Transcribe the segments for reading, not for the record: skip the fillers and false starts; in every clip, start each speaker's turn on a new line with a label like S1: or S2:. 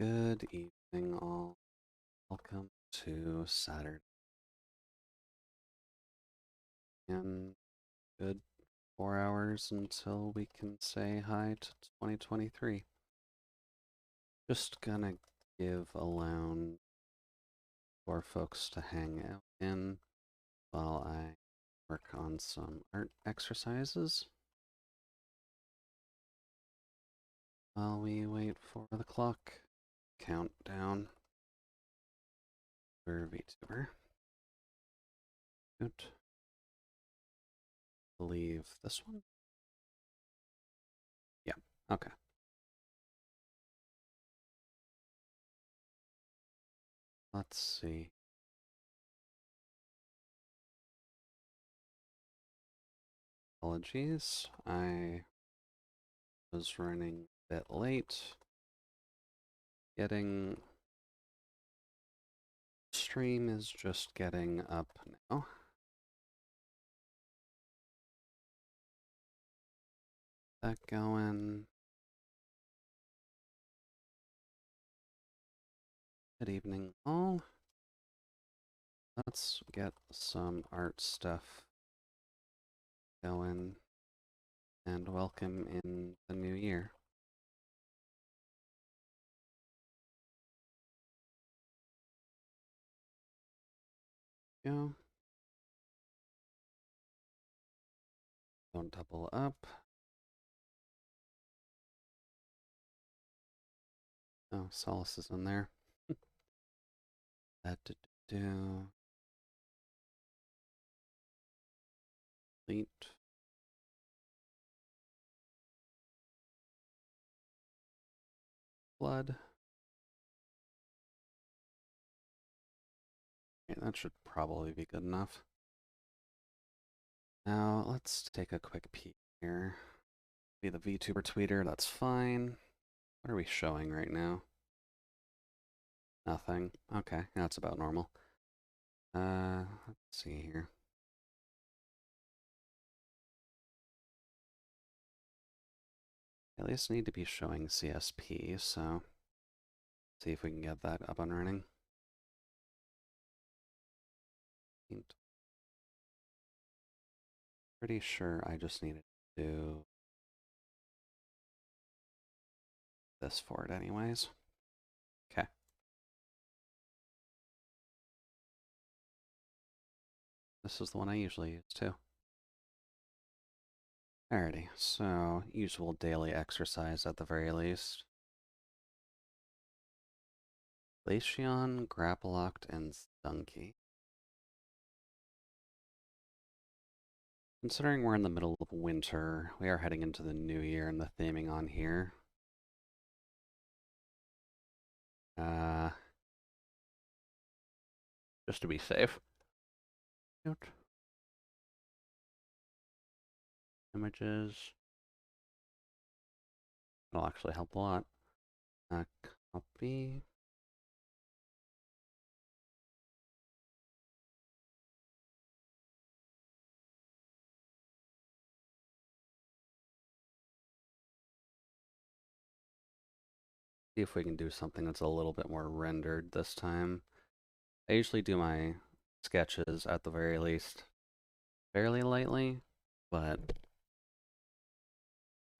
S1: Good evening, all. Welcome to Saturday. And good 4 hours until we can say hi to 2023. Just gonna give a lounge for folks to hang out in while I work on some art exercises. While we wait for the clock countdown for VTuber. Good. Believe this one? Yeah, okay. Let's see. Apologies, I was running a bit late. Stream is just getting up now. That going. Good evening, all. Let's get some art stuff going and welcome in the new year. Go. Don't double up. Oh, Solace is in there. That to do. Delete. Blood. Okay, that should probably be good enough. Now, let's take a quick peek here. Be the VTuber tweeter, that's fine. What are we showing right now? Nothing. Okay, that's about normal. Let's see here. At least need to be showing CSP, so see if we can get that up and running. Pretty sure I just needed to do this for it anyways. Okay. This is the one I usually use too. Alrighty, so usual daily exercise at the very least. Glaceon, Grapploct, and Stunky. Considering we're in the middle of winter, we are heading into the new year and the theming on here. Just to be safe. Images. It'll actually help a lot. Copy. See if we can do something that's a little bit more rendered this time. I usually do my sketches at the very least fairly lightly, but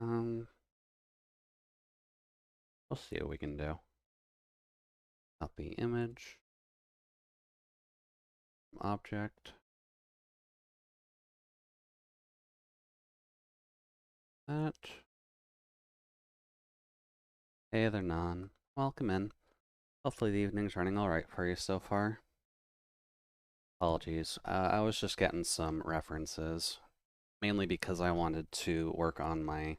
S1: we'll see what we can do. Copy image, object. That. Hey there, Non. Welcome in. Hopefully the evening's running alright for you so far. Apologies. I was just getting some references, mainly because I wanted to work on my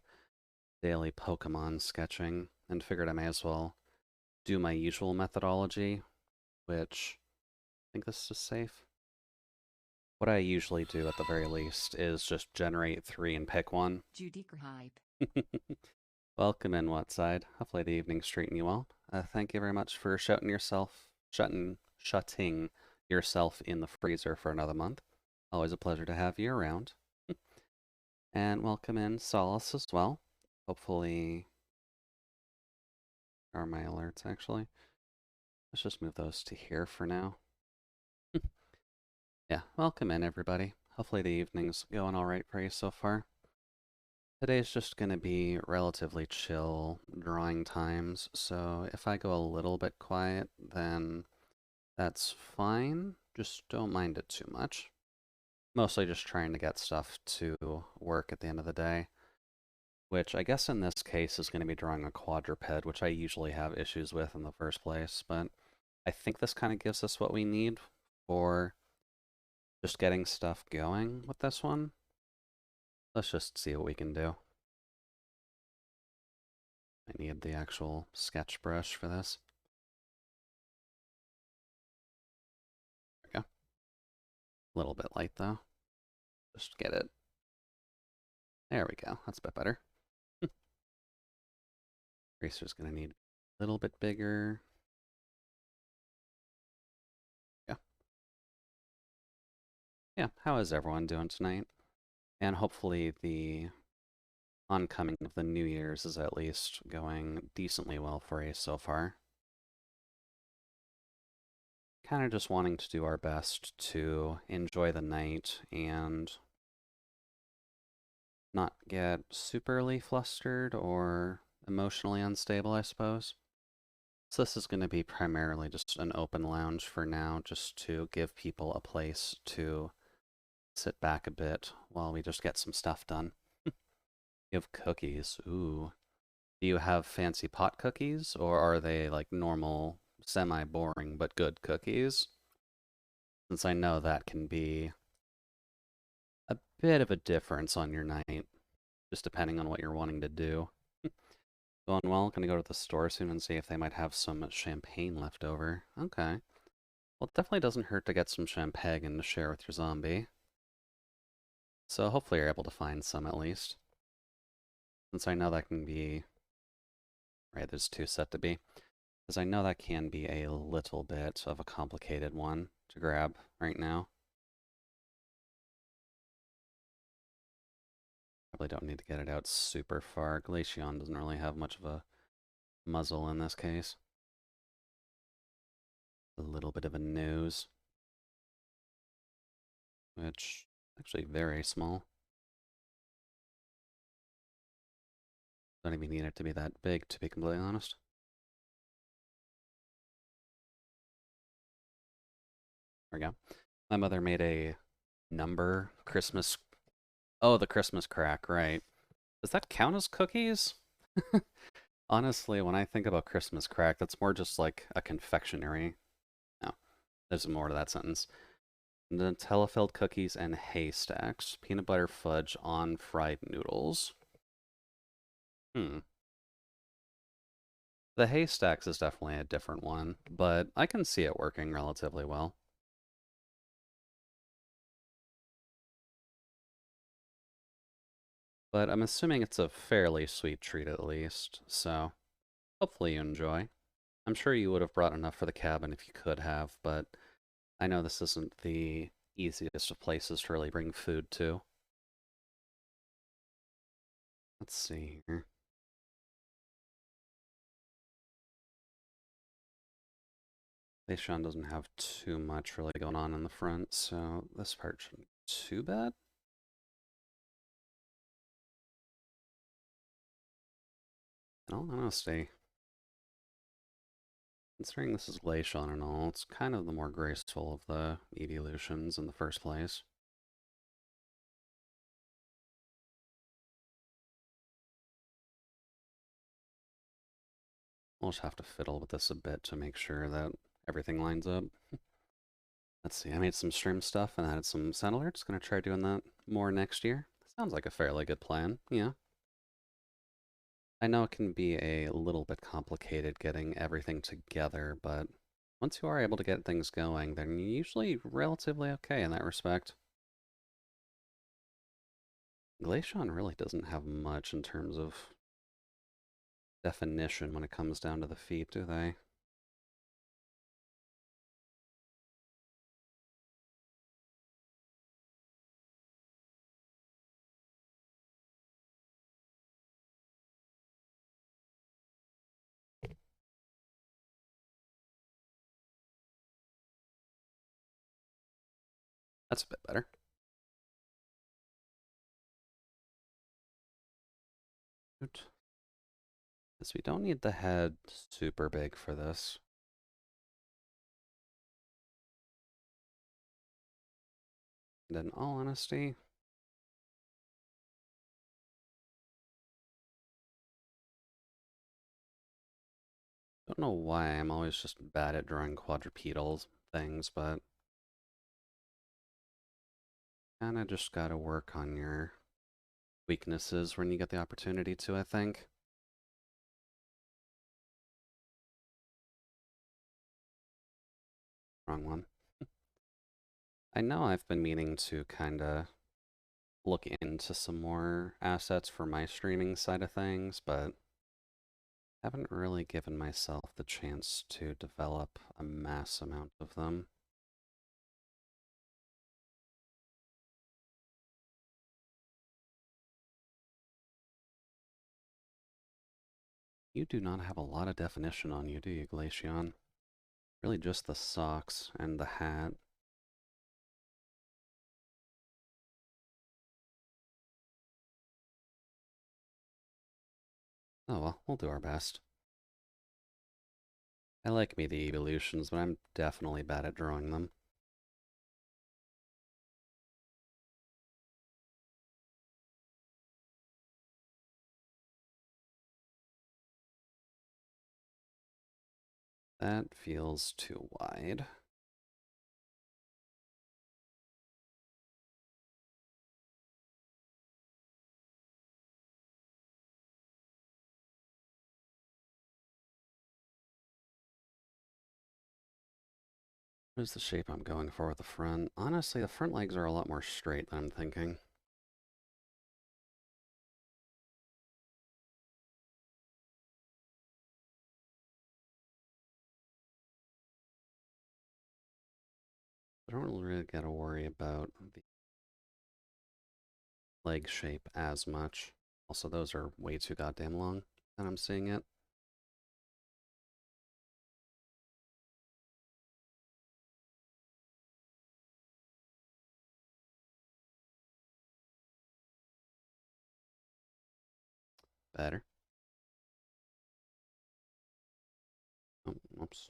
S1: daily Pokemon sketching and figured I may as well do my usual methodology, which I think this is safe. What I usually do at the very least is just generate 3 and pick one.
S2: Judica hype.
S1: Welcome in, Whatside. Hopefully the evening's treating you well. Thank you very much for shutting yourself in the freezer for another month. Always a pleasure to have you around. And welcome in Solace as well. Hopefully Are my alerts, actually? Let's just move those to here for now. Yeah, welcome in, everybody. Hopefully the evening's going all right for you so far. Today's just going to be relatively chill drawing times, so if I go a little bit quiet, then that's fine. Just don't mind it too much. Mostly just trying to get stuff to work at the end of the day, which I guess in this case is going to be drawing a quadruped, which I usually have issues with in the first place, but I think this kind of gives us what we need for just getting stuff going with this one. Let's just see what we can do. I need the actual sketch brush for this. There we go. A little bit light though. Just get it. There we go. That's a bit better. Eraser's gonna need a little bit bigger. Yeah. Yeah, how is everyone doing tonight? And hopefully the oncoming of the New Year's is at least going decently well for you so far. Kind of just wanting to do our best to enjoy the night and not get superly flustered or emotionally unstable, I suppose. So this is going to be primarily just an open lounge for now, just to give people a place to sit back a bit while we just get some stuff done. You have cookies. Ooh. Do you have fancy pot cookies, or are they like normal, semi-boring but good cookies? Since I know that can be a bit of a difference on your night, just depending on what you're wanting to do. Going well, gonna go to the store soon and see if they might have some champagne left over. Okay. Well, it definitely doesn't hurt to get some champagne and to share with your zombie. So hopefully you're able to find some at least. Since I know that can be... Right, there's two set to be. Because I know that can be a little bit of a complicated one to grab right now. Probably don't need to get it out super far. Glaceon doesn't really have much of a muzzle in this case. A little bit of a nose. Which, actually very small. Don't even need it to be that big, to be completely honest. There we go. My mother made a number Christmas... Oh, the Christmas crack, right. Does that count as cookies? Honestly, when I think about Christmas crack, that's more just like a confectionery. No, there's more to that sentence. Nutella-filled cookies and haystacks. Peanut butter fudge on fried noodles. Hmm. The haystacks is definitely a different one, but I can see it working relatively well. But I'm assuming it's a fairly sweet treat at least, so hopefully you enjoy. I'm sure you would have brought enough for the cabin if you could have, but I know this isn't the easiest of places to really bring food to. Let's see here. Leishan doesn't have too much really going on in the front, so this part shouldn't be too bad. In all honesty, considering this is Leishan and all, it's kind of the more graceful of the evolutions in the first place. We'll just have to fiddle with this a bit to make sure that everything lines up. Let's see, I made some stream stuff and added some sound alerts. Gonna try doing that more next year. Sounds like a fairly good plan, yeah. I know it can be a little bit complicated getting everything together, but once you are able to get things going, then you're usually relatively okay in that respect. Glaceon really doesn't have much in terms of definition when it comes down to the feet, do they? That's a bit better. Because we don't need the head super big for this. And in all honesty, don't know why I'm always just bad at drawing quadrupedal things, but kinda just gotta work on your weaknesses when you get the opportunity to, I think. Wrong one. I know I've been meaning to kinda look into some more assets for my streaming side of things, but haven't really given myself the chance to develop a mass amount of them. You do not have a lot of definition on you, do you, Glaceon? Really just the socks and the hat. Oh well, we'll do our best. I like me the evolutions, but I'm definitely bad at drawing them. That feels too wide. What is the shape I'm going for with the front? Honestly, the front legs are a lot more straight than I'm thinking. I don't really gotta worry about the leg shape as much. Also, those are way too goddamn long that I'm seeing it. Better. Oh, oops.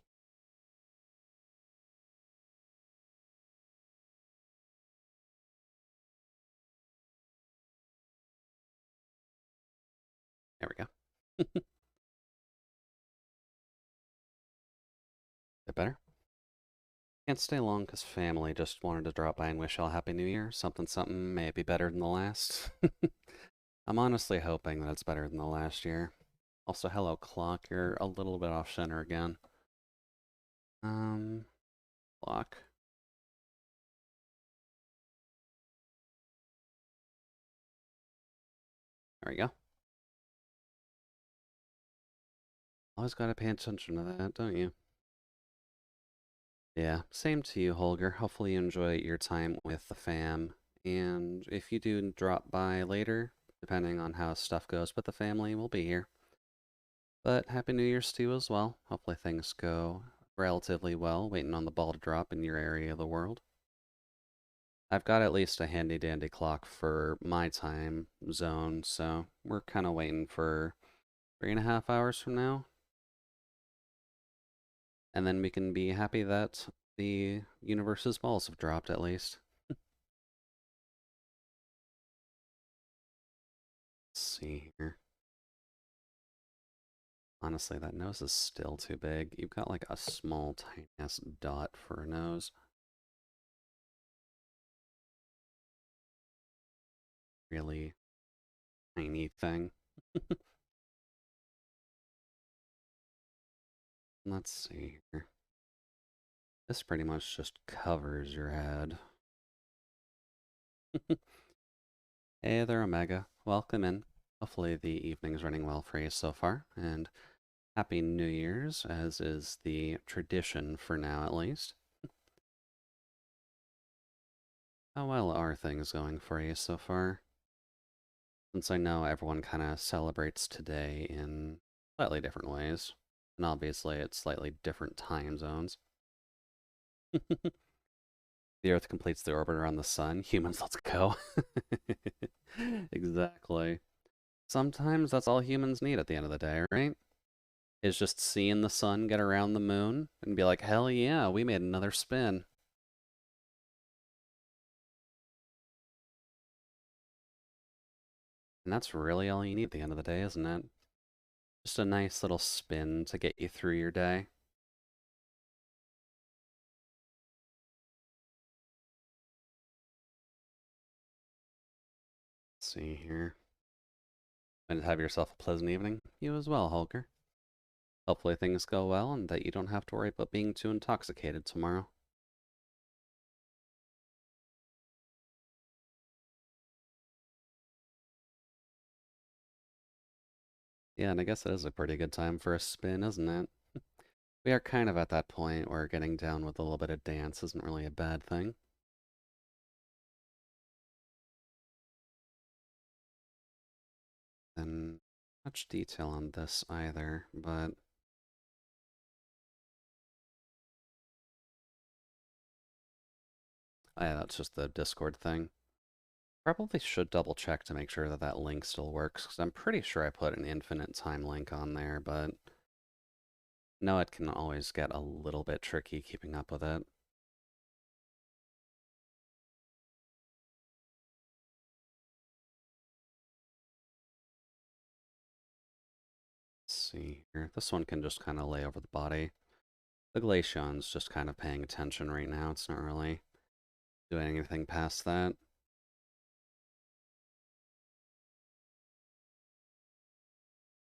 S1: There we go. Bit better. Can't stay long because family just wanted to drop by and wish all Happy New Year. Something, something may be better than the last. I'm honestly hoping that it's better than the last year. Also, hello, clock. You're a little bit off center again. Um, clock. There we go. Always gotta pay attention to that, don't you? Yeah, same to you, Holger. Hopefully you enjoy your time with the fam. And if you do drop by later, depending on how stuff goes with the family, we'll be here. But Happy New Year's to you as well. Hopefully things go relatively well, waiting on the ball to drop in your area of the world. I've got at least a handy dandy clock for my time zone, so we're kind of waiting for 3.5 hours from now. And then we can be happy that the universe's balls have dropped at least. Let's see here. Honestly, that nose is still too big. You've got like a small, tiny ass dot for a nose. Really tiny thing. Let's see here. This pretty much just covers your head. Hey there, Omega. Welcome in. Hopefully the evening's running well for you so far, and Happy New Year's, as is the tradition for now at least. How well are things going for you so far? Since I know everyone kind of celebrates today in slightly different ways, and obviously it's slightly different time zones. The Earth completes the orbit around the sun. Humans, let's go. Exactly. Sometimes that's all humans need at the end of the day, right? Is just seeing the sun get around the moon and be like, hell yeah, we made another spin. And that's really all you need at the end of the day, isn't it? Just a nice little spin to get you through your day. Let's see here. And have yourself a pleasant evening. You as well, Holger. Hopefully things go well and that you don't have to worry about being too intoxicated tomorrow. Yeah, and I guess it is a pretty good time for a spin, isn't it? We are kind of at that point where getting down with a little bit of dance isn't really a bad thing. And much detail on this either, but oh yeah, that's just the Discord thing. Probably should double check to make sure that that link still works, because I'm pretty sure I put an infinite time link on there, but no, it can always get a little bit tricky keeping up with it. Let's see here. This one can just kind of lay over the body. The Glaceon's just kind of paying attention right now. It's not really doing anything past that.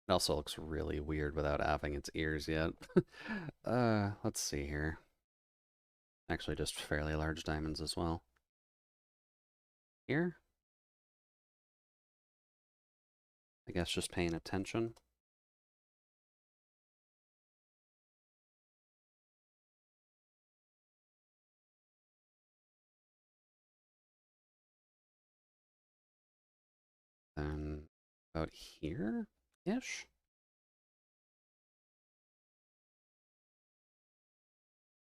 S1: It also looks really weird without having its ears yet. Let's see here. Actually, just fairly large diamonds as well. Here? I guess just paying attention. Then about here-ish?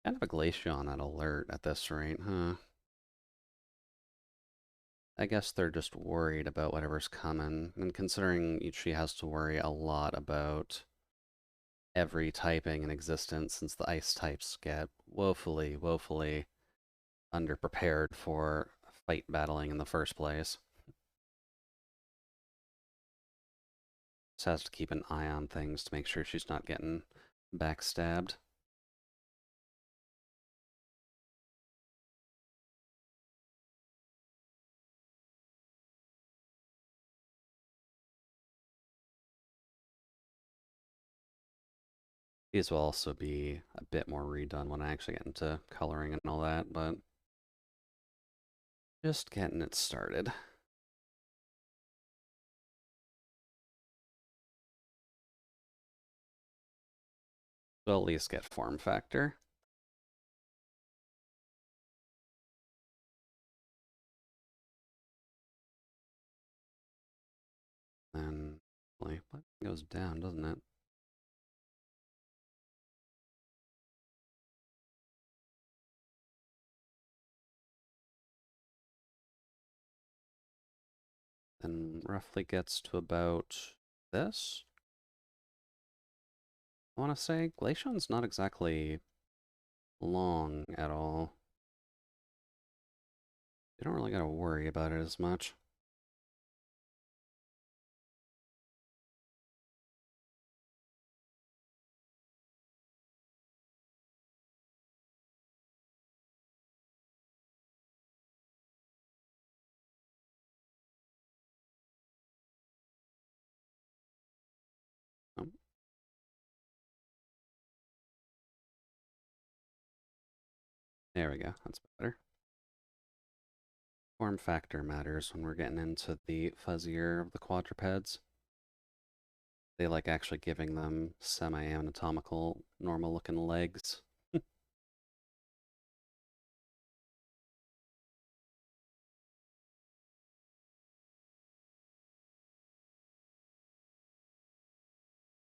S1: Kind of a Glaceon at alert at this rate, huh? I guess they're just worried about whatever's coming, and considering she has to worry a lot about every typing in existence since the ice types get woefully, woefully underprepared for fight battling in the first place. Just has to keep an eye on things to make sure she's not getting backstabbed. These will also be a bit more redone when I actually get into coloring and all that, but just getting it started. We'll at least get form factor. And like, what goes down, doesn't it? Then roughly gets to about this. I want to say Glaceon's not exactly long at all. You don't really gotta worry about it as much. Oh, there we go. That's better. Form factor matters when we're getting into the fuzzier of the quadrupeds. They like actually giving them semi-anatomical, normal-looking legs.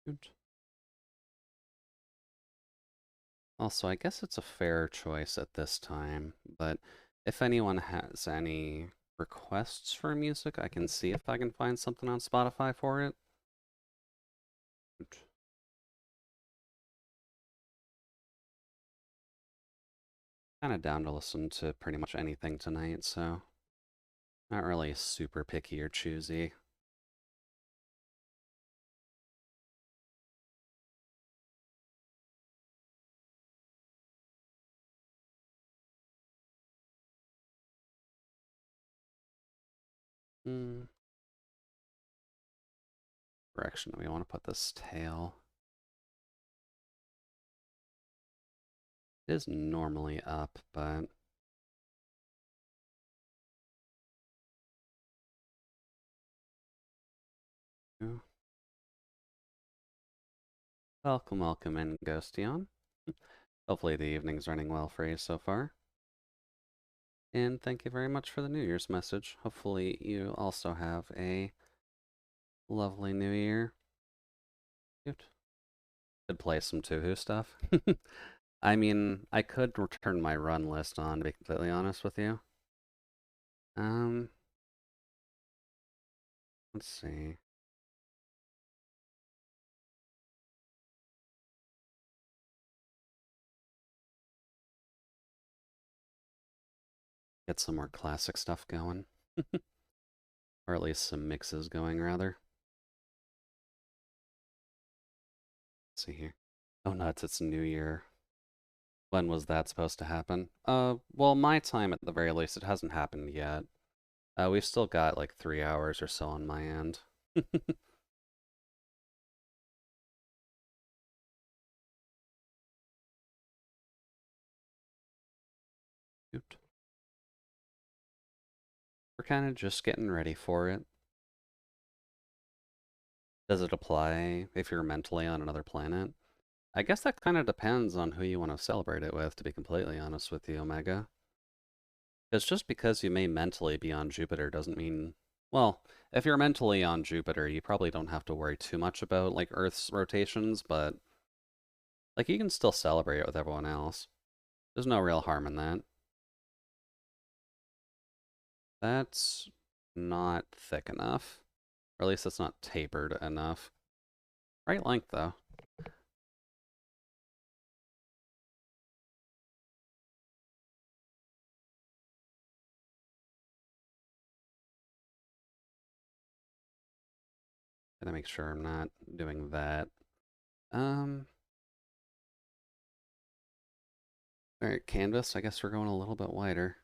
S1: Good. Also, I guess it's a fair choice at this time, but If anyone has any requests for music, I can see if I can find something on Spotify for it. Kind of down to listen to pretty much anything tonight, so not really super picky or choosy. Direction do we want to put this tail? It is normally up, but welcome in, Ghostion. Hopefully the evening's running well for you so far. And thank you very much for the New Year's message. Hopefully you also have a lovely New Year. Good. Could play some Touhou stuff. I mean, I could return my run list on, to be completely honest with you. Let's see. Get some more classic stuff going. Or at least some mixes going, rather. Let's see here. Oh, nuts, it's New Year. When was that supposed to happen? Well, my time at the very least, it hasn't happened yet. We've still got like 3 hours or so on my end. We're kind of just getting ready for it. Does it apply if you're mentally on another planet? I guess that kind of depends on who you want to celebrate it with, to be completely honest with you, Omega. Because just because you may mentally be on Jupiter doesn't mean, well, if you're mentally on Jupiter, you probably don't have to worry too much about like Earth's rotations, but like you can still celebrate it with everyone else. There's no real harm in that. That's not thick enough. Or at least it's not tapered enough. Right length, though. Gotta make sure I'm not doing that. Alright, canvas. I guess we're going a little bit wider.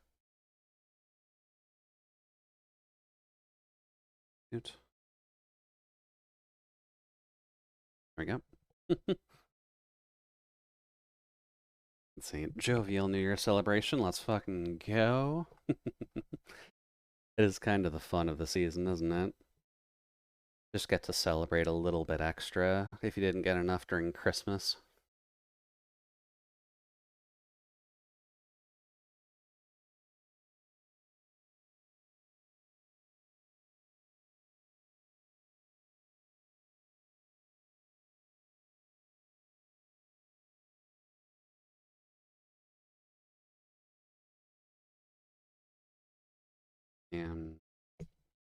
S1: Good. There we go. Let's see. Jovial New Year celebration. Let's fucking go. It is kind of the fun of the season, isn't it? Just get to celebrate a little bit extra if you didn't get enough during Christmas. And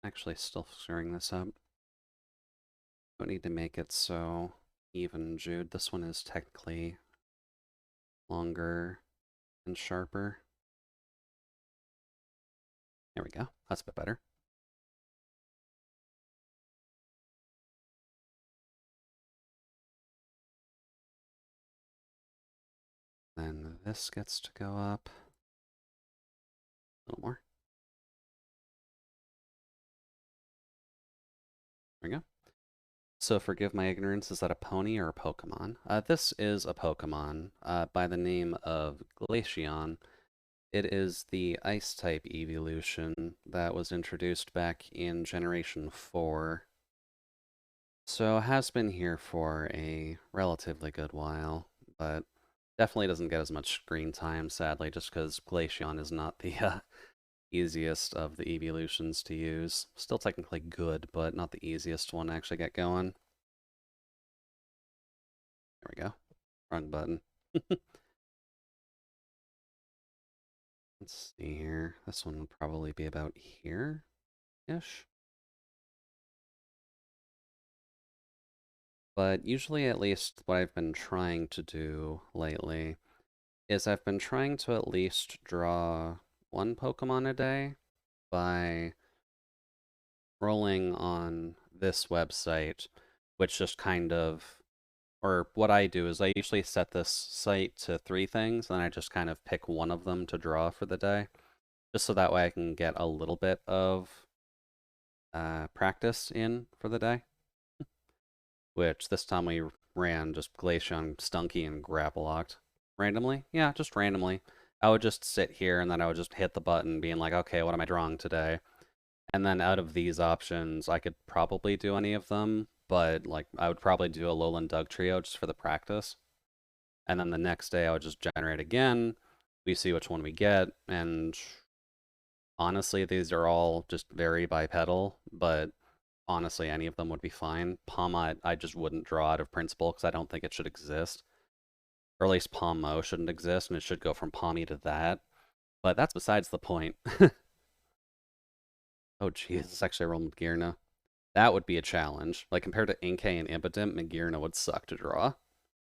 S1: actually still stirring this up. Don't need to make it so even, Jude. This one is technically longer and sharper. There we go. That's a bit better. Then this gets to go up a little more. There we go. So forgive my ignorance, is that a pony or a Pokemon? This is a Pokemon by the name of Glaceon. It is the Ice-type evolution that was introduced back in Generation 4. So has been here for a relatively good while, but definitely doesn't get as much screen time, sadly, just because Glaceon is not the easiest of the evolutions to use. Still technically good, but not the easiest one to actually get going. There we go. Wrong button. Let's see here. This one would probably be about here-ish. But usually, at least what I've been trying to do lately is I've been trying to at least draw one Pokemon a day by rolling on this website, which just kind of, or what I do is I usually set this site to 3 things, and I just kind of pick one of them to draw for the day, just so that way I can get a little bit of practice in for the day. Which this time we ran just Glaceon, Stunky, and Grapploct. Randomly? Yeah, just randomly. I would just sit here and then I would just hit the button being like, okay, what am I drawing today? And then out of these options, I could probably do any of them, but like I would probably do a Alolan Dugtrio just for the practice. And then the next day I would just generate again. We see which one we get, and honestly, these are all just very bipedal, but honestly, any of them would be fine. Palma, I just wouldn't draw out of principle because I don't think it should exist. Or at least Palmo shouldn't exist, and it should go from Palmy to that. But that's besides the point. Oh, Jesus, actually, I rolled Magearna. That would be a challenge. Like, compared to Inkay and Impidimp, Magearna would suck to draw.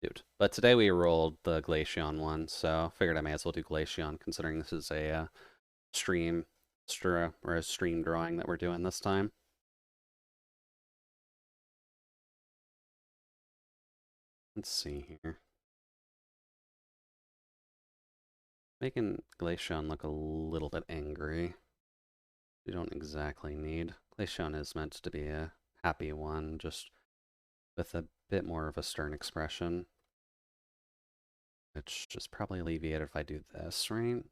S1: Dude. But today we rolled the Glaceon one, so figured I may as well do Glaceon, considering this is a stream drawing that we're doing this time. Let's see here. Making Glaceon look a little bit angry. We don't exactly need. Glaceon is meant to be a happy one, just with a bit more of a stern expression. Which is probably alleviated if I do this, right?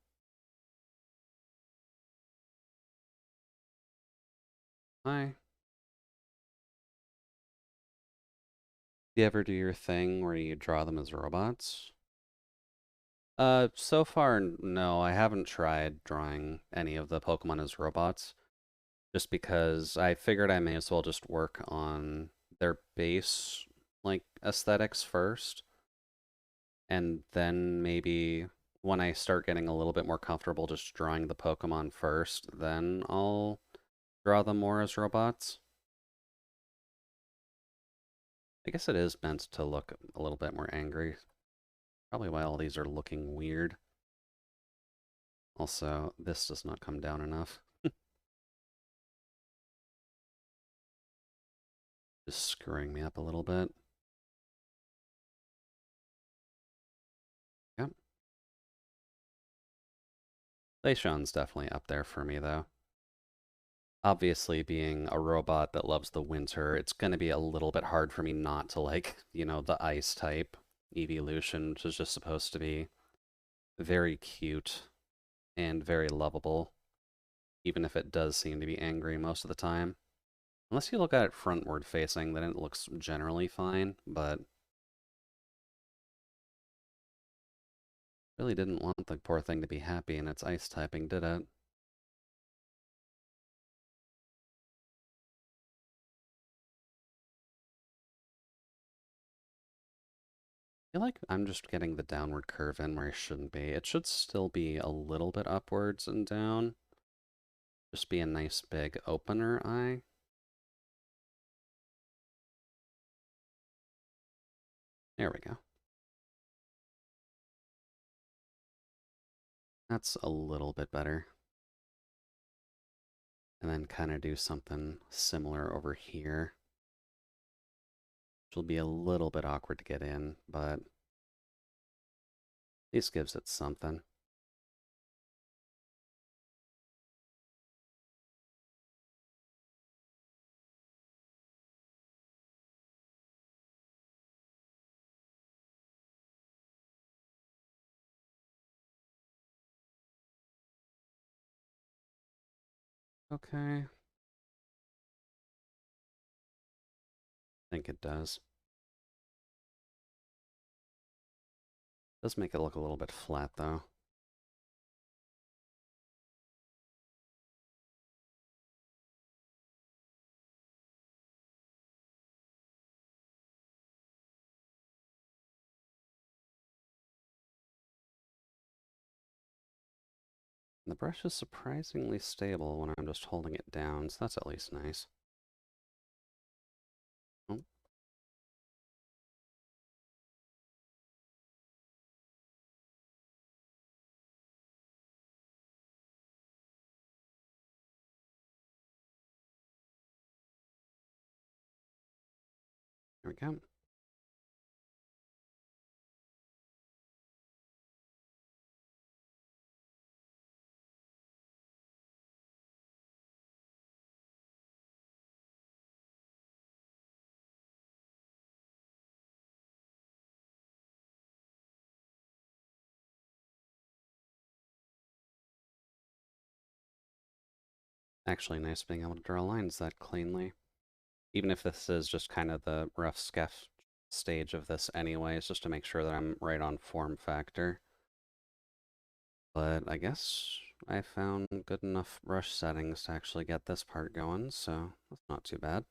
S1: Hi. Do you ever do your thing where you draw them as robots? So far, no. I haven't tried drawing any of the Pokemon as robots, just because I figured I may as well just work on their base, like, aesthetics first, and then maybe when I start getting a little bit more comfortable just drawing the Pokemon first, then I'll draw them more as robots. I guess it is meant to look a little bit more angry. Probably why all these are looking weird. Also, this does not come down enough. Just screwing me up a little bit. Yep. Leishon's definitely up there for me, though. Obviously, being a robot that loves the winter, it's going to be a little bit hard for me not to like, the ice type evolution, which is just supposed to be very cute and very lovable, even if it does seem to be angry most of the time. Unless you look at it frontward facing, then it looks generally fine, but really didn't want the poor thing to be happy in its ice typing, did it? I feel like I'm just getting the downward curve in where I shouldn't be. It should still be a little bit upwards and down. Just be a nice big opener eye. There we go. That's a little bit better. And then kind of do something similar over here. Which will be a little bit awkward to get in, but at least gives it something. Okay. I think it does. Does make it look a little bit flat, though. The brush is surprisingly stable when I'm just holding it down, so that's at least nice. Oh, there we go. Actually nice being able to draw lines that cleanly. Even if this is just kind of the rough sketch stage of this anyways, just to make sure that I'm right on form factor. But I guess I found good enough brush settings to actually get this part going, so that's not too bad.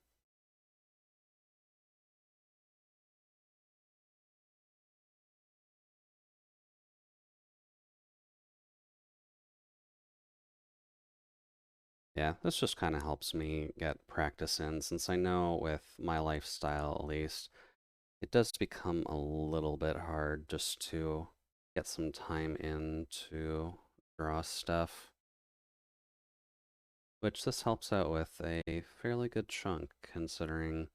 S1: Yeah, this just kind of helps me get practice in, since I know with my lifestyle at least, it does become a little bit hard just to get some time in to draw stuff, which this helps out with a fairly good chunk considering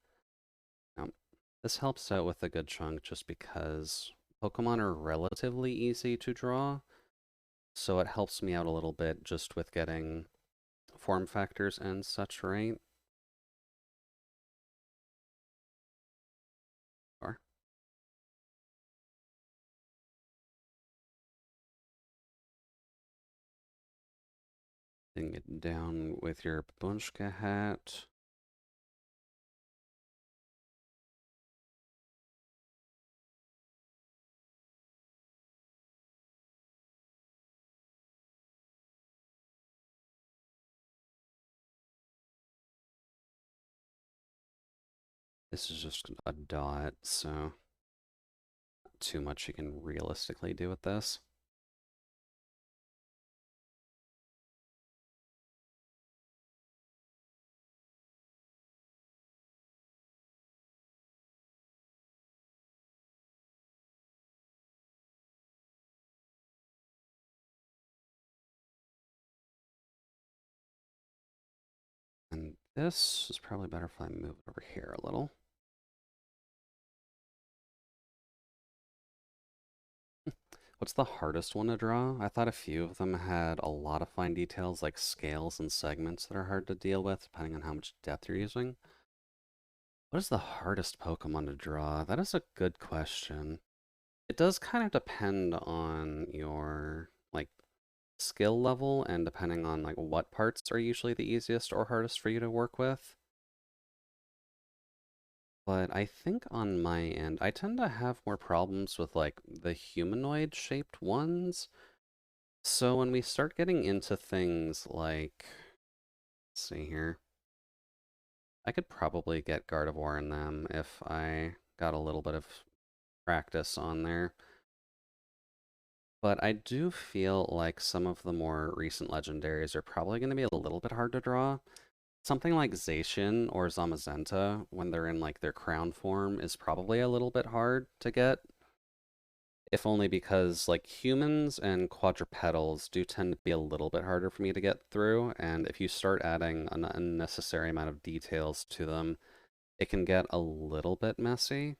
S1: this helps out with a good chunk just because Pokemon are relatively easy to draw, so it helps me out a little bit just with getting form factors and such right. Or getting it down with your Babunchka hat. This is just a dot, so not too much you can realistically do with this. And this is probably better if I move it over here a little. What's the hardest one to draw? I thought a few of them had a lot of fine details like scales and segments that are hard to deal with depending on how much depth you're using. What is the hardest Pokemon to draw? That is a good question. It does kind of depend on your like skill level and depending on like what parts are usually the easiest or hardest for you to work with. But I think on my end, I tend to have more problems with like the humanoid shaped ones. So when we start getting into things like, let's see here, I could probably get Gardevoir in them if I got a little bit of practice on there. But I do feel like some of the more recent legendaries are probably going to be a little bit hard to draw. Something like Zacian or Zamazenta, when they're in like their crown form, is probably a little bit hard to get. If only because like humans and quadrupedals do tend to be a little bit harder for me to get through, and if you start adding an unnecessary amount of details to them, it can get a little bit messy.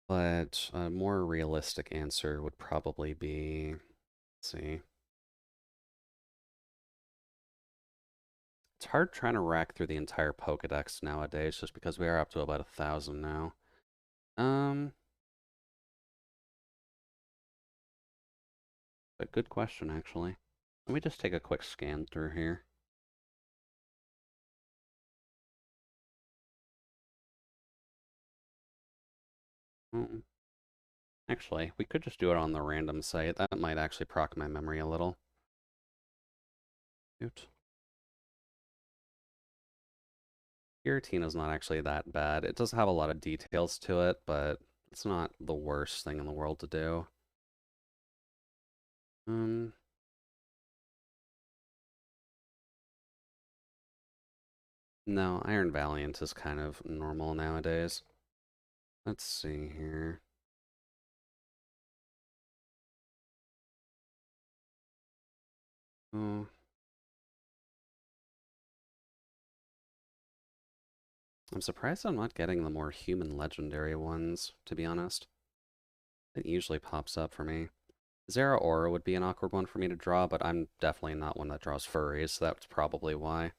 S1: But a more realistic answer would probably be, let's see. It's hard trying to rack through the entire Pokedex nowadays just because we are up to about 1,000 now. Um, but good question, actually. Let me just take a quick scan through here. Hmm. Actually, we could just do it on the random site. That might actually proc my memory a little. Shoot. Giratina's not actually that bad. It does have a lot of details to it, but It's not the worst thing in the world to do. Um, no, Iron Valiant is kind of normal nowadays. Let's see here. Oh, I'm surprised I'm not getting the more human legendary ones, to be honest. It usually pops up for me. Zeraora would be an awkward one for me to draw, but I'm definitely not one that draws furries, so that's probably why.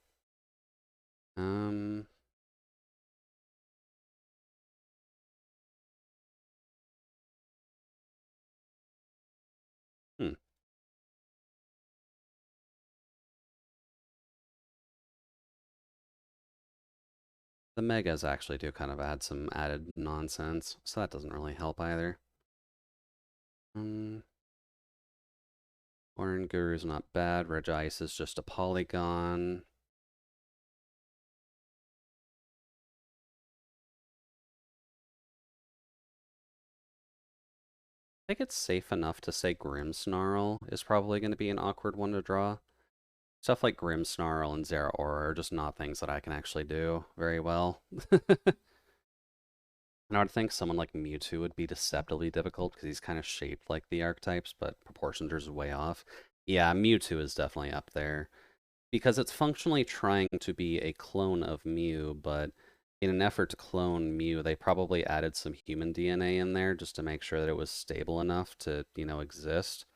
S1: Um, hmm. The megas actually do kind of add some added nonsense, so that doesn't really help either. Um, Oran Guru's not bad. Regice is just a polygon. I think it's safe enough to say Grimmsnarl is probably going to be an awkward one to draw. Stuff like Grimmsnarl and Zeraora are just not things that I can actually do very well. And I would think someone like Mewtwo would be deceptively difficult because he's kind of shaped like the archetypes, but proportions are way off. Yeah, Mewtwo is definitely up there because it's functionally trying to be a clone of Mew, but in an effort to clone Mew, they probably added some human DNA in there just to make sure that it was stable enough to, exist.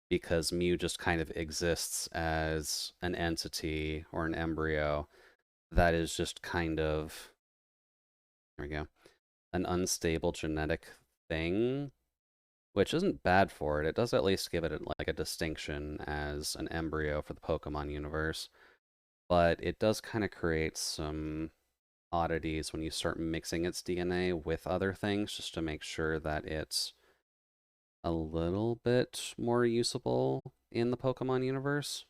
S1: Because Mew just kind of exists as an entity or an embryo that is just kind of, there we go, an unstable genetic thing, which isn't bad for it. It does at least give it like a distinction as an embryo for the Pokemon universe, but it does kind of create some oddities when you start mixing its DNA with other things just to make sure that it's a little bit more usable in the Pokemon universe.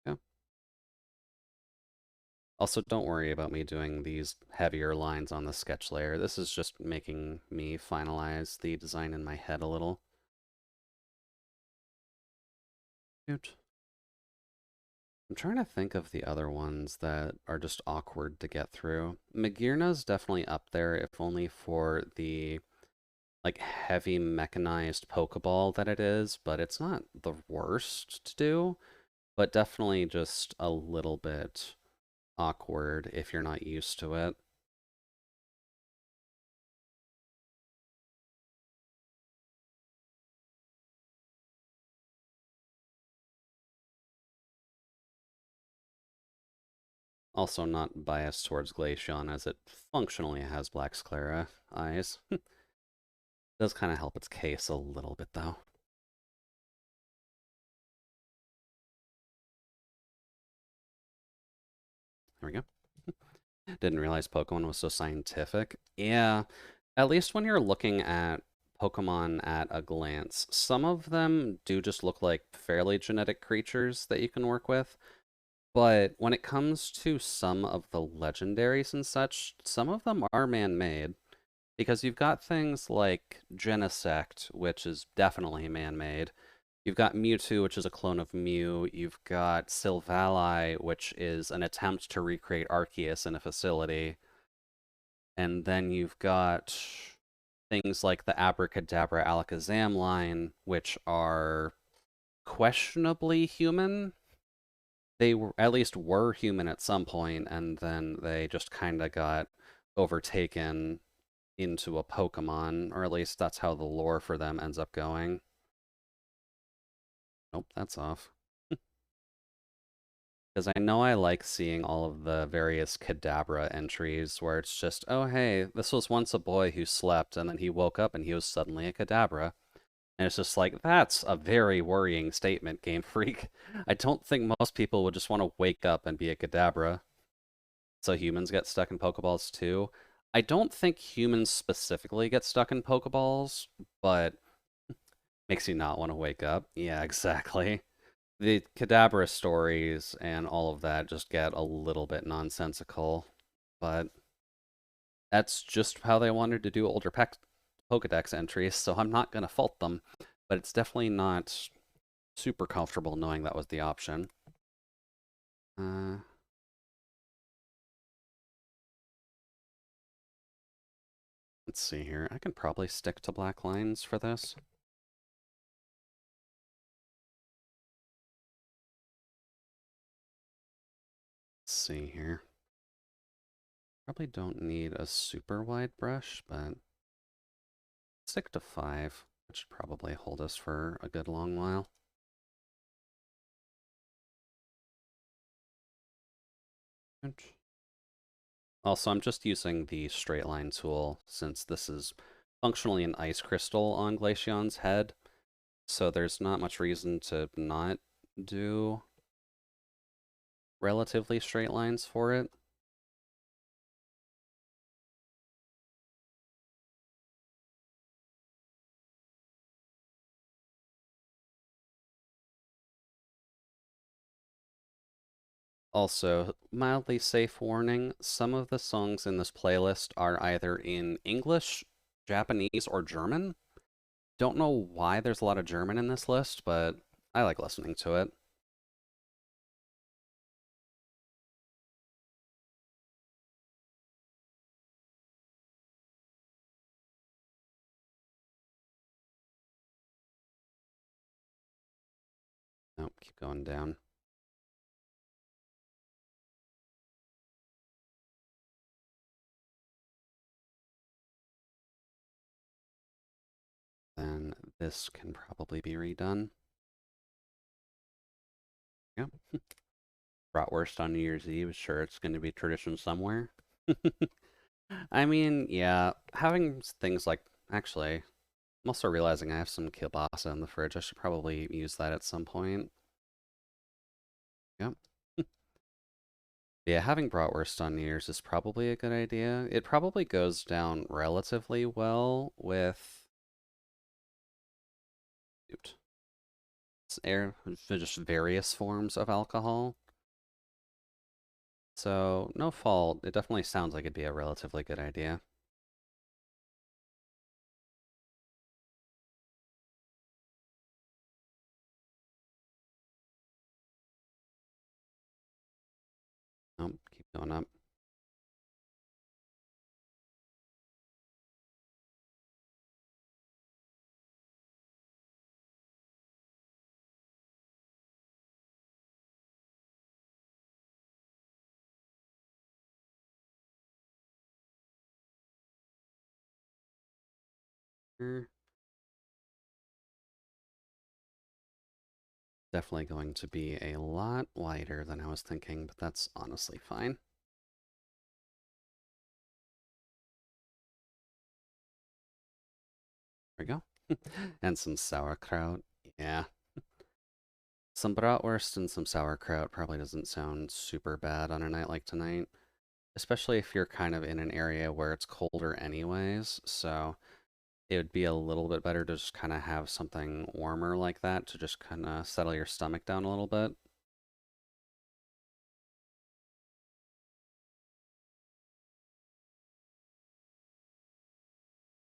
S1: Yeah. Also, don't worry about me doing these heavier lines on the sketch layer. This is just making me finalize the design in my head a little. Cute. I'm trying to think of the other ones that are just awkward to get through. Magearna's definitely up there, if only for the like heavy mechanized Pokeball that it is, but it's not the worst to do, but definitely just a little bit awkward if you're not used to it. Also not biased towards Glaceon as it functionally has Black Sclera eyes. Does kind of help its case a little bit though. There we go. Didn't realize Pokemon was so scientific. Yeah, at least when you're looking at Pokemon at a glance, some of them do just look like fairly genetic creatures that you can work with. But when it comes to some of the legendaries and such, some of them are man-made. Because you've got things like Genesect, which is definitely man-made. You've got Mewtwo, which is a clone of Mew. You've got Silvally, which is an attempt to recreate Arceus in a facility. And then you've got things like the Abracadabra Alakazam line, which are questionably human. They were, at least were human at some point, and then they just kind of got overtaken into a Pokemon, or at least that's how the lore for them ends up going. Nope, that's off. Because I know I like seeing all of the various Kadabra entries where it's just, oh hey, this was once a boy who slept and then he woke up and he was suddenly a Kadabra. And it's just like, that's a very worrying statement, Game Freak. I don't think most people would just want to wake up and be a Kadabra. So humans get stuck in Pokeballs too. I don't think humans specifically get stuck in Pokeballs, but makes you not want to wake up. Yeah, exactly. The Kadabra stories and all of that just get a little bit nonsensical, but that's just how they wanted to do older Pokedex entries, so I'm not going to fault them, but it's definitely not super comfortable knowing that was the option. Uh, let's see here. I can probably stick to black lines for this. Let's see here. Probably don't need a super wide brush, but stick to 5. That should probably hold us for a good long while. Also, I'm just using the straight line tool since this is functionally an ice crystal on Glaceon's head, so there's not much reason to not do relatively straight lines for it. Also, mildly safe warning, some of the songs in this playlist are either in English, Japanese, or German. Don't know why there's a lot of German in this list, but I like listening to it. Nope, keep going down. Then this can probably be redone. Yep. Bratwurst on New Year's Eve. Sure, it's going to be tradition somewhere. I mean, yeah, having things like actually, I'm also realizing I have some kielbasa in the fridge. I should probably use that at some point. Yep. Yeah, having bratwurst on New Year's is probably a good idea. It probably goes down relatively well with air, just various forms of alcohol. So, no fault. It definitely sounds like it'd be a relatively good idea. Nope, keep going up. Er, Definitely going to be a lot wider than I was thinking, but that's honestly fine. There we go. And some sauerkraut. Yeah. Some bratwurst and some sauerkraut probably doesn't sound super bad on a night like tonight, especially if you're kind of in an area where it's colder anyways, so it would be a little bit better to just kind of have something warmer like that to just kind of settle your stomach down a little bit.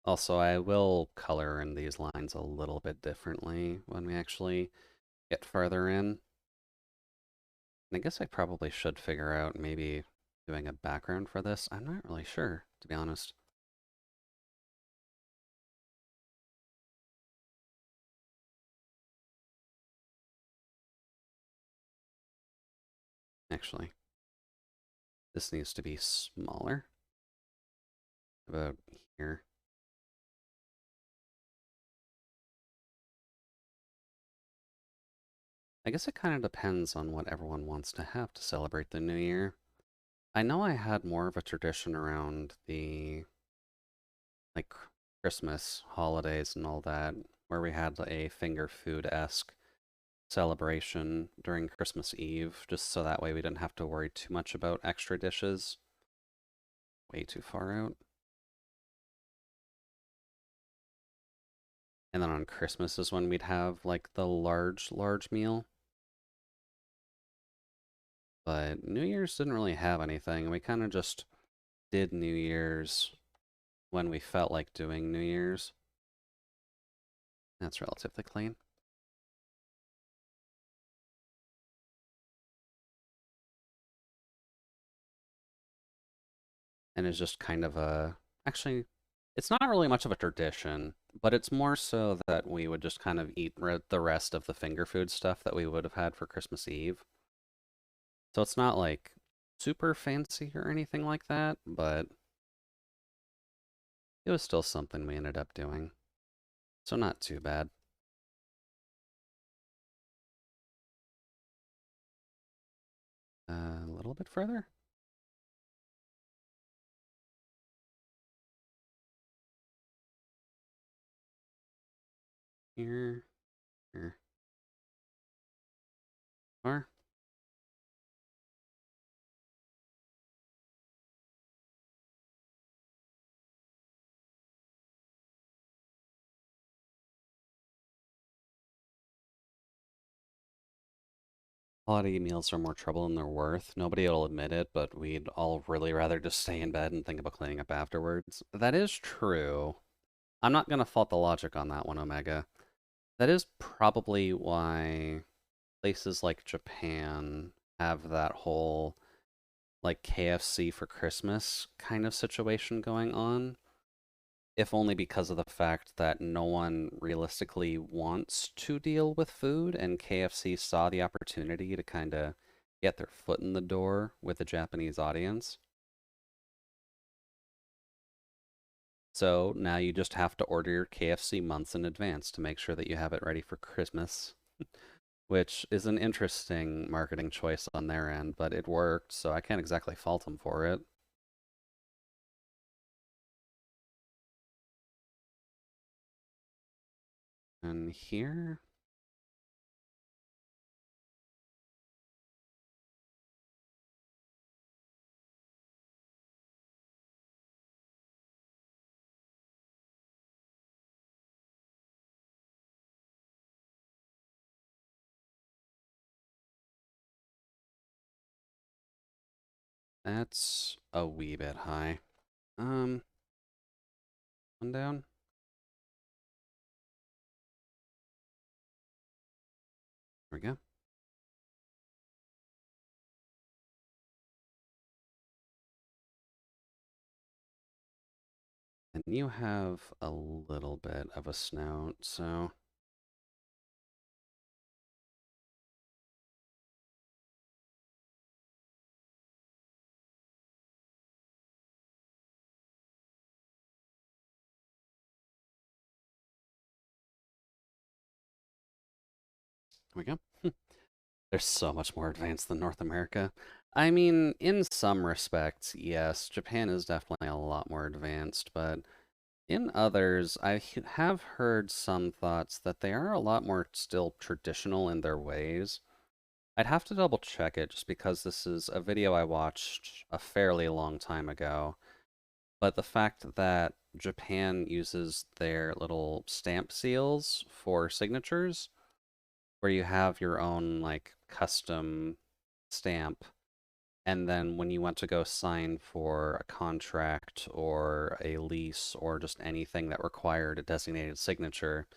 S1: Also, I will color in these lines a little bit differently when we actually get farther in. And I guess I probably should figure out maybe doing a background for this. I'm not really sure, to be honest. Actually, this needs to be smaller. About here. I guess it kind of depends on what everyone wants to have to celebrate the new year. I know I had more of a tradition around the like Christmas holidays and all that, where we had a finger food-esque celebration during Christmas Eve, just so that way we didn't have to worry too much about extra dishes. Way too far out. And then on Christmas is when we'd have like the large meal. but New Year's didn't really have anything. We kind of just did New Year's when we felt like doing New Year's. That's relatively clean. And it's just kind of actually, it's not really much of a tradition, but it's more so that we would just kind of eat the rest of the finger food stuff that we would have had for Christmas Eve. So it's not like super fancy or anything like that, but it was still something we ended up doing. So not too bad. A little bit further. Here, here, or a lot of emails are more trouble than they're worth. Nobody will admit it, but we'd all really rather just stay in bed and think about cleaning up afterwards. That is true. I'm not gonna fault the logic on that one, Omega. That is probably why places like Japan have that whole like KFC for Christmas kind of situation going on, if only because of the fact that no one realistically wants to deal with food, and KFC saw the opportunity to kind of get their foot in the door with the Japanese audience. So now you just have to order your KFC months in advance to make sure that you have it ready for Christmas, which is an interesting marketing choice on their end, but it worked, so I can't exactly fault them for it. And here, that's a wee bit high. Um, one down. There we go. And you have a little bit of a snout, so there we go. They're so much more advanced than North America. I mean, in some respects, yes, Japan is definitely a lot more advanced, but in others, have heard some thoughts that they are a lot more still traditional in their ways. I'd have to double check it just because this is a video I watched a fairly long time ago. But the fact that Japan uses their little stamp seals for signatures, where you have your own like custom stamp, and then when you want to go sign for a contract or a lease or just anything that required a designated signature,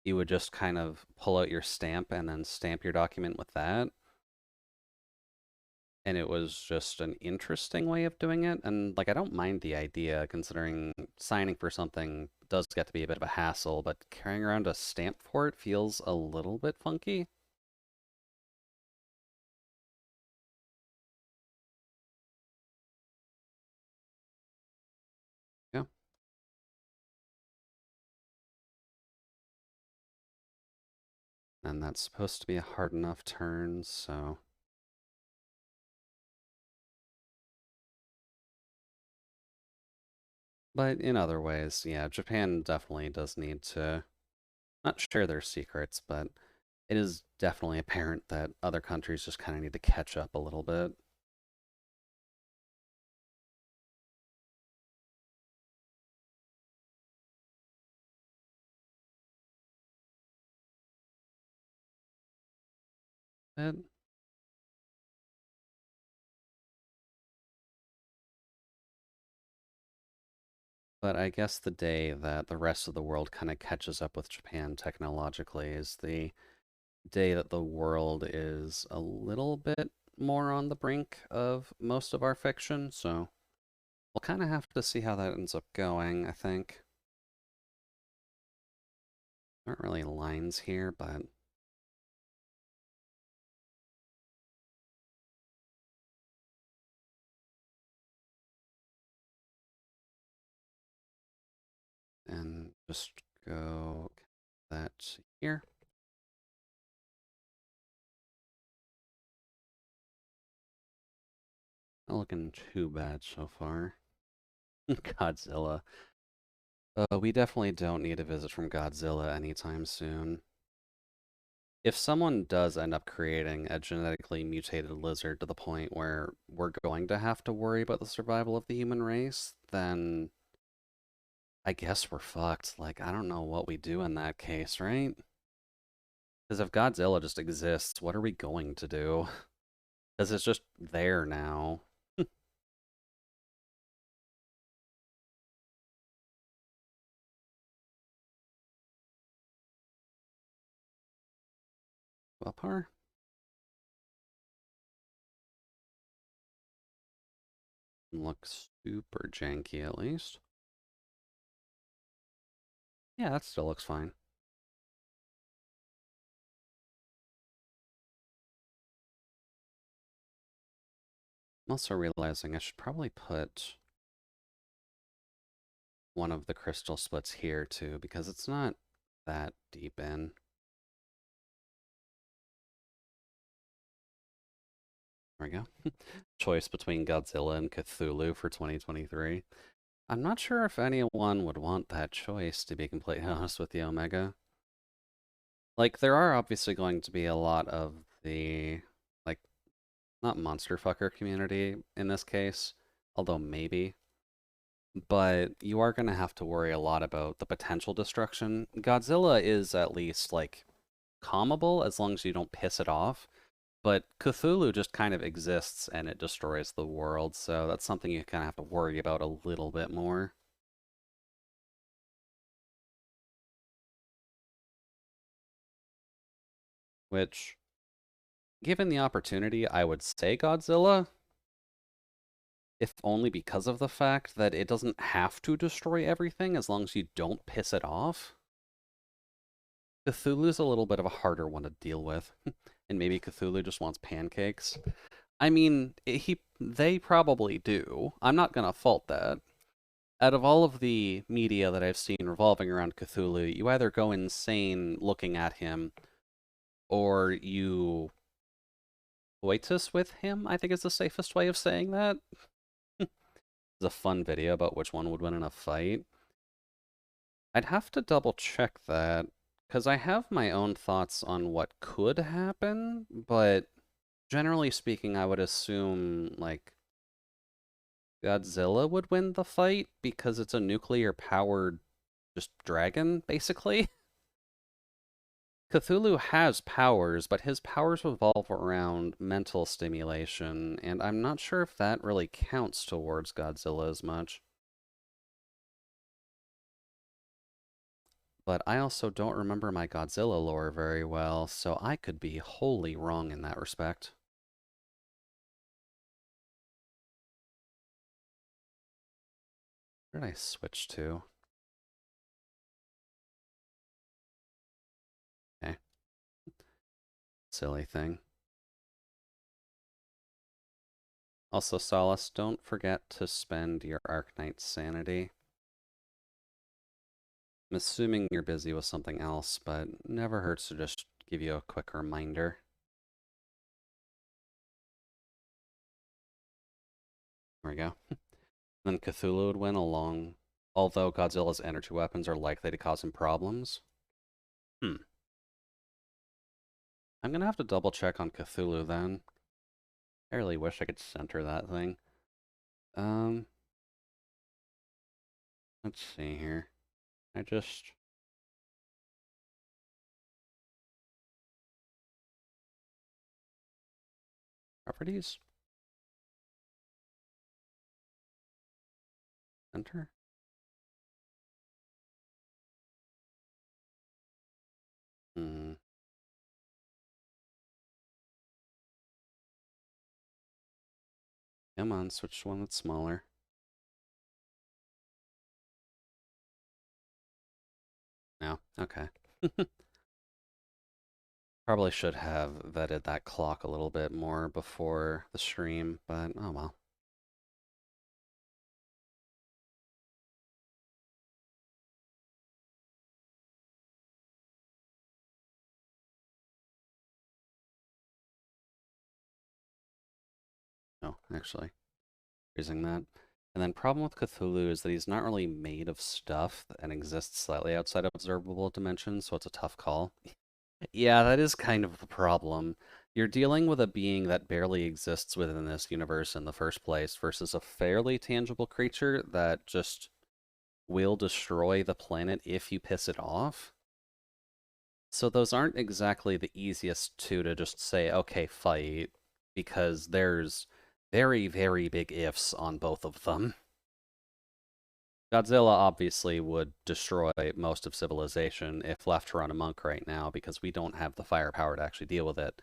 S1: you would just kind of pull out your stamp and then stamp your document with that. And it was just an interesting way of doing it. And like, I don't mind the idea, considering signing for something does get to be a bit of a hassle, but carrying around a stamp for it feels a little bit funky. Yeah. And that's supposed to be a hard enough turn, so. But in other ways, yeah, Japan definitely does need to not share their secrets, but it is definitely apparent that other countries just kind of need to catch up a little bit. But But I guess the day that the rest of the world kind of catches up with Japan technologically is the day that the world is a little bit more on the brink of most of our fiction, so we'll kind of have to see how that ends up going, I think. There aren't really lines here, but and just go that here. Not looking too bad so far. Godzilla. We definitely don't need a visit from Godzilla anytime soon. If someone does end up creating a genetically mutated lizard to the point where we're going to have to worry about the survival of the human race, then I guess we're fucked. Like, I don't know what we do in that case, right? Because if Godzilla just exists, what are we going to do? Because it's just there now. Upar? Looks super janky at least. Yeah, that still looks fine. I'm also realizing I should probably put one of the crystal splits here too, because it's not that deep in. There we go. Choice between Godzilla and Cthulhu for 2023. I'm not sure if anyone would want that choice, to be completely honest with you, Omega. Like, there are obviously going to be a lot of the, like, not monster fucker community in this case, although maybe, but you are going to have to worry a lot about the potential destruction. Godzilla is at least, like, calmable as long as you don't piss it off. But Cthulhu just kind of exists and it destroys the world, so that's something you kind of have to worry about a little bit more. Which, given the opportunity, I would say Godzilla, if only because of the fact that it doesn't have to destroy everything as long as you don't piss it off. Cthulhu's a little bit of a harder one to deal with, and maybe Cthulhu just wants pancakes. I mean, they probably do. I'm not gonna fault that. Out of all of the media that I've seen revolving around Cthulhu, you either go insane looking at him, or you coitus with him, I think is the safest way of saying that. It's a fun video about which one would win in a fight. I'd have to double check that, because I have my own thoughts on what could happen, but generally speaking, I would assume, like, Godzilla would win the fight because it's a nuclear powered just dragon, basically. Cthulhu has powers, but his powers revolve around mental stimulation, and I'm not sure if that really counts towards Godzilla as much. But I also don't remember my Godzilla lore very well, so I could be wholly wrong in that respect. Where did I switch to? Okay, silly thing. Also, Solace, don't forget to spend your Arknight sanity. I'm assuming you're busy with something else, but never hurts to just give you a quick reminder. There we go. Then Cthulhu would win along, although Godzilla's energy weapons are likely to cause him problems. Hmm. I'm gonna have to double check on Cthulhu then. I really wish I could center that thing. Um, let's see here. I just properties center. Come on, switch to one that's smaller. No, okay. Probably should have vetted that clock a little bit more before the stream, but oh well. No, actually, using that. And then problem with Cthulhu is that he's not really made of stuff and exists slightly outside of observable dimensions, so it's a tough call. Yeah, that is kind of the problem. You're dealing with a being that barely exists within this universe in the first place versus a fairly tangible creature that just will destroy the planet if you piss it off. So those aren't exactly the easiest two to just say, okay, fight, because there's very, very big ifs on both of them. Godzilla obviously would destroy most of civilization if left to run amok right now because we don't have the firepower to actually deal with it.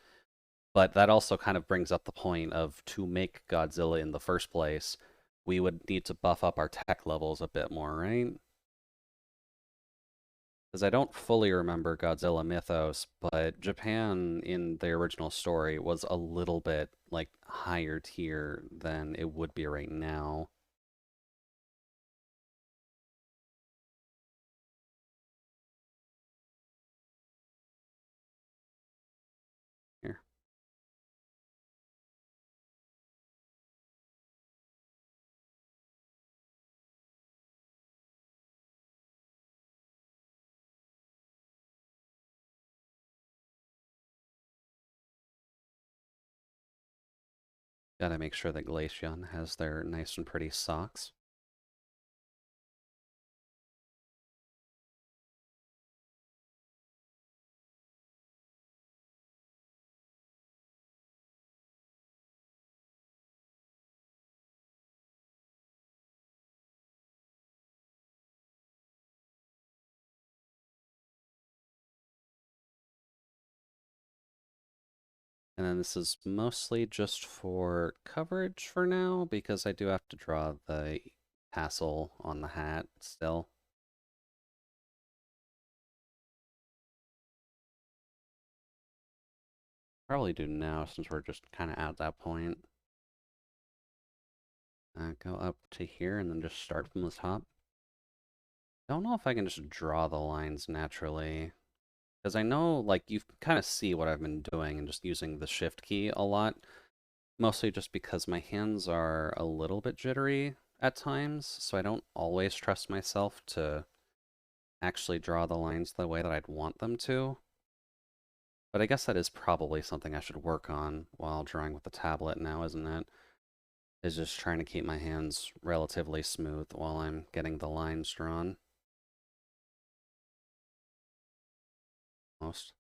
S1: But that also kind of brings up the point of to make Godzilla in the first place, we would need to buff up our tech levels a bit more, right? Because I don't fully remember Godzilla mythos, but Japan in the original story was a little bit like higher tier than it would be right now. Here, gotta make sure that Glaceon has their nice and pretty socks. And then this is mostly just for coverage for now, because I do have to draw the tassel on the hat still. Probably do now since we're just kind of at that point. Go up to here and then just start from the top. Don't know if I can just draw the lines naturally. Because I know, like, you kind of see what I've been doing and just using the shift key a lot. Mostly just because my hands are a little bit jittery at times, so I don't always trust myself to actually draw the lines the way that I'd want them to. But I guess that is probably something I should work on while drawing with the tablet now, isn't it? Is just trying to keep my hands relatively smooth while I'm getting the lines drawn. Most.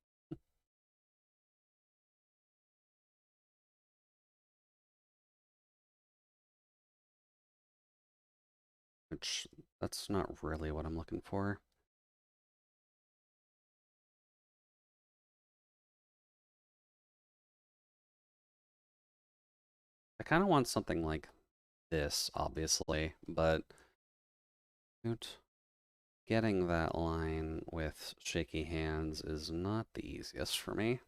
S1: Which, that's not really what I'm looking for. I kind of want something like this, obviously, but getting that line with shaky hands is not the easiest for me.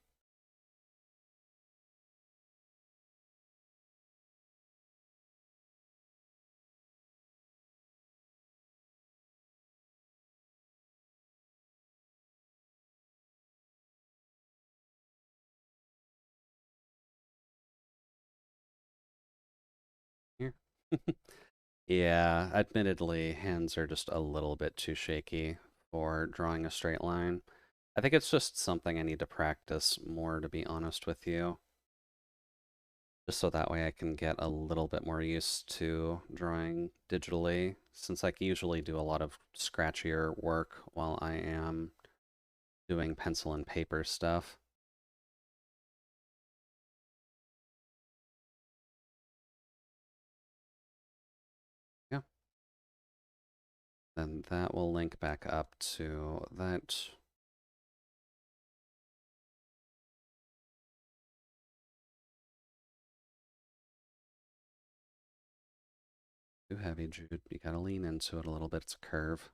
S1: Here. Yeah, admittedly, hands are just a little bit too shaky for drawing a straight line. I think it's just something I need to practice more, to be honest with you. Just so that way I can get a little bit more used to drawing digitally, since I usually do a lot of scratchier work while I am doing pencil and paper stuff. Yeah. Then that will link back up to that. too heavy, Jude. You gotta lean into it a little bit. It's a curve.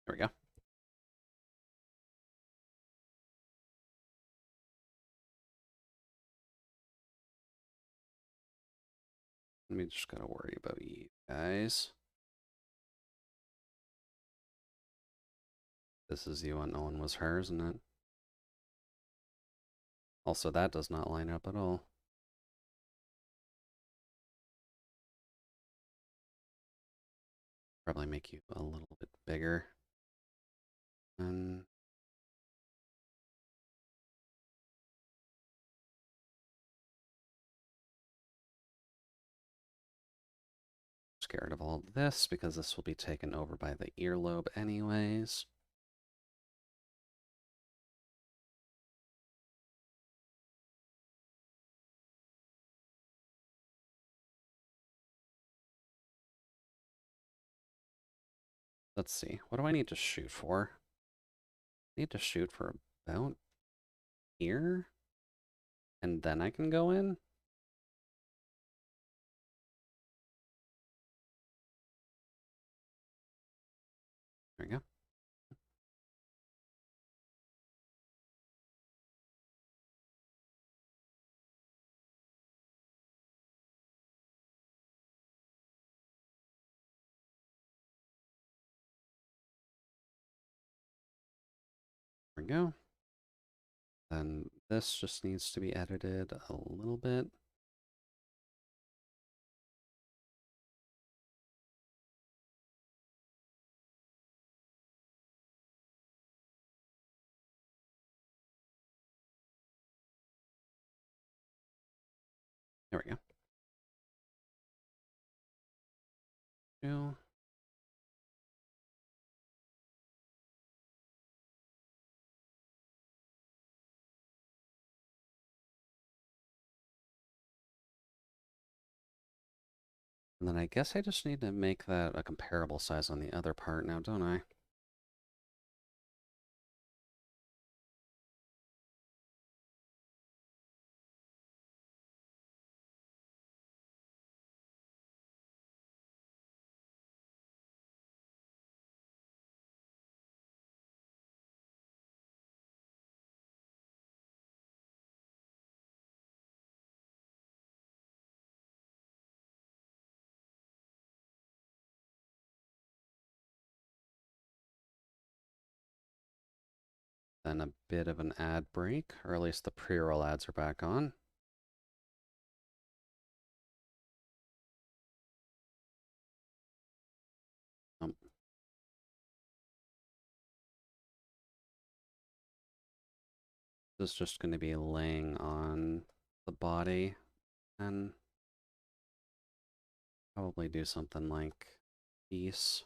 S1: There we go. Let me just gotta worry about you guys. This is the one was her, isn't it? Also, that does not line up at all. Probably make you a little bit bigger. And scared of all this because this will be taken over by the earlobe anyways. Let's see. What do I need to shoot for? I need to shoot for about here? And then I can go in? There we go. There we go. Then this just needs to be edited a little bit. There we go. Two. And then I guess I just need to make that a comparable size on the other part now, don't I? Then a bit of an ad break, or at least the pre-roll ads are back on. This is just going to be laying on the body and probably do something like peace.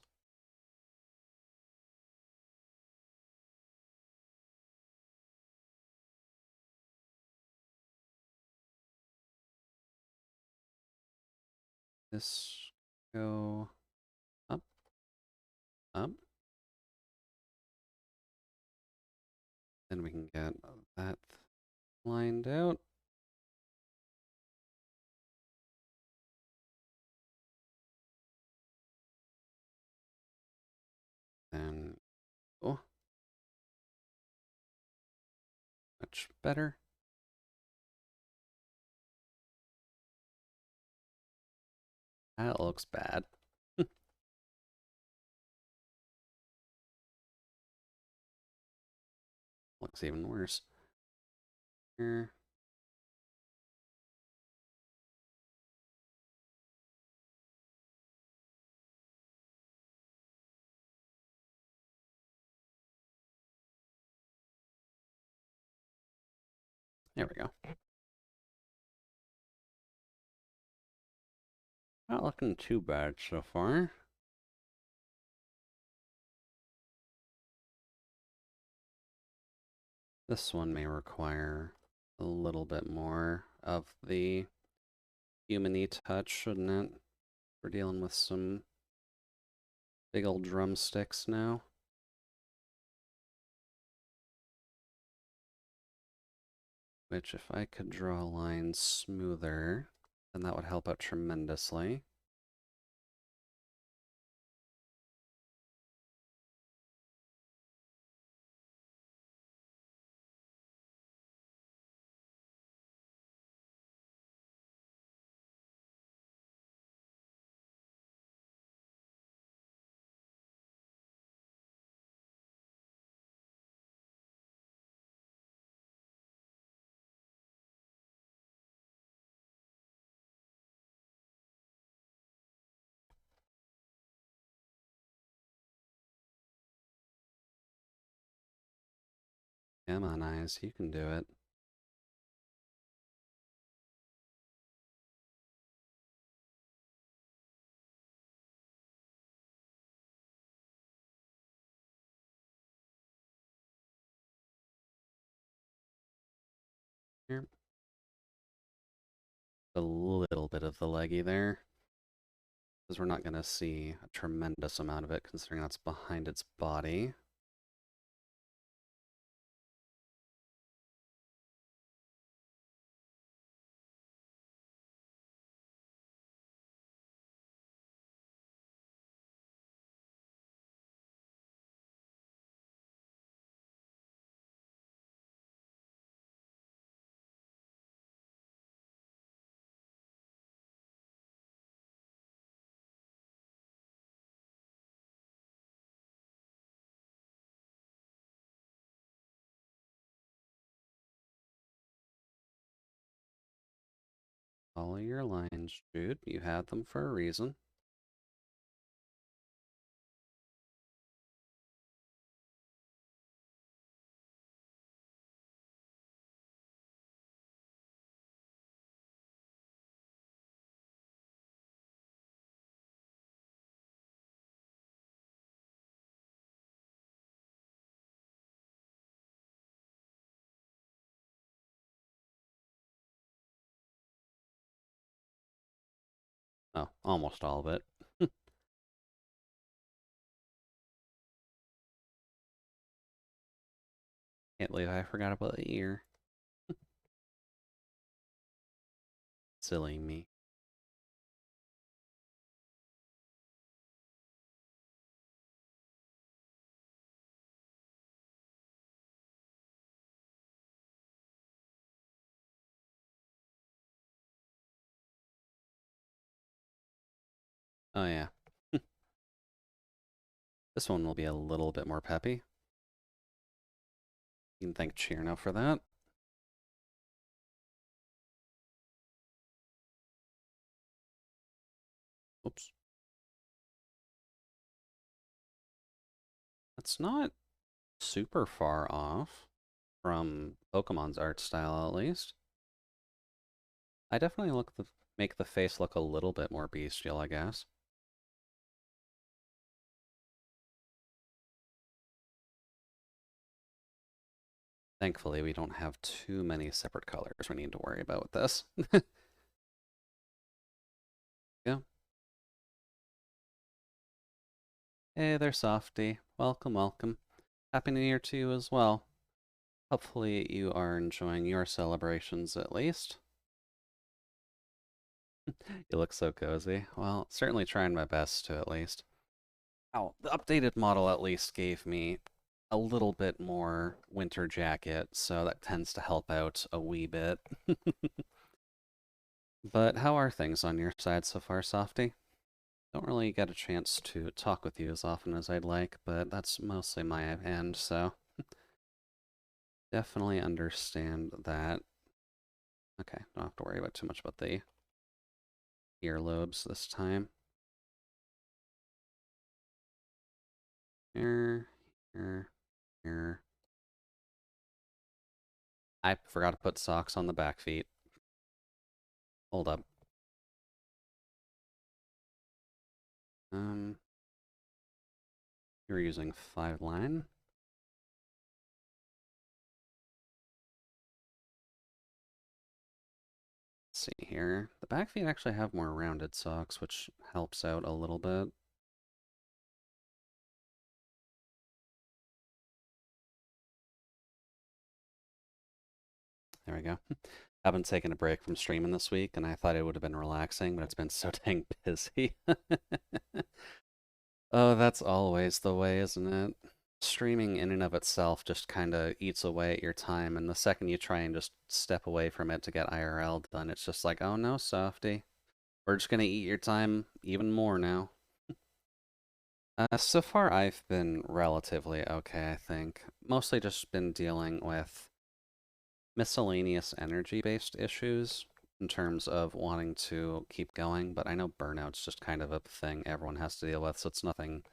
S1: This go up, up. Then we can get that lined out. Then, oh, much better. That looks bad. Looks even worse. Here. There we go. Not looking too bad so far. This one may require a little bit more of the human-y touch, shouldn't it? We're dealing with some Big old drumsticks now. Which, if I could draw a line smoother, then that would help out tremendously. Come on, eyes, you can do it. Here. A little bit of the leggy there, because we're not going to see a tremendous amount of it, considering that's behind its body. Follow your lines, Jude. You had them for a reason. Oh, almost all of it. Can't believe I forgot about the ear. Silly me. Oh yeah. This one will be a little bit more peppy. You can thank Cherno for that. Oops. That's not super far off from Pokemon's art style, at least. I definitely make the face look a little bit more bestial, I guess. Thankfully, we don't have too many separate colors we need to worry about with this. Yeah. Hey there, Softy. Welcome, welcome. Happy New Year to you as well. Hopefully you are enjoying your celebrations at least. You look so cozy. Well, certainly trying my best to at least. Oh, the updated model at least gave me a little bit more winter jacket, so that tends to help out a wee bit. But how are things on your side so far, Softy? Don't really get a chance to talk with you as often as I'd like, but that's mostly my end, so definitely understand that. Okay, don't have to worry about too much about the earlobes this time. Here, here, here. I forgot to put socks on the back feet. Hold up. You're using 5-line. Let's see here. The back feet actually have more rounded socks, which helps out a little bit. There we go. I've been taking a break from streaming this week, and I thought it would have been relaxing, but it's been so dang busy. Oh, that's always the way, isn't it? Streaming in and of itself just kind of eats away at your time, and the second you try and just step away from it to get IRL done, it's just like, oh no, softy. We're just gonna eat your time even more now. So far I've been relatively okay, I think. Mostly just been dealing with miscellaneous energy-based issues in terms of wanting to keep going, but I know burnout's just kind of a thing everyone has to deal with, so it's nothing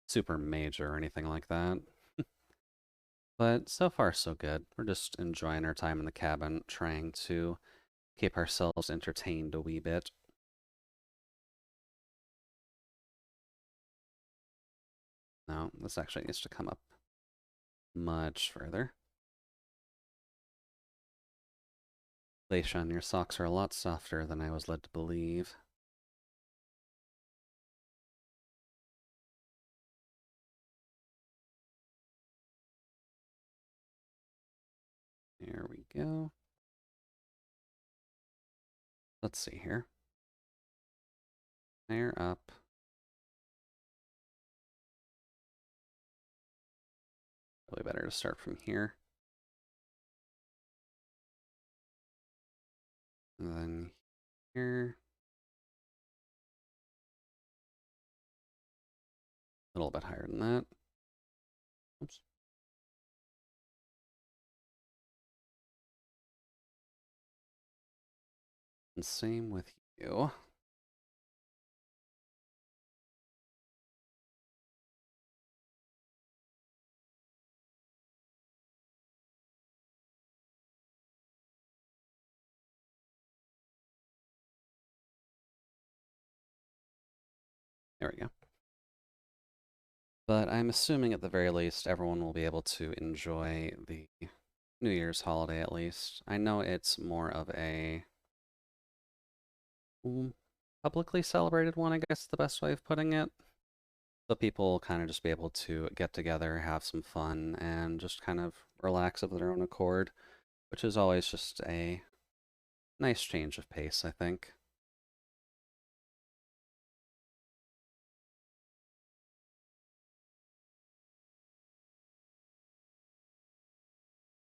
S1: super major or anything like that. But so far, so good. We're just enjoying our time in the cabin, trying to keep ourselves entertained a wee bit. No, this actually needs to come up much further. Leishan, your socks are a lot softer than I was led to believe. There we go. Let's see here. Higher up. Probably better to start from here. And then here. A little bit higher than that. Oops. And same with you. There we go. But I'm assuming at the very least everyone will be able to enjoy the New Year's holiday at least. I know it's more of a publicly celebrated one, I guess is the best way of putting it. So people kind of just be able to get together, have some fun, and just kind of relax of their own accord, which is always just a nice change of pace, I think.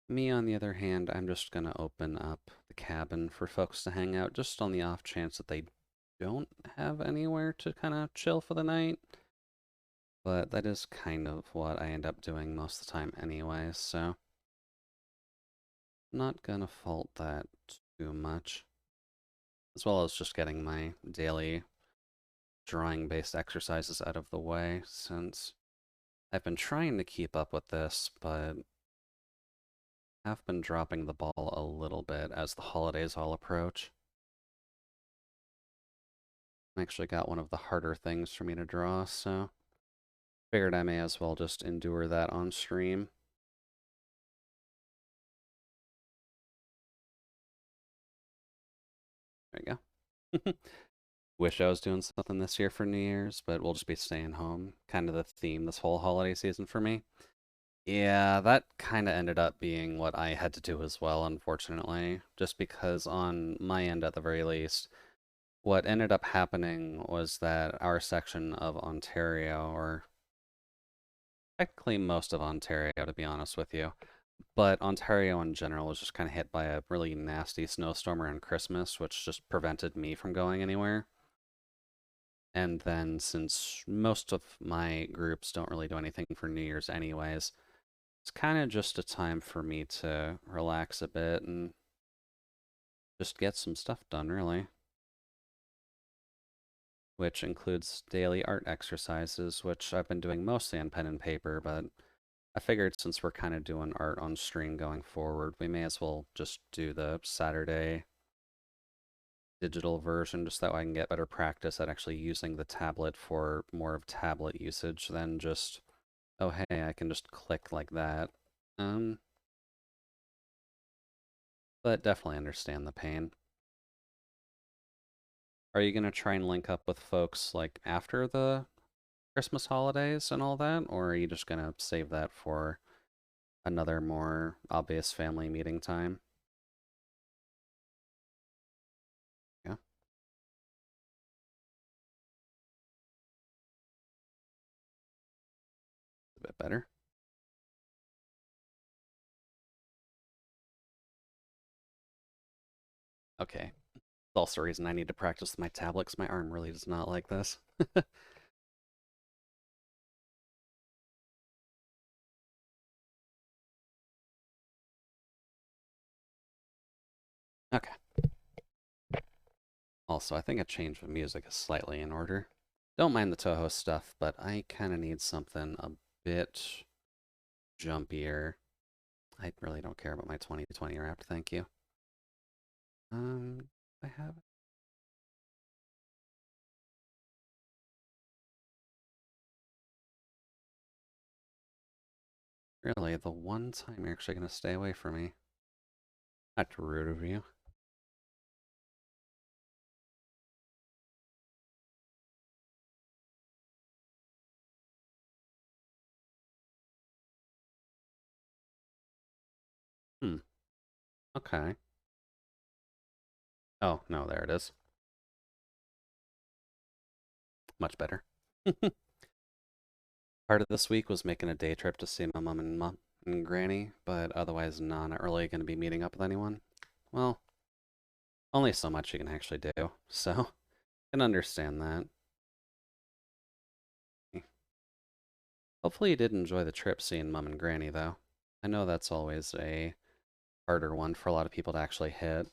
S1: Me, on the other hand, I'm just going to open up the cabin for folks to hang out, just on the off chance that they don't have anywhere to kind of chill for the night. But that is kind of what I end up doing most of the time anyway, so not gonna fault that too much. As well as just getting my daily drawing-based exercises out of the way, since I've been trying to keep up with this, but have been dropping the ball a little bit as the holidays all approach. I actually got one of the harder things for me to draw, so figured I may as well just endure that on stream. There you go. Wish I was doing something this year for New Year's, but we'll just be staying home. Kind of the theme this whole holiday season for me. Yeah, that kind of ended up being what I had to do as well, unfortunately. Just because on my end, at the very least, what ended up happening was that our section of Ontario, or technically most of Ontario, to be honest with you, but Ontario in general was just kind of hit by a really nasty snowstorm around Christmas, which just prevented me from going anywhere. And then, since most of my groups don't really do anything for New Year's anyways, it's kind of just a time for me to relax a bit and just get some stuff done, really. Which includes daily art exercises, which I've been doing mostly on pen and paper, but I figured since we're kind of doing art on stream going forward, we may as well just do the Saturday digital version, just that way I can get better practice at actually using the tablet for more of tablet usage than just, oh hey, I can just click like that. Um, but definitely understand the pain. Are you gonna try and link up with folks like after the Christmas holidays and all that, or are you just gonna save that for another more obvious family meeting time? bit better. Okay. It's also a reason I need to practice with my tablet because my arm really does not like this. Okay. Also, I think a change of music is slightly in order. Don't mind the Toho stuff, but I kind of need something a bit jumpier. I really don't care about my 2020 wrapped, thank you. I have really the one time you're actually gonna stay away from me. Not rude of you. Hmm. Okay. Oh, no, there it is. Much better. Part of this week was making a day trip to see my mom and granny, but otherwise not really going to be meeting up with anyone. Well, only so much you can actually do, so I can understand that. Hopefully you did enjoy the trip seeing mom and granny, though. I know that's always a harder one for a lot of people to actually hit.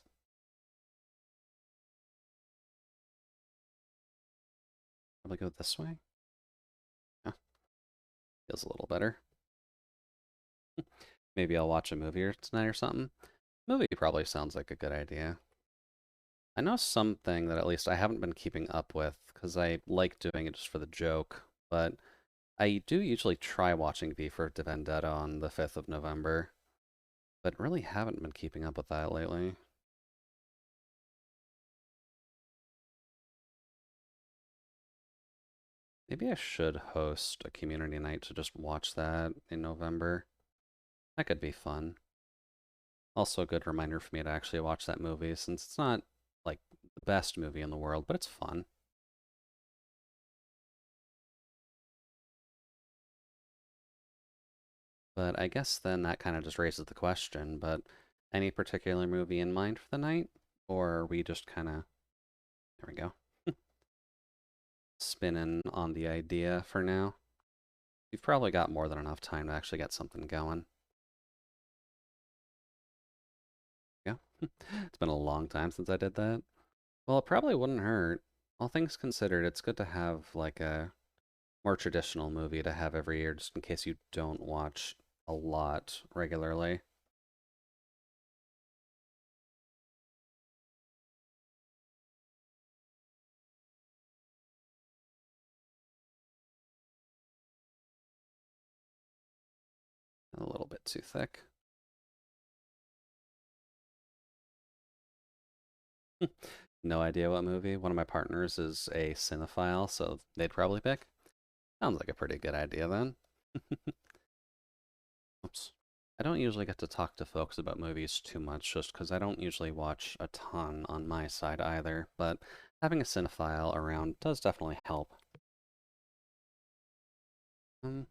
S1: Probably go this way. Yeah, feels a little better. Maybe I'll watch a movie tonight or something. Movie probably sounds like a good idea. I know something that at least I haven't been keeping up with because I like doing it just for the joke, but I do usually try watching V for Vendetta on the 5th of November, but really haven't been keeping up with that lately. Maybe I should host a community night to just watch that in November. That could be fun. Also, a good reminder for me to actually watch that movie since it's not like the best movie in the world, but it's fun. But I guess then that kind of just raises the question, but any particular movie in mind for the night? Or are we just kind of, there we go, spinning on the idea for now? You've probably got more than enough time to actually get something going. Yeah. It's been a long time since I did that. Well, it probably wouldn't hurt. All things considered, it's good to have like a more traditional movie to have every year just in case you don't watch a lot regularly. A little bit too thick. No idea what movie. One of my partners is a cinephile, so they'd probably pick. Sounds like a pretty good idea then. Oops. I don't usually get to talk to folks about movies too much just because I don't usually watch a ton on my side either, but having a cinephile around does definitely help. Um,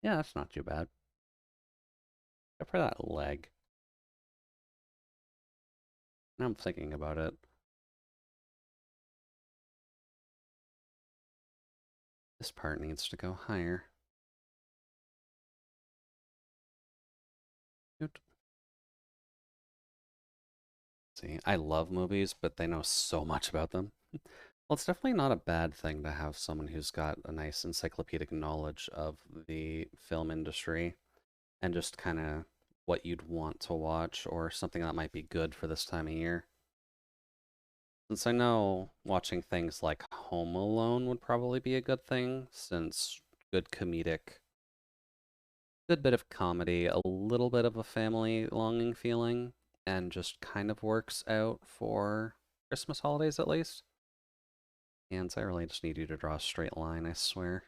S1: yeah, that's not too bad. Except for that leg. Now I'm thinking about it. This part needs to go higher. Oot. See, I love movies, but they know so much about them. Well, it's definitely not a bad thing to have someone who's got a nice encyclopedic knowledge of the film industry and just kind of what you'd want to watch or something that might be good for this time of year. Since I know watching things like Home Alone would probably be a good thing, since good comedic, good bit of comedy, a little bit of a family longing feeling, and just kind of works out for Christmas holidays at least. And I really just need you to draw a straight line, I swear.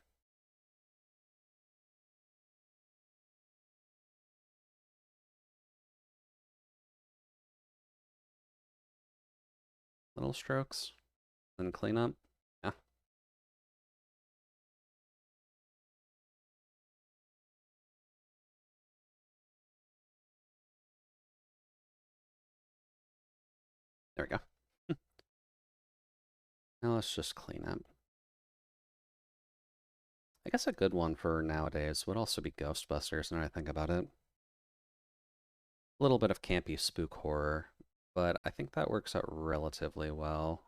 S1: Little strokes, then clean up. Yeah, There we go. Now let's just clean up. I guess a good one for nowadays would also be Ghostbusters, now I think about it. A little bit of campy spook horror, but I think that works out relatively well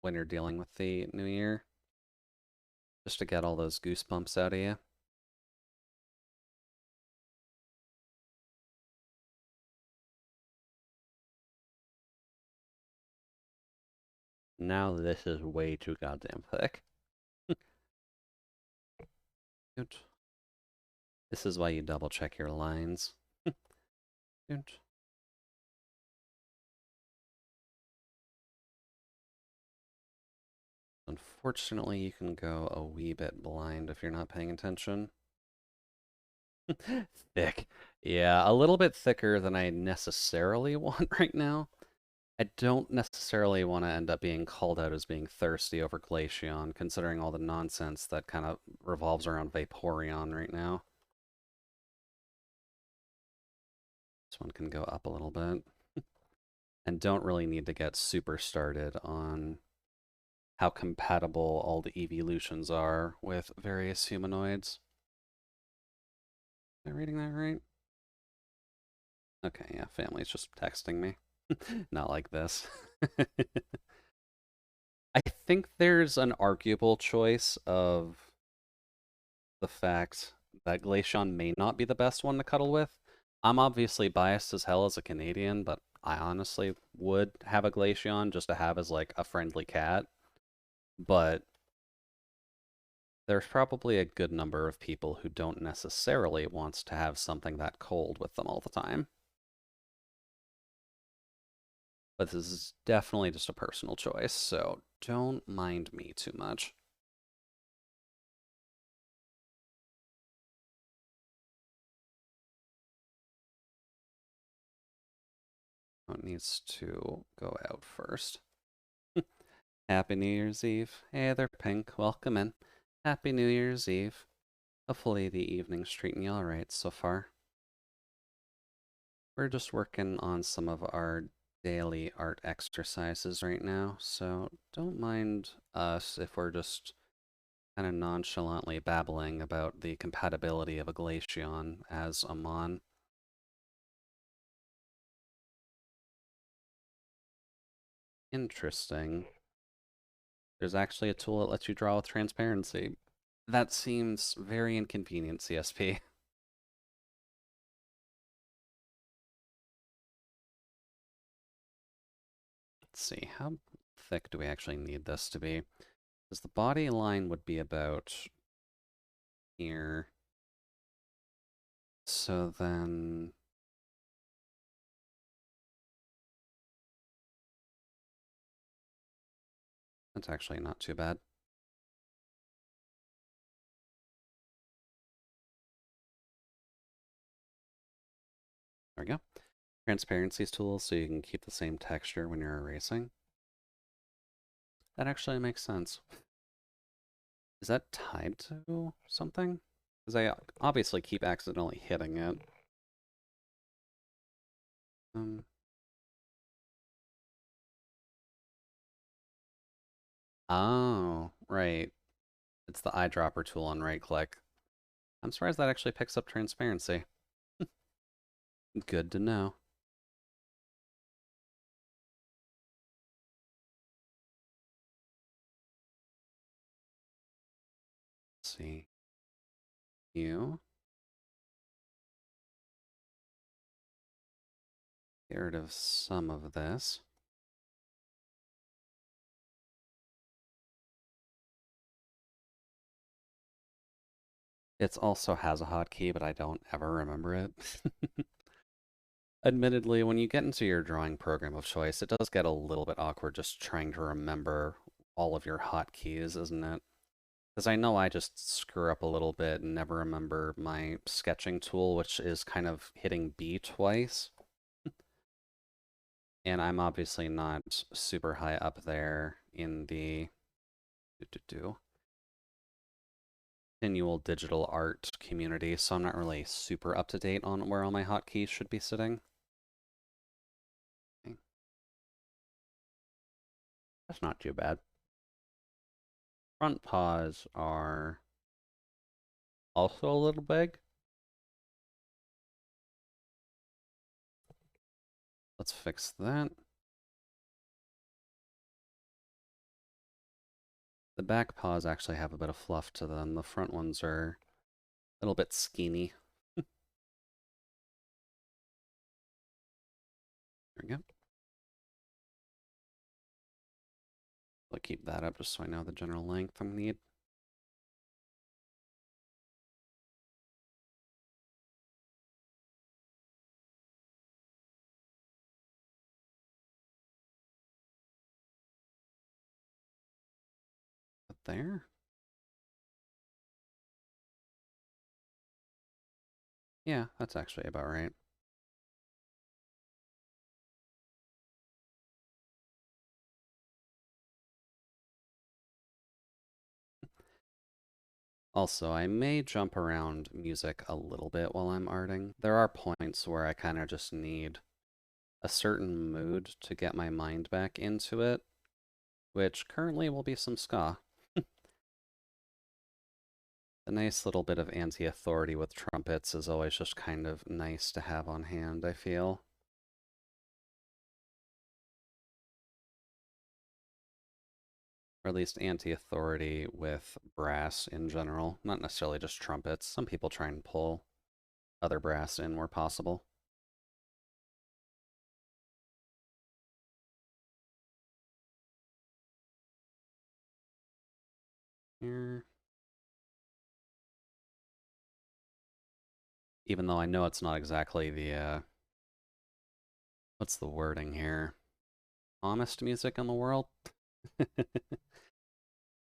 S1: when you're dealing with the new year. Just to get all those goosebumps out of you. Now this is way too goddamn thick. Good. This is why you double check your lines. Good. Unfortunately, you can go a wee bit blind if you're not paying attention. Thick. Yeah, a little bit thicker than I necessarily want right now. I don't necessarily want to end up being called out as being thirsty over Glaceon, considering all the nonsense that kind of revolves around Vaporeon right now. This one can go up a little bit. And don't really need to get super started on how compatible all the evolutions are with various humanoids. Am I reading that right? Okay, yeah, family's just texting me. Not like this. I think there's an arguable choice of the fact that Glaceon may not be the best one to cuddle with. I'm obviously biased as hell as a Canadian, but I honestly would have a Glaceon just to have as like a friendly cat. But there's probably a good number of people who don't necessarily want to have something that cold with them all the time. But this is definitely just a personal choice, so don't mind me too much. It needs to go out first. Happy New Year's Eve. Hey there, Pink. Welcome in. Happy New Year's Eve. Hopefully the evening's treating you alright so far. We're just working on some of our daily art exercises right now, so don't mind us if we're just kind of nonchalantly babbling about the compatibility of a Glaceon as a Mon. Interesting. There's actually a tool that lets you draw with transparency. That seems very inconvenient, CSP. Let's see, how thick do we actually need this to be? Because the body line would be about here. So then... That's actually not too bad. There we go. Transparencies tools so you can keep the same texture when you're erasing. That actually makes sense. Is that tied to something? Because I obviously keep accidentally hitting it. Oh, right. It's the eyedropper tool on right click. I'm surprised that actually picks up transparency. Good to know. Let's see. You. Get rid of some of this. It also has a hotkey, but I don't ever remember it. Admittedly, when you get into your drawing program of choice, it does get a little bit awkward just trying to remember all of your hotkeys, isn't it? Because I know I just screw up a little bit and never remember my sketching tool, which is kind of hitting B twice. And I'm obviously not super high up there in the continual digital art community, so I'm not really super up to date on where all my hotkeys should be sitting. Okay. That's not too bad. Front paws are also a little big. Let's fix that. The back paws actually have a bit of fluff to them. The front ones are a little bit skinny. There we go. I'll keep that up just so I know the general length I need. But there. Yeah, that's actually about right. Also, I may jump around music a little bit while I'm arting. There are points where I kind of just need a certain mood to get my mind back into it, which currently will be some ska. A nice little bit of anti-authority with trumpets is always just kind of nice to have on hand, I feel. Or at least anti-authority with brass in general, not necessarily just trumpets. Some people try and pull other brass in where possible. Here. Even though I know it's not exactly the, what's the wording here? Calmest music in the world?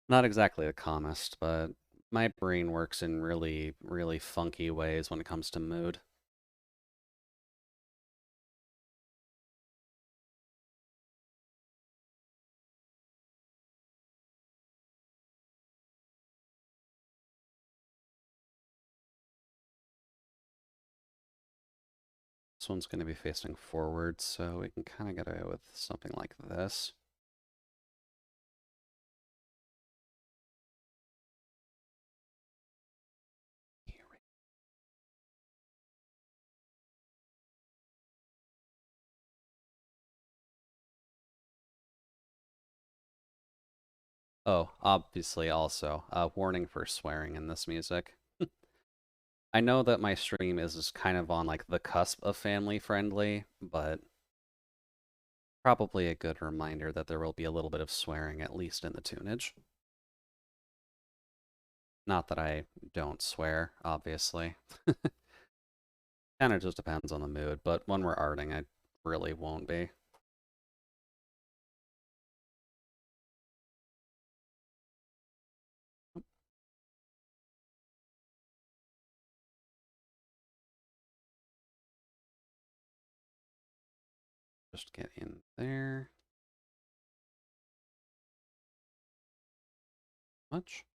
S1: Not exactly the calmest, but my brain works in really, really funky ways when it comes to mood. This one's going to be facing forward, so we can kind of get away with something like this. Oh, obviously also, warning for swearing in this music. I know that my stream is kind of on like the cusp of family friendly, but probably a good reminder that there will be a little bit of swearing, at least in the tunage. Not that I don't swear, obviously. Kind of just depends on the mood, but when we're arting, I really won't be. Just get in there. Much.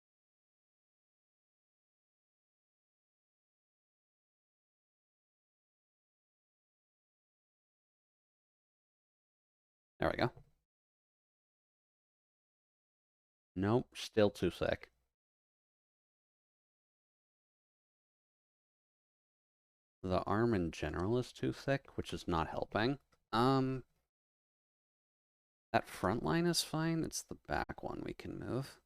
S1: There we go. Nope, still too thick. The arm in general is too thick, which is not helping. That front line is fine. It's the back one we can move.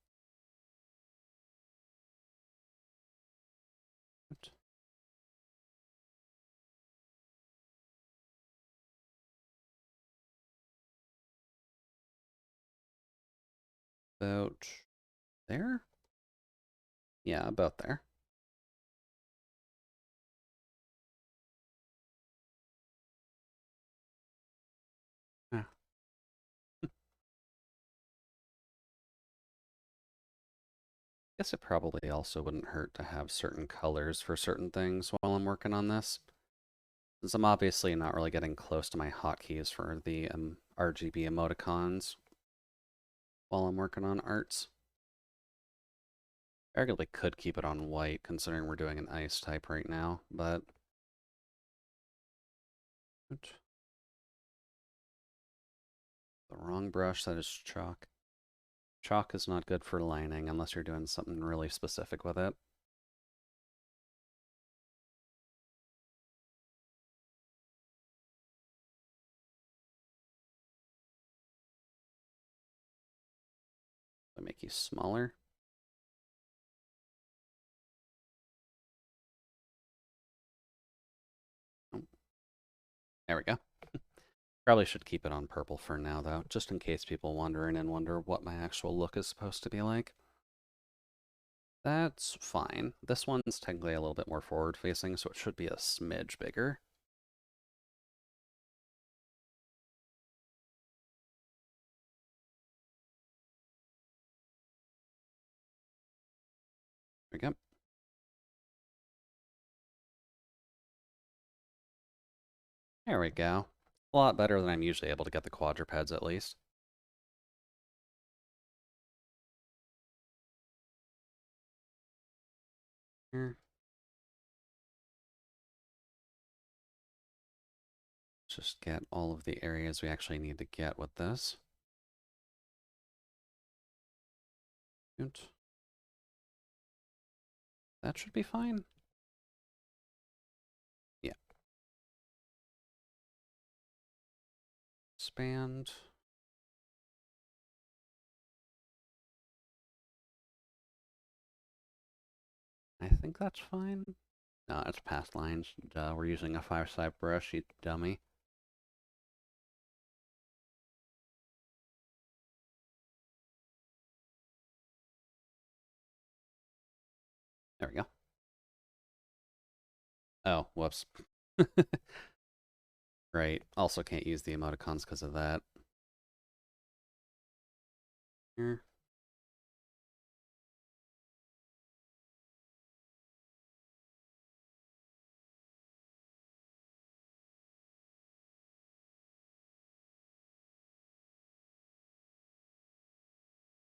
S1: About there? Yeah, about there. Yeah. Guess it probably also wouldn't hurt to have certain colors for certain things while I'm working on this. Since I'm obviously not really getting close to my hotkeys for the RGB emoticons while I'm working on arts. I arguably could keep it on white, considering we're doing an ice type right now, but... The wrong brush. That is chalk. Chalk is not good for lining unless you're doing something really specific with it. I make you smaller. Oh. There we go. Probably should keep it on purple for now, though, just in case people wander in and wonder what my actual look is supposed to be like. That's fine. This one's technically a little bit more forward-facing, so it should be a smidge bigger. There we go. There we go. A lot better than I'm usually able to get the quadrupeds, at least. Here. Just get all of the areas we actually need to get with this. Good. That should be fine. Yeah. Expand. I think that's fine. No, it's past lines. Duh, we're using a 5-side brush, you dummy. There we go. Oh, whoops. Right. Also can't use the emoticons because of that. Here.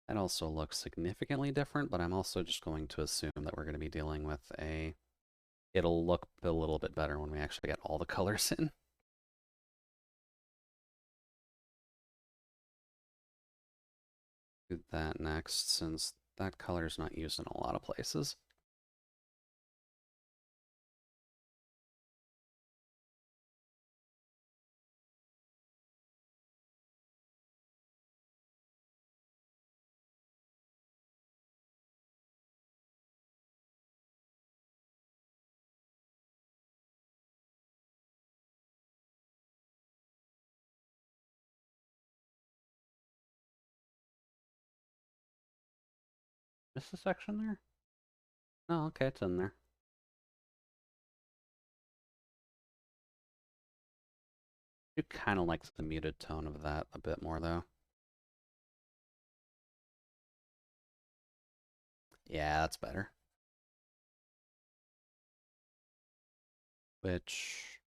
S1: That also looks significantly different, but I'm also just going to assume that we're going to be dealing with a... It'll look a little bit better when we actually get all the colors in. Do that next, since that color is not used in a lot of places. Is the section there? Oh, okay, it's in there. I kind of like the muted tone of that a bit more, though. Yeah, that's better. Which...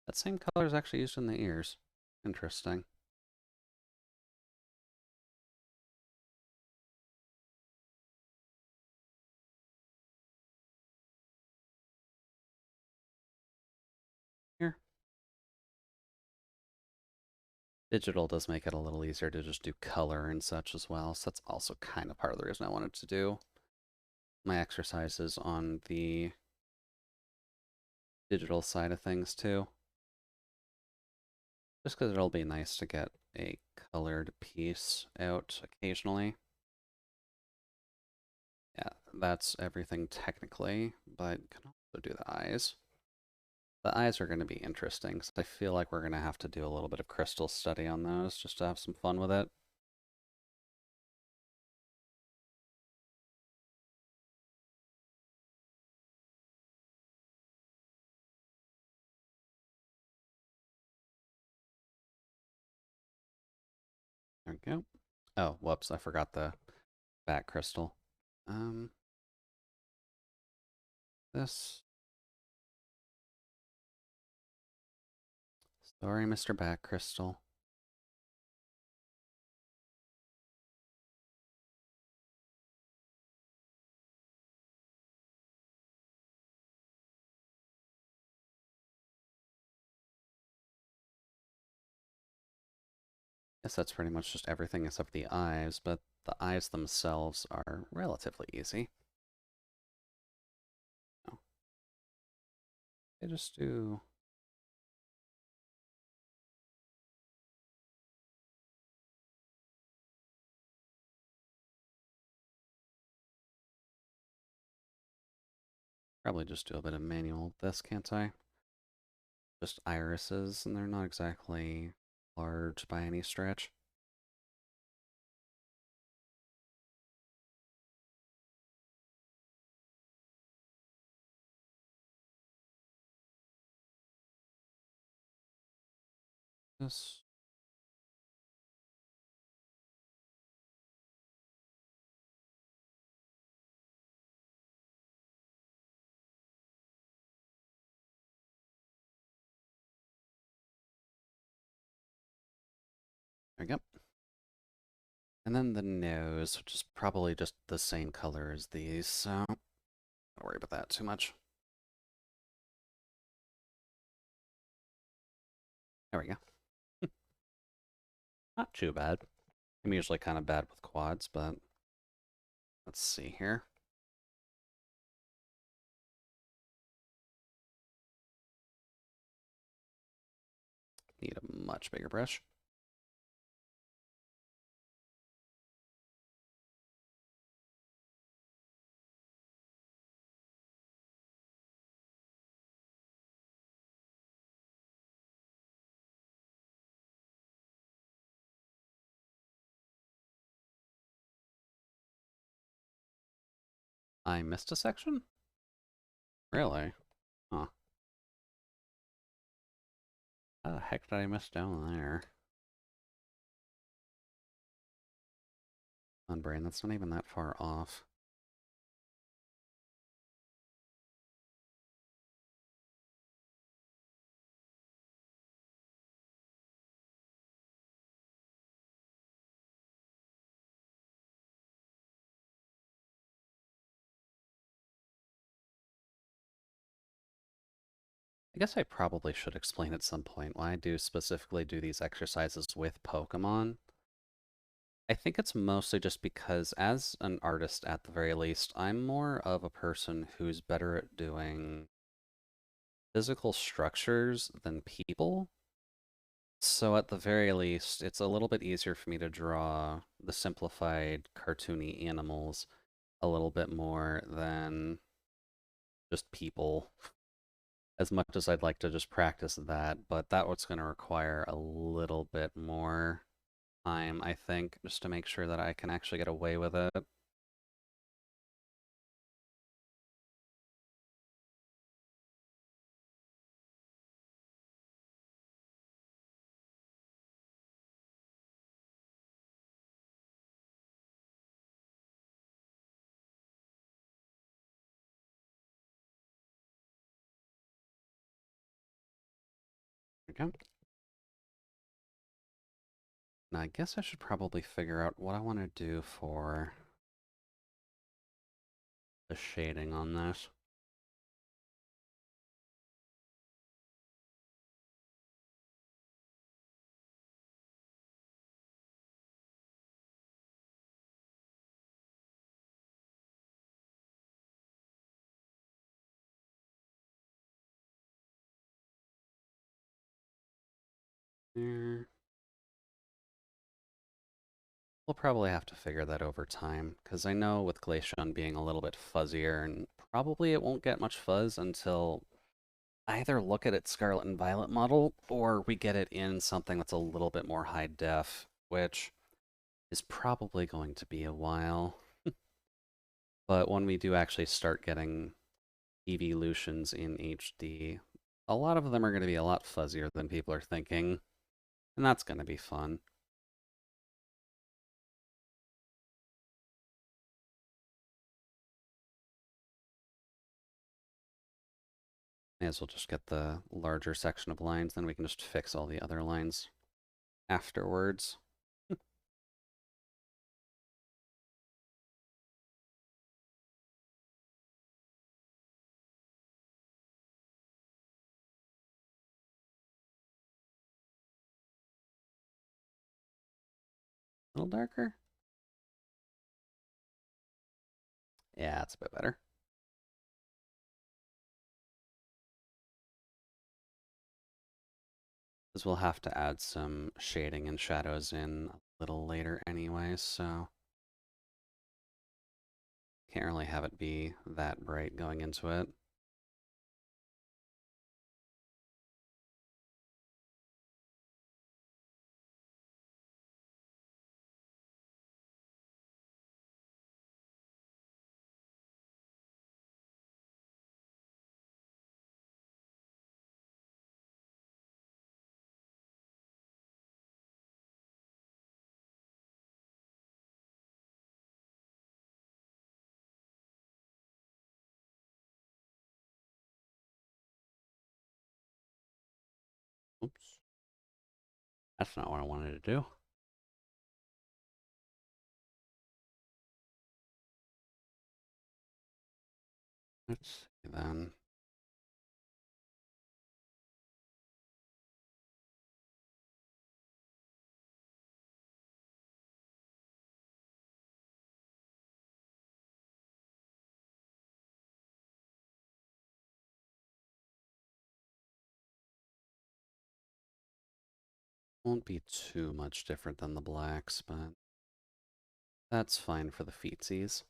S1: That same color is actually used in the ears. Interesting. Here. Digital does make it a little easier to just do color and such as well, so that's also kind of part of the reason I wanted to do my exercises on the digital side of things too. Just because it'll be nice to get a colored piece out occasionally. Yeah, that's everything technically, but can also do the eyes. The eyes are going to be interesting, because I feel like we're going to have to do a little bit of crystal study on those just to have some fun with it. There we go. Oh, whoops, I forgot the back crystal. This. Sorry, Mr. Back Crystal. Guess that's pretty much just everything except the eyes, but the eyes themselves are relatively easy. Oh, they just do... Probably just do a bit of manual with this, can't I? Just irises, and they're not exactly large by any stretch. This... There we go. And then the nose, which is probably just the same color as these, so don't worry about that too much. There we go. Not too bad. I'm usually kind of bad with quads, but let's see here. Need a much bigger brush. I missed a section? Really? Huh. How the heck did I miss down there? On brain, that's not even that far off. I guess I probably should explain at some point why I do specifically do these exercises with Pokemon. I think it's mostly just because, as an artist at the very least, I'm more of a person who's better at doing physical structures than people. So at the very least, it's a little bit easier for me to draw the simplified cartoony animals a little bit more than just people. As much as I'd like to just practice that, but that what's going to require a little bit more time, I think, just to make sure that I can actually get away with it. Okay. Now, I guess I should probably figure out what I want to do for the shading on this. There. We'll probably have to figure that over time, because I know with Glaceon being a little bit fuzzier, and probably it won't get much fuzz until I either look at its Scarlet and Violet model, or we get it in something that's a little bit more high def, which is probably going to be a while. But when we do actually start getting evolutions in HD, a lot of them are going to be a lot fuzzier than people are thinking, and that's going to be fun. May as well just get the larger section of lines, then we can just fix all the other lines afterwards. A little darker? Yeah, it's a bit better. Because we'll have to add some shading and shadows in a little later anyway, so can't really have it be that bright going into it. Oops. That's not what I wanted to do. Let's see then. Won't be too much different than the blacks, but that's fine for the feetsies.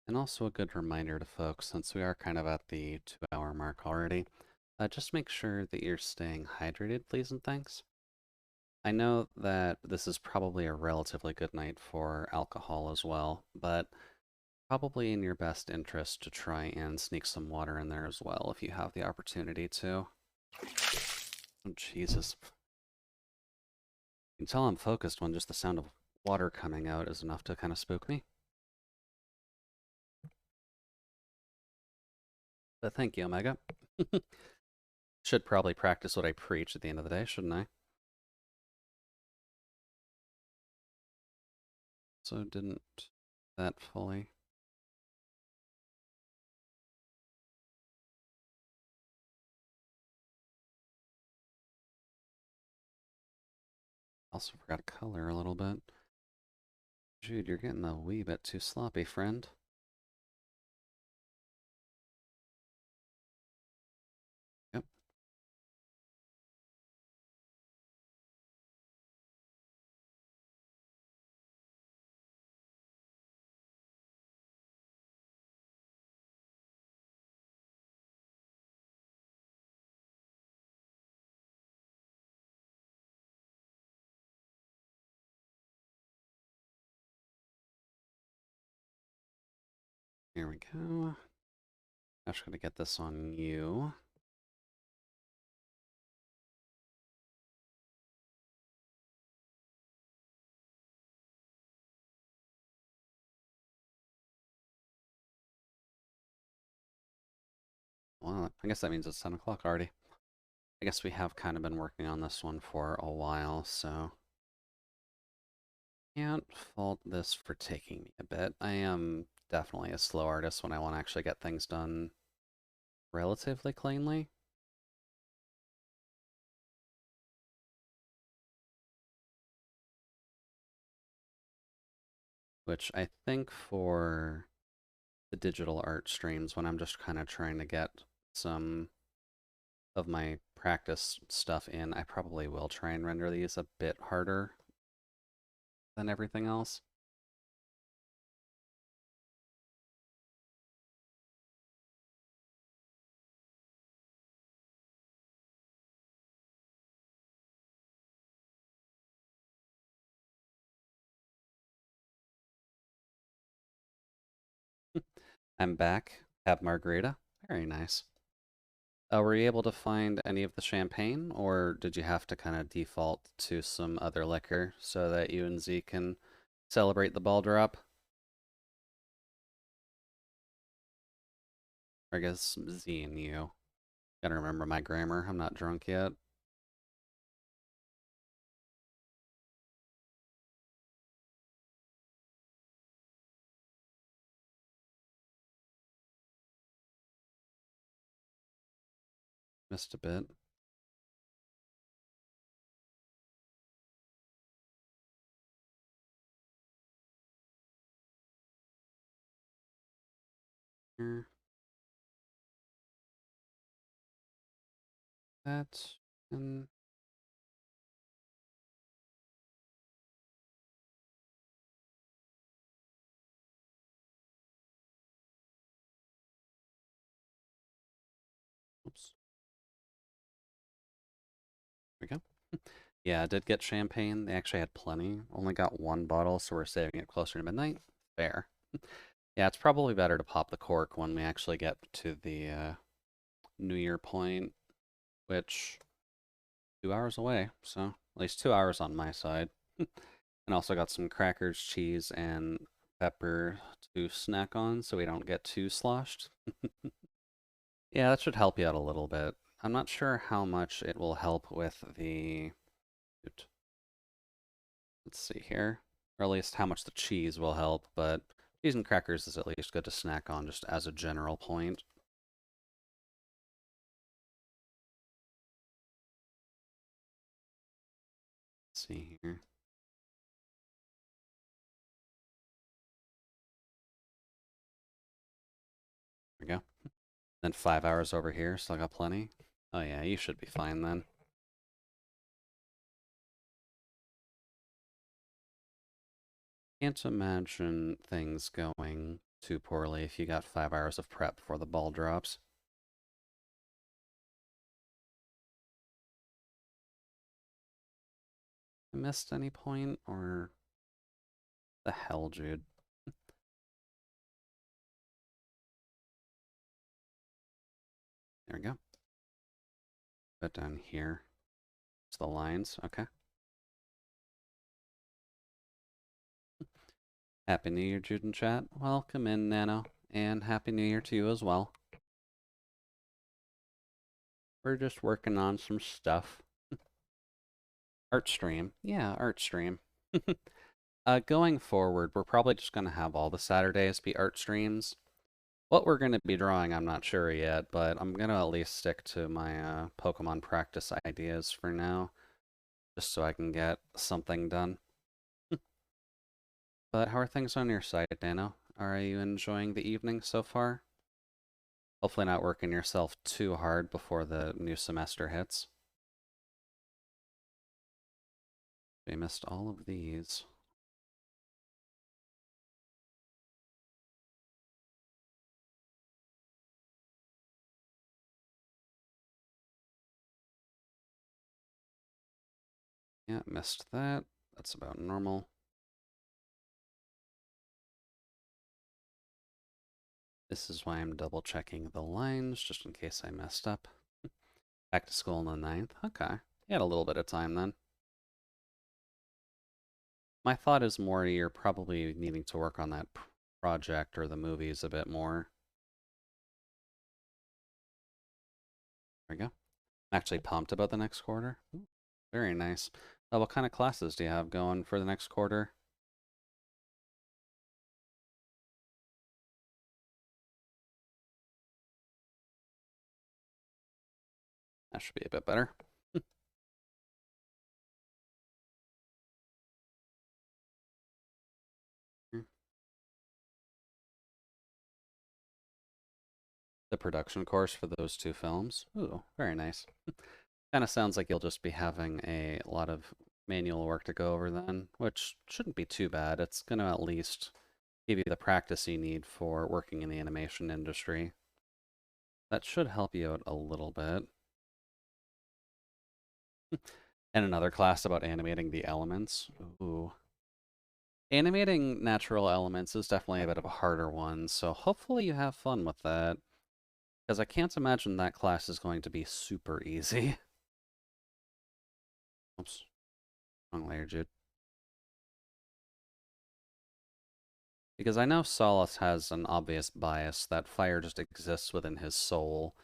S1: And also a good reminder to folks, since we are kind of at the 2-hour mark already, just make sure that you're staying hydrated, please and thanks. I know that this is probably a relatively good night for alcohol as well, but probably in your best interest to try and sneak some water in there as well if you have the opportunity to. Oh, Jesus. You can tell I'm focused when just the sound of water coming out is enough to kind of spook me. But thank you, Omega. Should probably practice what I preach at the end of the day, shouldn't I? So didn't that fully. Also forgot color a little bit. Jude, you're getting a wee bit too sloppy, friend. Yep. Here we go. I'm just gonna get this on you. Well, I guess that means it's 10 o'clock already. I guess we have kind of been working on this one for a while, so can't fault this for taking me a bit. I am definitely a slow artist when I want to actually get things done relatively cleanly. Which I think for the digital art streams, when I'm just kind of trying to get some of my practice stuff in, I probably will try and render these a bit harder than everything else. I'm back. Have margarita. Very nice. Were you able to find any of the champagne, or did you have to kind of default to some other liquor so that you and Z can celebrate the ball drop? Or I guess Z and you. Gotta remember my grammar. I'm not drunk yet. Missed a bit. Here. That. And oops. There we go. Yeah, I did get champagne. They actually had plenty. Only got one bottle, so we're saving it closer to midnight. Fair. Yeah, it's probably better to pop the cork when we actually get to the New Year point, which 2 hours away, so at least 2 hours on my side. And also got some crackers, cheese, and pepper to snack on so we don't get too sloshed. Yeah, that should help you out a little bit. I'm not sure how much it will help with the... Let's see here. Or at least how much the cheese will help, but cheese and crackers is at least good to snack on just as a general point. Let's see here. There we go. Then 5 hours over here, still got plenty. Oh yeah, you should be fine then. Can't imagine things going too poorly if you got 5 hours of prep before the ball drops. I missed any point, or the hell, Jude? There we go. Put down here. It's the lines. Okay. Happy New Year, Jude and chat. Welcome in, Nano. And Happy New Year to you as well. We're just working on some stuff. Art stream. Yeah, art stream. Going forward, we're probably just going to have all the Saturdays be art streams. What we're going to be drawing, I'm not sure yet, but I'm going to at least stick to my Pokemon practice ideas for now, just so I can get something done. But how are things on your side, Dano? Are you enjoying the evening so far? Hopefully not working yourself too hard before the new semester hits. We missed all of these. Yeah, missed that. That's about normal. This is why I'm double checking the lines, just in case I messed up. Back to school on the 9th. Okay. You had a little bit of time then. My thought is more you're probably needing to work on that project or the movies a bit more. There we go. I'm actually pumped about the next quarter. Ooh, very nice. What kind of classes do you have going for the next quarter? That should be a bit better. The production course for those two films. Ooh, very nice. Kind of sounds like you'll just be having a lot of manual work to go over then, which shouldn't be too bad. It's going to at least give you the practice you need for working in the animation industry. That should help you out a little bit. And another class about animating the elements. Ooh. Animating natural elements is definitely a bit of a harder one, so hopefully you have fun with that. Because I can't imagine that class is going to be super easy. Oops, wrong layer, Jude. Because I know Solace has an obvious bias that fire just exists within his soul,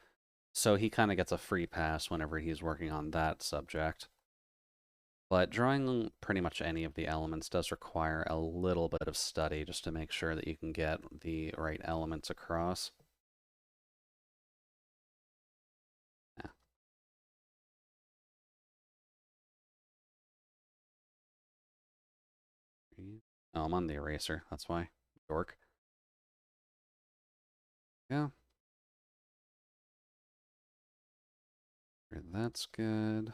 S1: so he kind of gets a free pass whenever he's working on that subject. But drawing pretty much any of the elements does require a little bit of study just to make sure that you can get the right elements across. Yeah. Oh, I'm on the eraser, that's why. Dork. Yeah. That's good.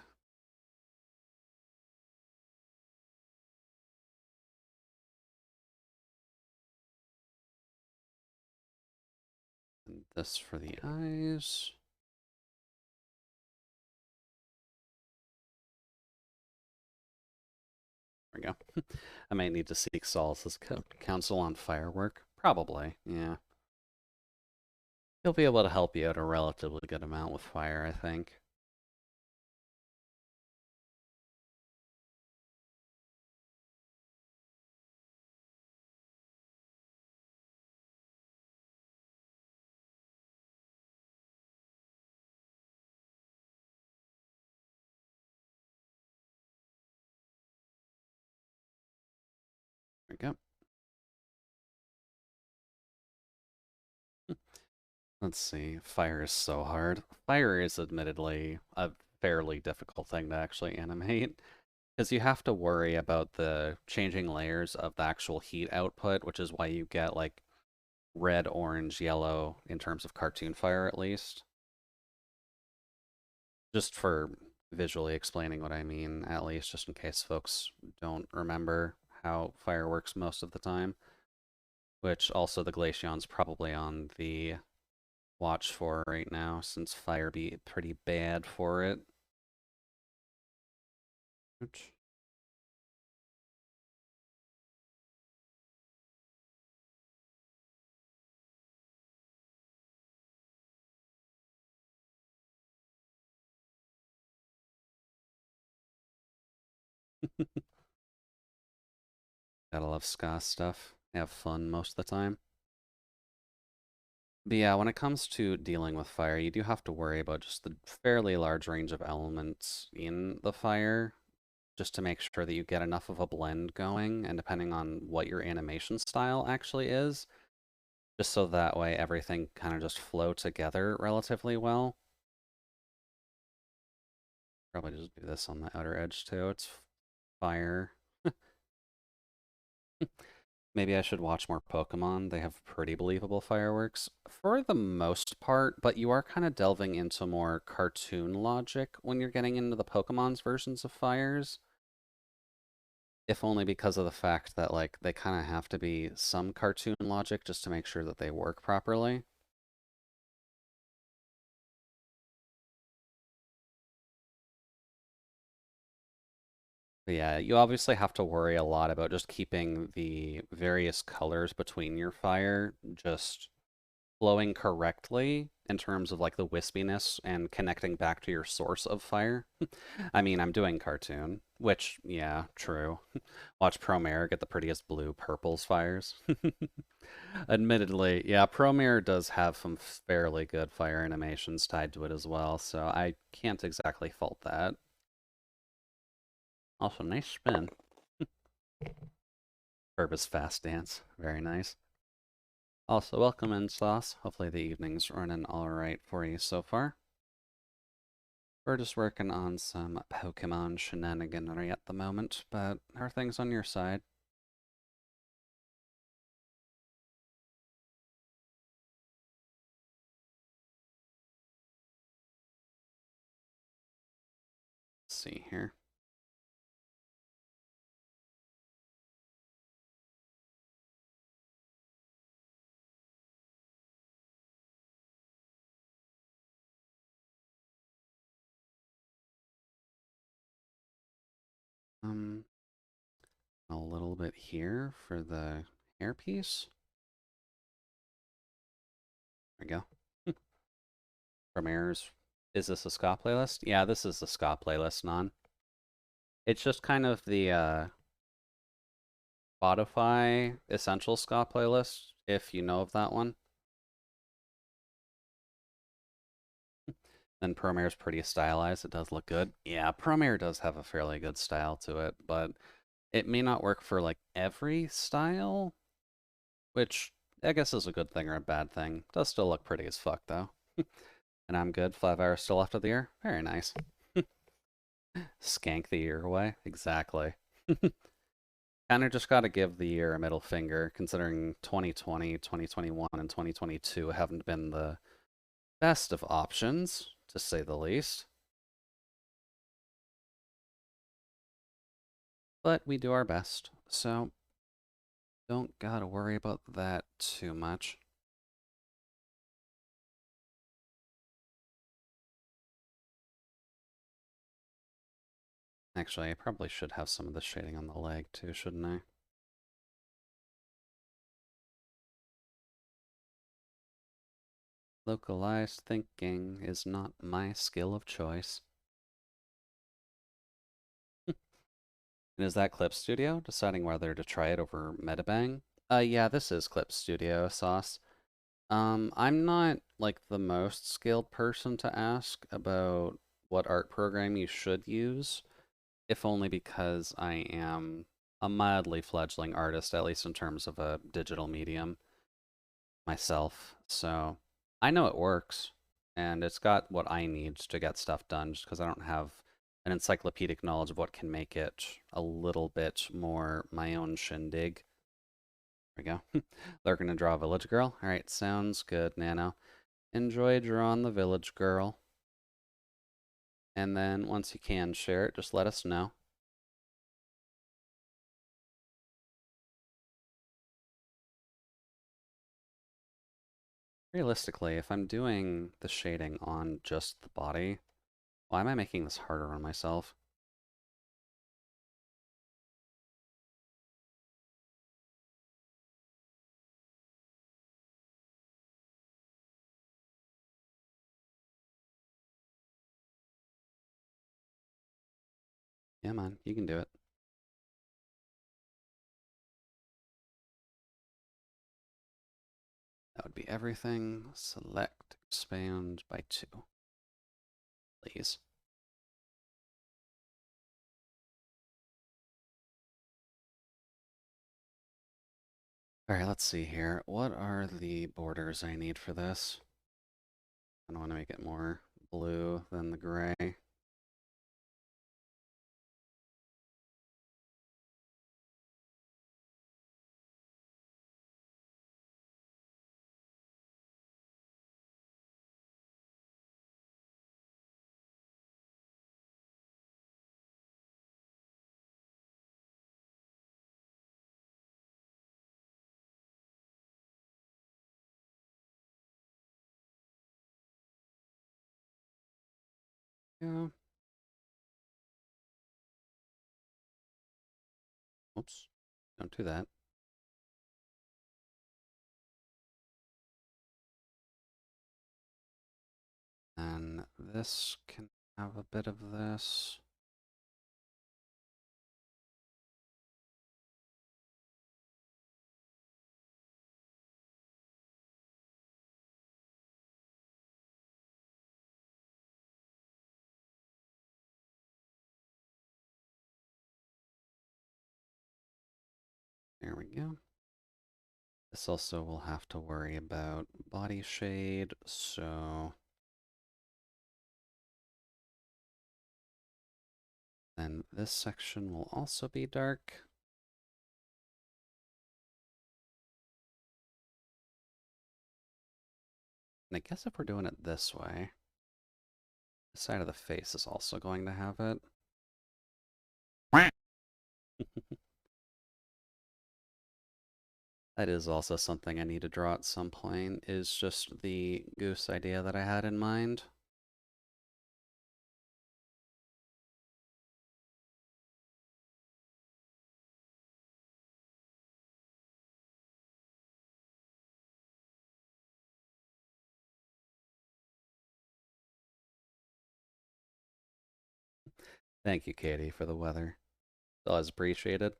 S1: And this for the eyes. There we go. I might need to seek Solace's counsel on firework. Probably, yeah. He'll be able to help you out a relatively good amount with fire, I think. There we go. Let's see. Fire is so hard. Fire is admittedly a fairly difficult thing to actually animate, because you have to worry about the changing layers of the actual heat output, which is why you get like red, orange, yellow in terms of cartoon fire at least. Just for visually explaining what I mean, at least, just in case folks don't remember how fire works most of the time. Which also the Glaceon's probably on the watch for right now, since fire be pretty bad for it. Ouch. Gotta love ska stuff. Have fun most of the time. But yeah, when it comes to dealing with fire, you do have to worry about just the fairly large range of elements in the fire, just to make sure that you get enough of a blend going, and depending on what your animation style actually is, just so that way everything kind of just flow together relatively well. Probably just do this on the outer edge too. It's fire. Maybe I should watch more Pokemon. They have pretty believable fireworks for the most part, but you are kind of delving into more cartoon logic when you're getting into the Pokemon's versions of fires. If only because of the fact that like they kind of have to be some cartoon logic just to make sure that they work properly. But yeah, you obviously have to worry a lot about just keeping the various colors between your fire just flowing correctly in terms of like the wispiness and connecting back to your source of fire. I mean, I'm doing cartoon, which, yeah, true. Watch Promare get the prettiest blue purples fires. Admittedly, yeah, Promare does have some fairly good fire animations tied to it as well, so I can't exactly fault that. Also, nice spin. Purpose fast dance. Very nice. Also, welcome in, Sauce. Hopefully the evening's running alright for you so far. We're just working on some Pokemon shenaniganry at the moment, but how are things on your side? Let's see here. Um, a little bit here for the hairpiece. There we go. Premieres. Is this a ska playlist? Yeah, this is the ska playlist, Non. It's just kind of the Spotify Essential Ska playlist, if you know of that one. Then Premiere's pretty stylized. It does look good. Yeah, Premiere does have a fairly good style to it, but it may not work for like every style, which I guess is a good thing or a bad thing. Does still look pretty as fuck though. And I'm good. 5 hours still left of the year. Very nice. Skank the year away. Exactly. Kind of just got to give the year a middle finger, considering 2020, 2021, and 2022 haven't been the best of options, to say the least. But we do our best, so don't gotta worry about that too much. Actually, I probably should have some of the shading on the leg too, shouldn't I? Localized thinking is not my skill of choice. And is that Clip Studio? Deciding whether to try it over Metabang? Yeah, this is Clip Studio, Sauce. I'm not, like, the most skilled person to ask about what art program you should use, if only because I am a mildly fledgling artist, at least in terms of a digital medium myself. So I know it works, and it's got what I need to get stuff done, just because I don't have an encyclopedic knowledge of what can make it a little bit more my own shindig. There we go. They're gonna draw a village girl. All right, sounds good, Nano. Enjoy drawing the village girl. And then once you can share it, just let us know. Realistically, if I'm doing the shading on just the body, why am I making this harder on myself? Yeah, man, you can do it. That would be everything. Select, expand by 2. Please. Alright, let's see here. What are the borders I need for this? I don't want to make it more blue than the gray. Yeah. Oops. Don't do that. And this can have a bit of this. There we go. This also will have to worry about body shade, so then this section will also be dark. And I guess if we're doing it this way, the side of the face is also going to have it. That is also something I need to draw at some point, is just the goose idea that I had in mind. Thank you, Katie, for the weather. It's always appreciated.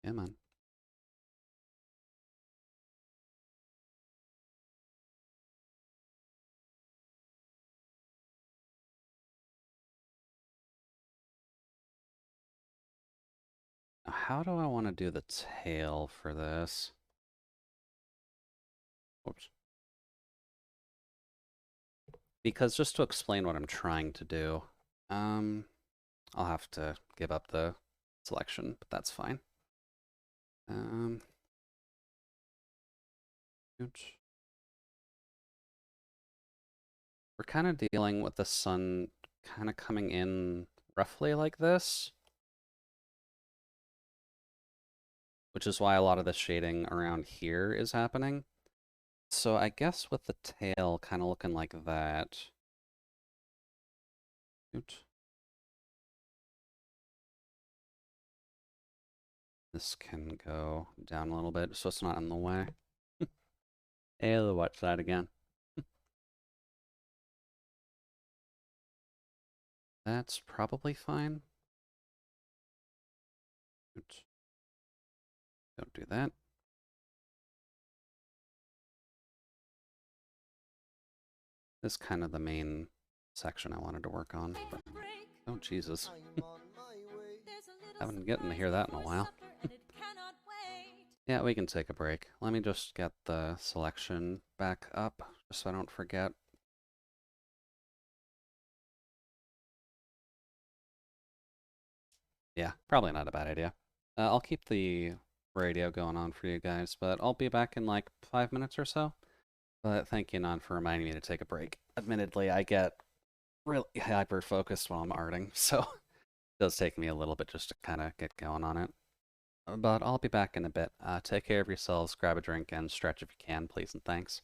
S1: Yeah, man. How do I want to do the tail for this? Oops. Because just to explain what I'm trying to do, um, I'll have to give up the selection, but that's fine. Um, oops. We're kind of dealing with the sun kind of coming in roughly like this, which is why a lot of the shading around here is happening. So I guess with the tail kind of looking like that. Oops. This can go down a little bit so it's not in the way. Hey, watch that again. That's probably fine. Oops. Don't do that. This is kind of the main section I wanted to work on. But... Oh, Jesus. Haven't gotten to hear that in a while. Yeah, we can take a break. Let me just get the selection back up, just so I don't forget. Yeah, probably not a bad idea. I'll keep the radio going on for you guys, but I'll be back in like 5 minutes or so. But thank you, Nan, for reminding me to take a break. Admittedly, I get really hyper-focused while I'm arting, so it does take me a little bit just to kind of get going on it. But I'll be back in a bit. Take care of yourselves, grab a drink, and stretch if you can, please, and thanks.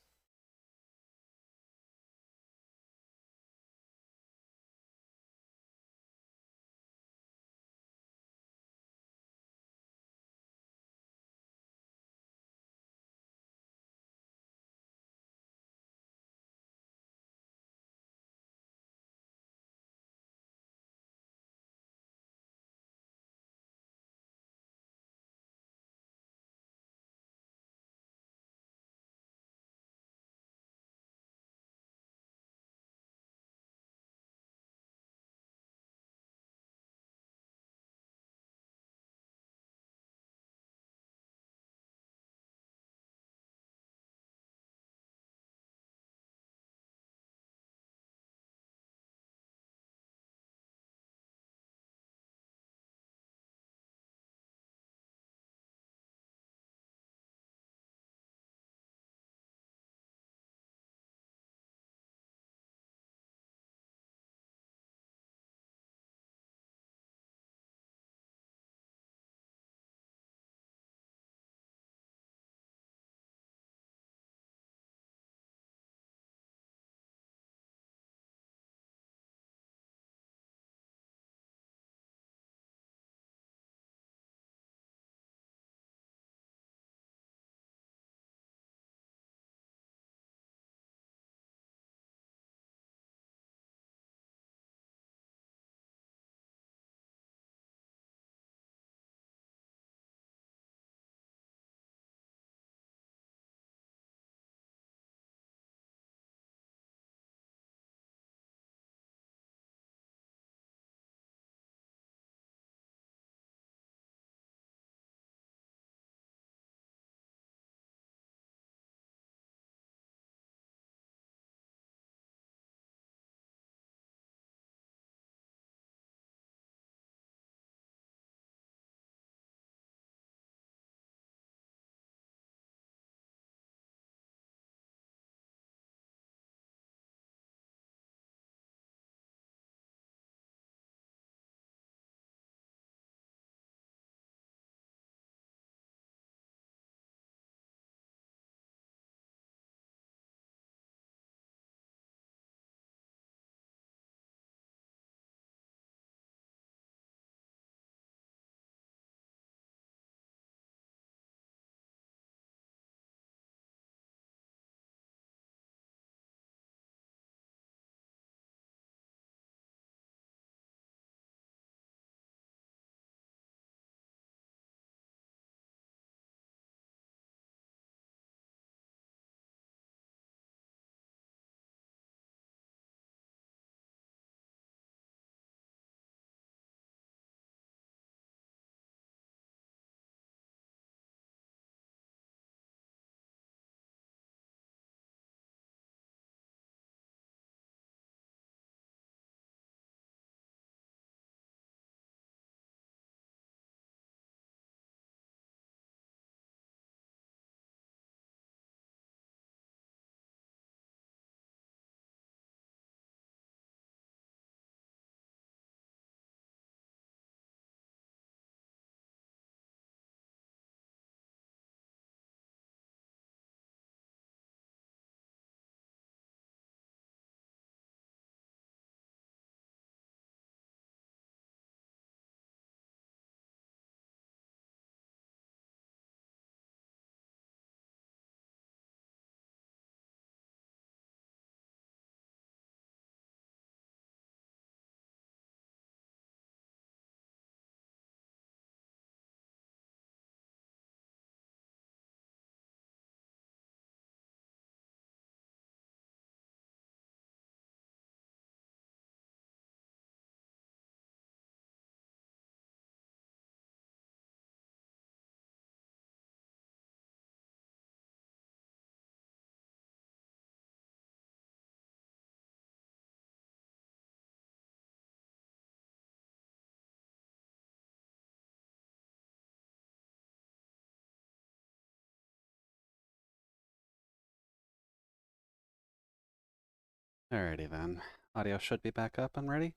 S1: Alrighty then. Audio should be back up and ready.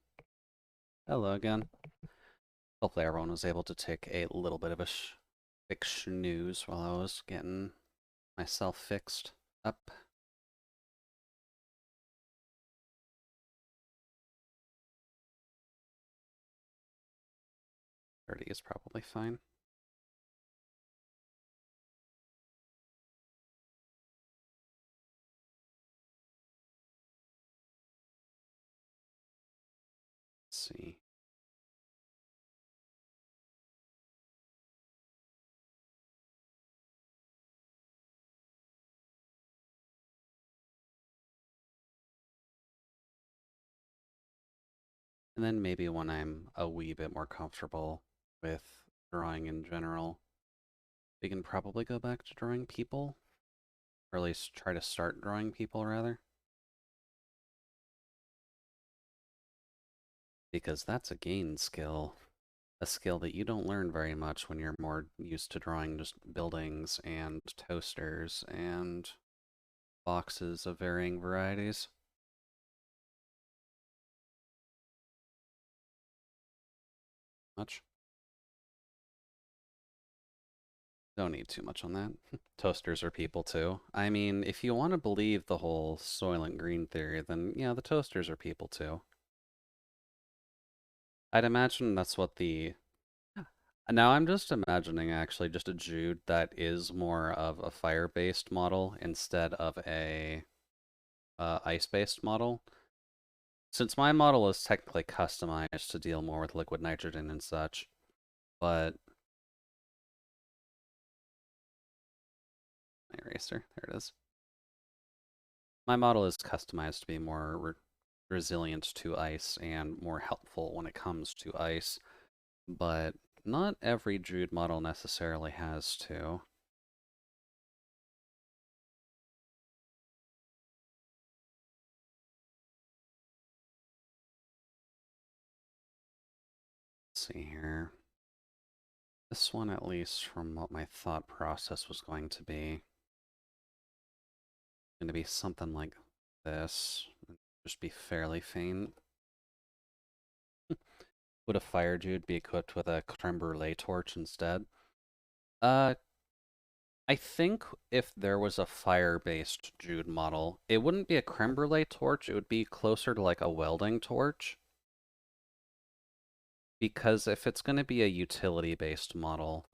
S1: Hello again. Hopefully everyone was able to take a little bit of a quick snooze while I was getting myself fixed up. 30 is probably fine. Let's see. And then maybe when I'm a wee bit more comfortable with drawing in general, we can probably go back to drawing people. Or at least try to start drawing people, rather. Because that's a gain skill. A skill that you don't learn very much when you're more used to drawing just buildings and toasters and boxes of varying varieties. Much? Don't need too much on that. Toasters are people too. I mean, if you want to believe the whole Soylent Green theory, then yeah, the toasters are people too. I'd imagine that's what the... Now I'm just imagining actually just a Jude that is more of a fire-based model instead of a ice-based model. Since my model is technically customized to deal more with liquid nitrogen and such, but... My eraser, there it is. My model is customized to be more resilient to ice and more helpful when it comes to ice, but not every Druid model necessarily has to. Let's see here. This one, at least from what my thought process was going to be something like this. Just be fairly faint. Would a fire Jude be equipped with a creme brulee torch instead? I think if there was a fire-based Jude model, it wouldn't be a creme brulee torch, it would be closer to like a welding torch. Because if it's going to be a utility-based model,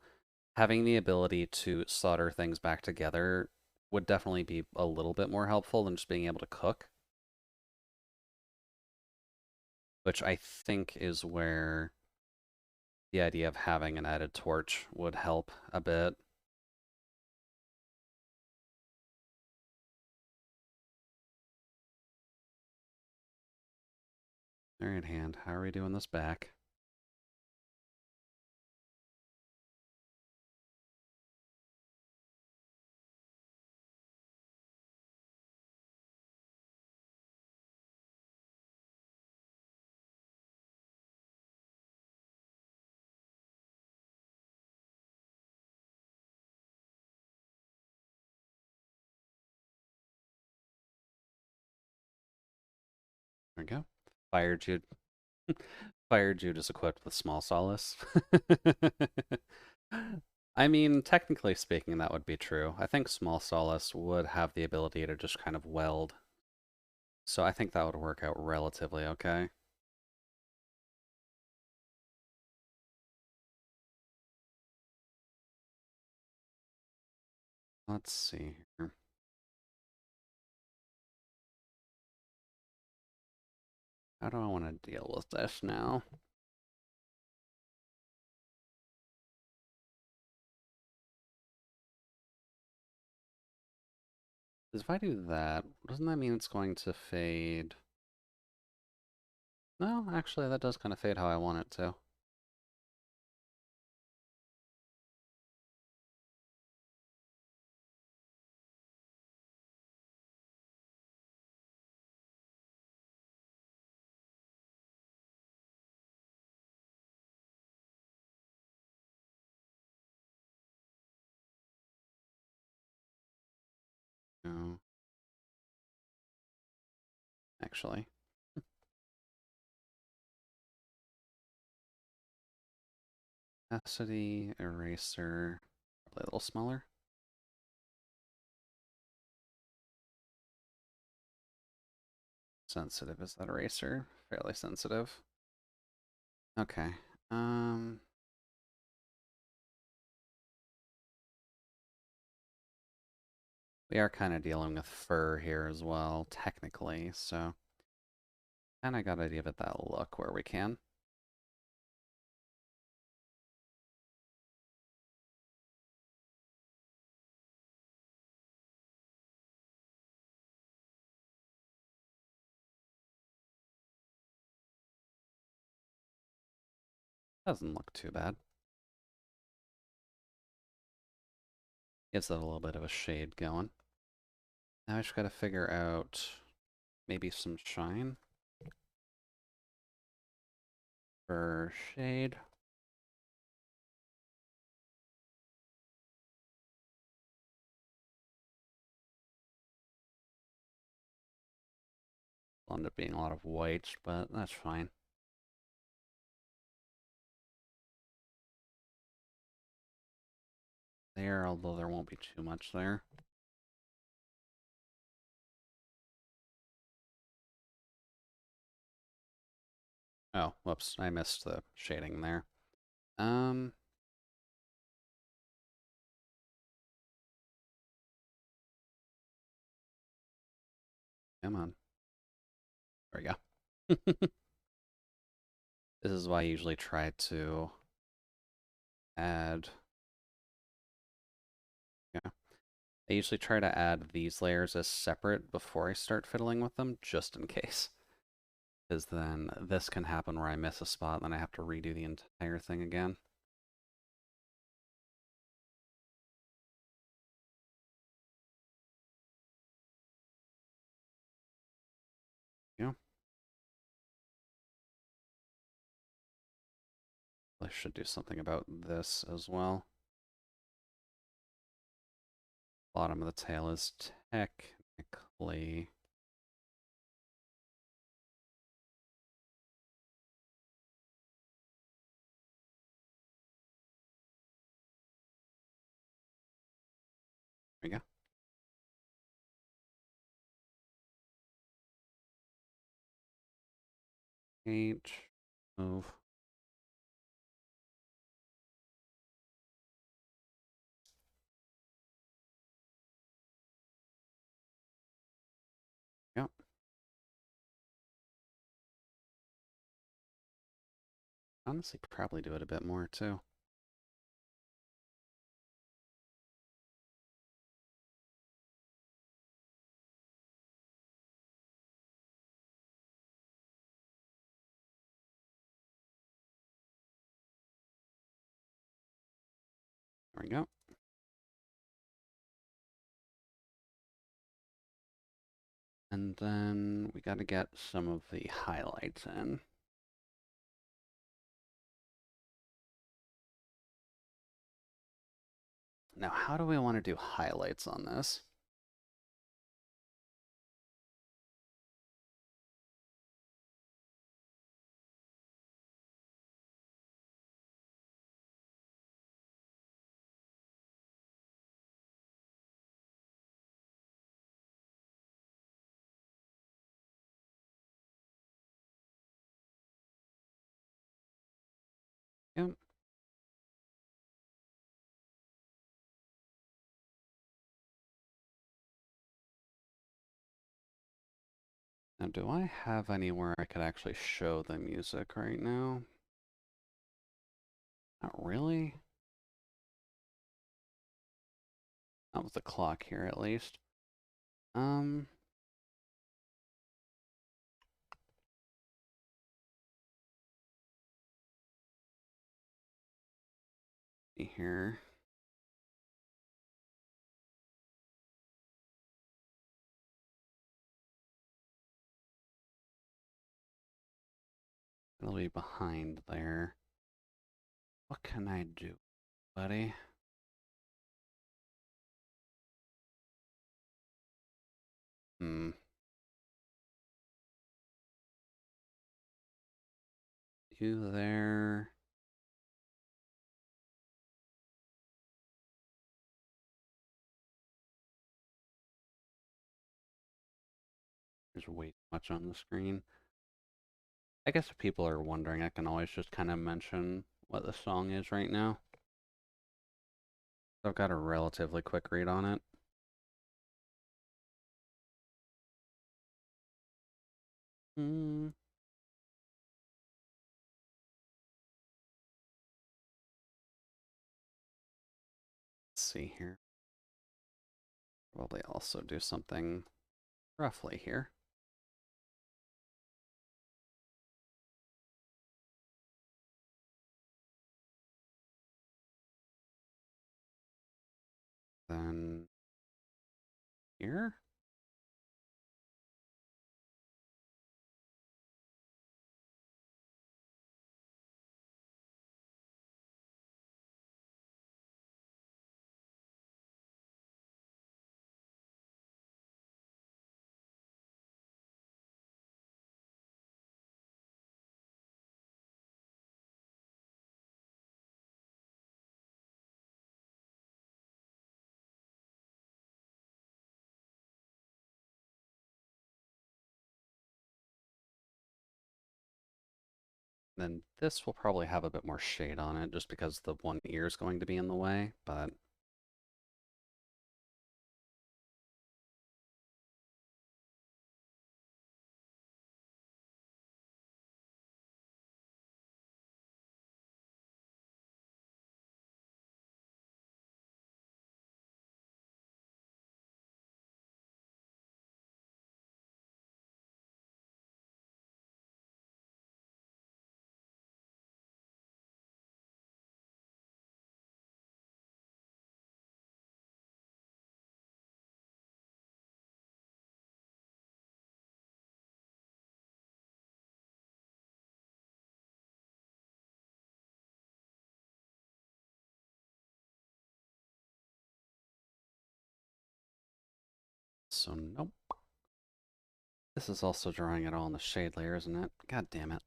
S1: having the ability to solder things back together would definitely be a little bit more helpful than just being able to cook. Which I think is where the idea of having an added torch would help a bit. Alright, hand, how are we doing this back? There we go. Fire Jude. Fire Jude is equipped with small solace. I mean, technically speaking, that would be true. I think small solace would have the ability to just kind of weld. So I think that would work out relatively okay. Let's see here. How do I want to deal with this now? Because if I do that, doesn't that mean it's going to fade? No, actually, that does kind of fade how I want it to. No. actually. Opacity, eraser, probably a little smaller. Sensitive is that eraser? Fairly sensitive. Okay. We are kind of dealing with fur here as well, technically, so kind of gotta give it that look where we can. Doesn't look too bad. Gives it a little bit of a shade going. Now I just gotta figure out maybe some shine for shade. Will end up being a lot of white, but that's fine. There, although there won't be too much there. Oh, whoops, I missed the shading there. Um, Come on. There we go. This is why I usually try to add... Yeah. I usually try to add these layers as separate before I start fiddling with them, just in case. Because then this can happen where I miss a spot, and then I have to redo the entire thing again. Yeah. I should do something about this as well. Bottom of the tail is technically... There we go. H, move. Yep. Honestly, probably do it a bit more too. There we go. And then we got to get some of the highlights in. Now, how do we want to do highlights on this? Yep. Now, do I have anywhere I could actually show the music right now? Not really. Not with the clock here, at least. Here. It'll be behind there. What can I do, buddy? Hmm. you there. There's way too much on the screen. I guess if people are wondering, I can always just kind of mention what the song is right now. I've got a relatively quick read on it. Let's see here. Probably also do something roughly here. Then here. Then this will probably have a bit more shade on it just because the one ear is going to be in the way, but so nope. This is also drawing it all in the shade layer, isn't it? God damn it.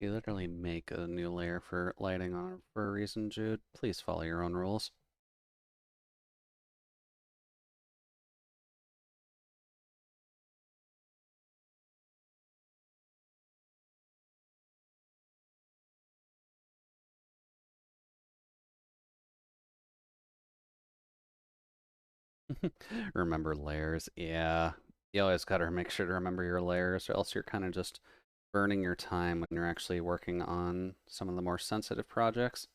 S1: You literally make a new layer for lighting on it for a reason, Jude. Please follow your own rules. Remember layers. Yeah. You always gotta make sure to remember your layers, or else you're kind of just burning your time when you're actually working on some of the more sensitive projects.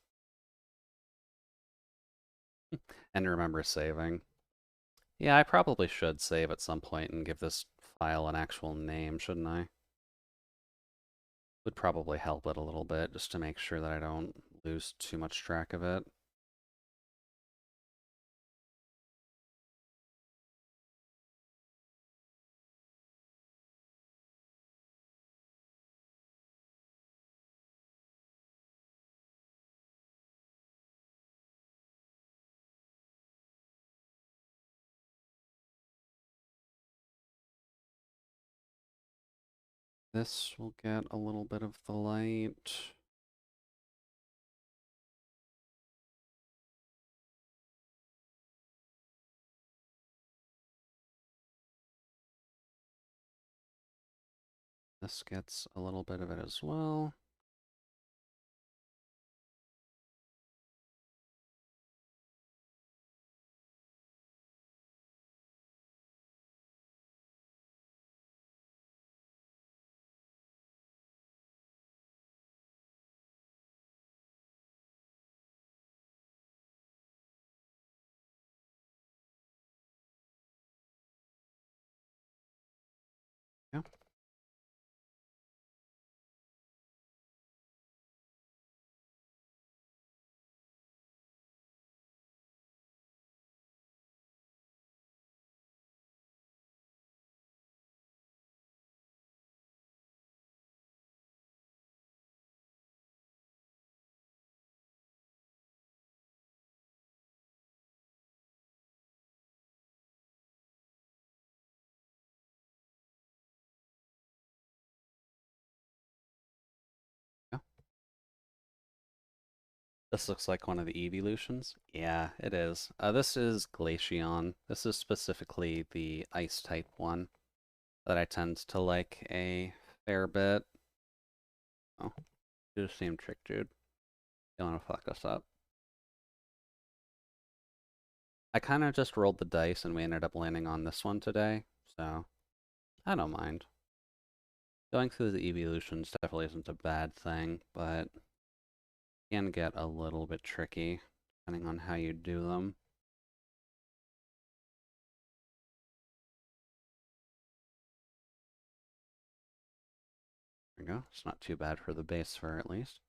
S1: And remember saving. Yeah, I probably should save at some point and give this file an actual name, shouldn't I? Would probably help it a little bit just to make sure that I don't lose too much track of it. This will get a little bit of the light. This gets a little bit of it as well. Yeah. This looks like one of the evolutions. Yeah, it is. This is Glaceon. This is specifically the ice type one that I tend to like a fair bit. Oh, do the same trick, dude. You want to fuck us up. I kind of just rolled the dice and we ended up landing on this one today, so I don't mind. Going through the evolutions definitely isn't a bad thing, but can get a little bit tricky depending on how you do them. There we go. It's not too bad for the base fur at least.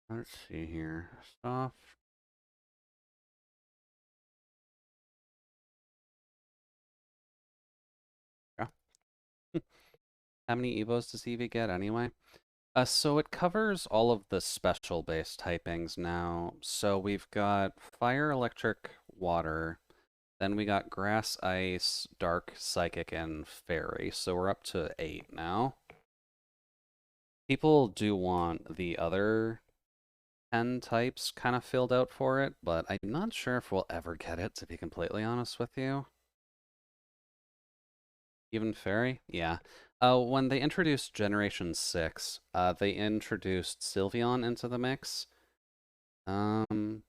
S1: Let's see here. Stuff. Yeah. How many Evos does Eevee get anyway? So it covers all of the special base typings now. So we've got fire, electric, water. Then we got grass, ice, dark, psychic, and fairy. So we're up to 8 now. People do want the other 10 types kind of filled out for it, but I'm not sure if we'll ever get it, to be completely honest with you. Even fairy? Yeah. When they introduced Generation 6, they introduced Sylveon into the mix. You can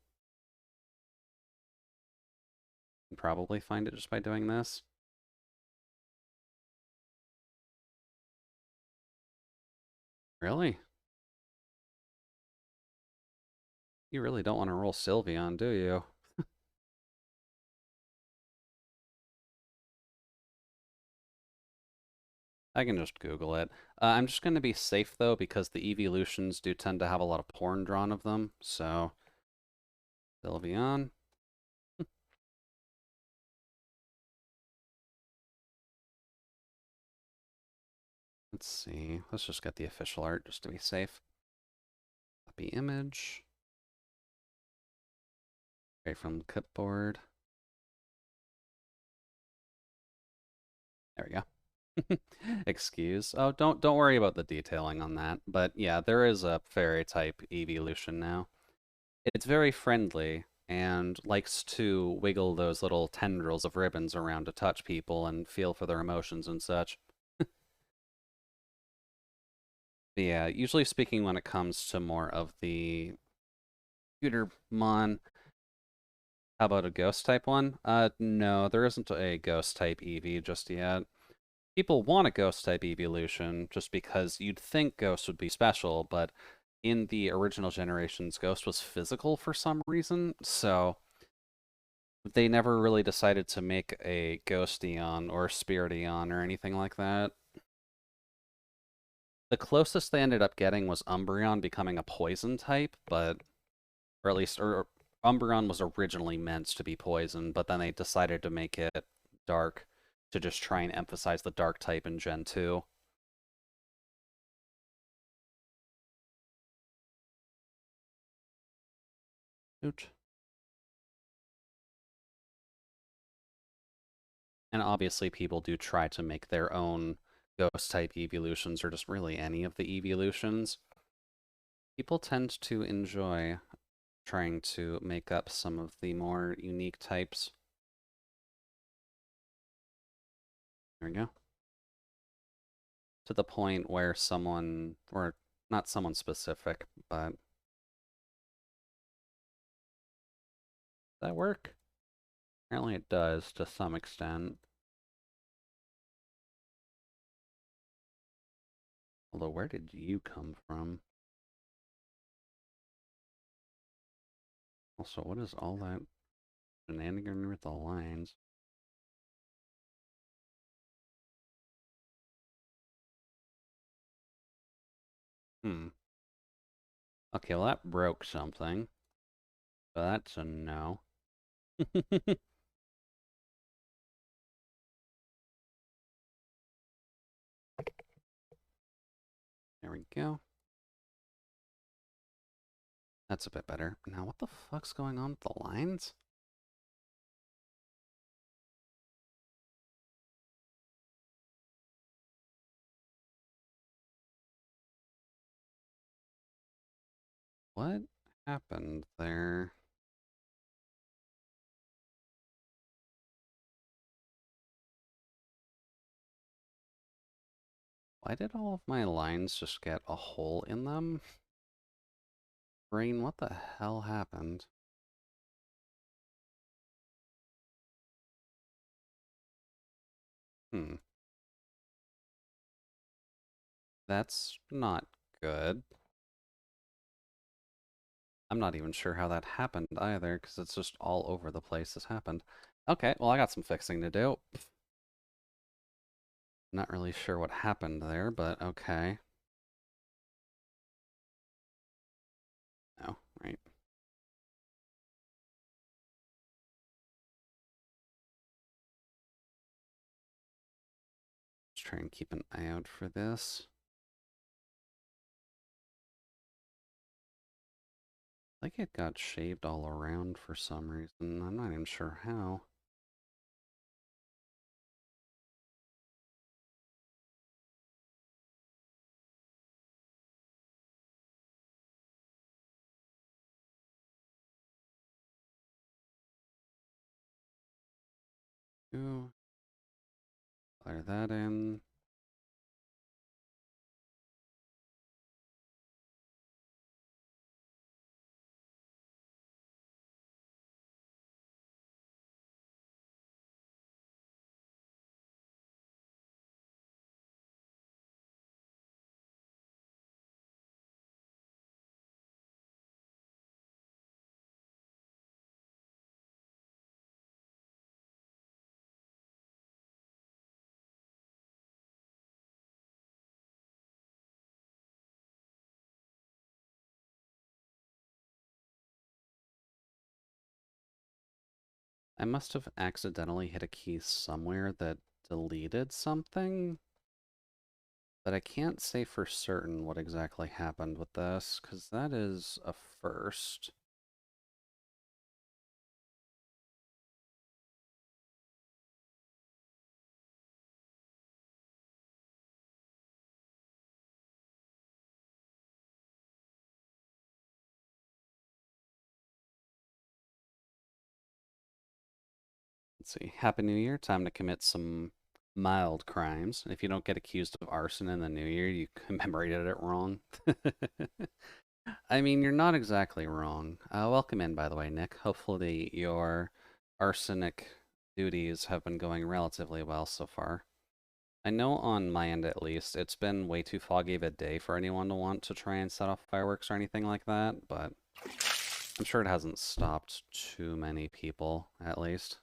S1: probably find it just by doing this. Really? You really don't want to roll Sylveon, do you? I can just Google it. I'm just going to be safe, though, because the evolutions do tend to have a lot of porn drawn of them, so... Sylveon. Let's see. Let's just get the official art just to be safe. Copy image. Right from the clipboard. There we go. Excuse. Oh, don't worry about the detailing on that. But yeah, there is a fairy type evolution now. It's very friendly and likes to wiggle those little tendrils of ribbons around to touch people and feel for their emotions and such. Yeah, usually speaking when it comes to more of the Computermon, how about a ghost type one? No, there isn't a ghost type Eevee just yet. People want a ghost type evolution just because you'd think ghost would be special, but in the original generations, ghost was physical for some reason, so they never really decided to make a Ghosteon or Spiritomon or anything like that. The closest they ended up getting was Umbreon becoming a poison type, but or at least or Umbreon was originally meant to be poison, but then they decided to make it dark to just try and emphasize the dark type in Gen 2. Ouch. And obviously people do try to make their own ghost type evolutions or just really any of the evolutions. People tend to enjoy trying to make up some of the more unique types. There we go. To the point where someone, or not someone specific, but does that work? Apparently it does to some extent. Although, where did you come from? Also, what is all that shenanigan with the lines? Hmm. Okay, well that broke something. So that's a no. There we go. That's a bit better. Now, what the fuck's going on with the lines? what happened there? Why did all of my lines just get a hole in them? Brain, what the hell happened? Hmm. That's not good. I'm not even sure how that happened either, because it's just all over the place this happened. Okay, well, I got some fixing to do. Not really sure what happened there, but okay. No, right. Let's try and keep an eye out for this. Like it got shaved all around for some reason. I'm not even sure how. Ooh, clear that in. I must have accidentally hit a key somewhere that deleted something, but I can't say for certain what exactly happened with this, because that is a first. Let's see. Happy New Year. Time to commit some mild crimes. If you don't get accused of arson in the new year, you commemorated it wrong. I mean, you're not exactly wrong. Welcome in, by the way, Nick. Hopefully your arsenic duties have been going relatively well so far. I know on my end at least, it's been way too foggy of a day for anyone to want to try and set off fireworks or anything like that, but I'm sure it hasn't stopped too many people, at least.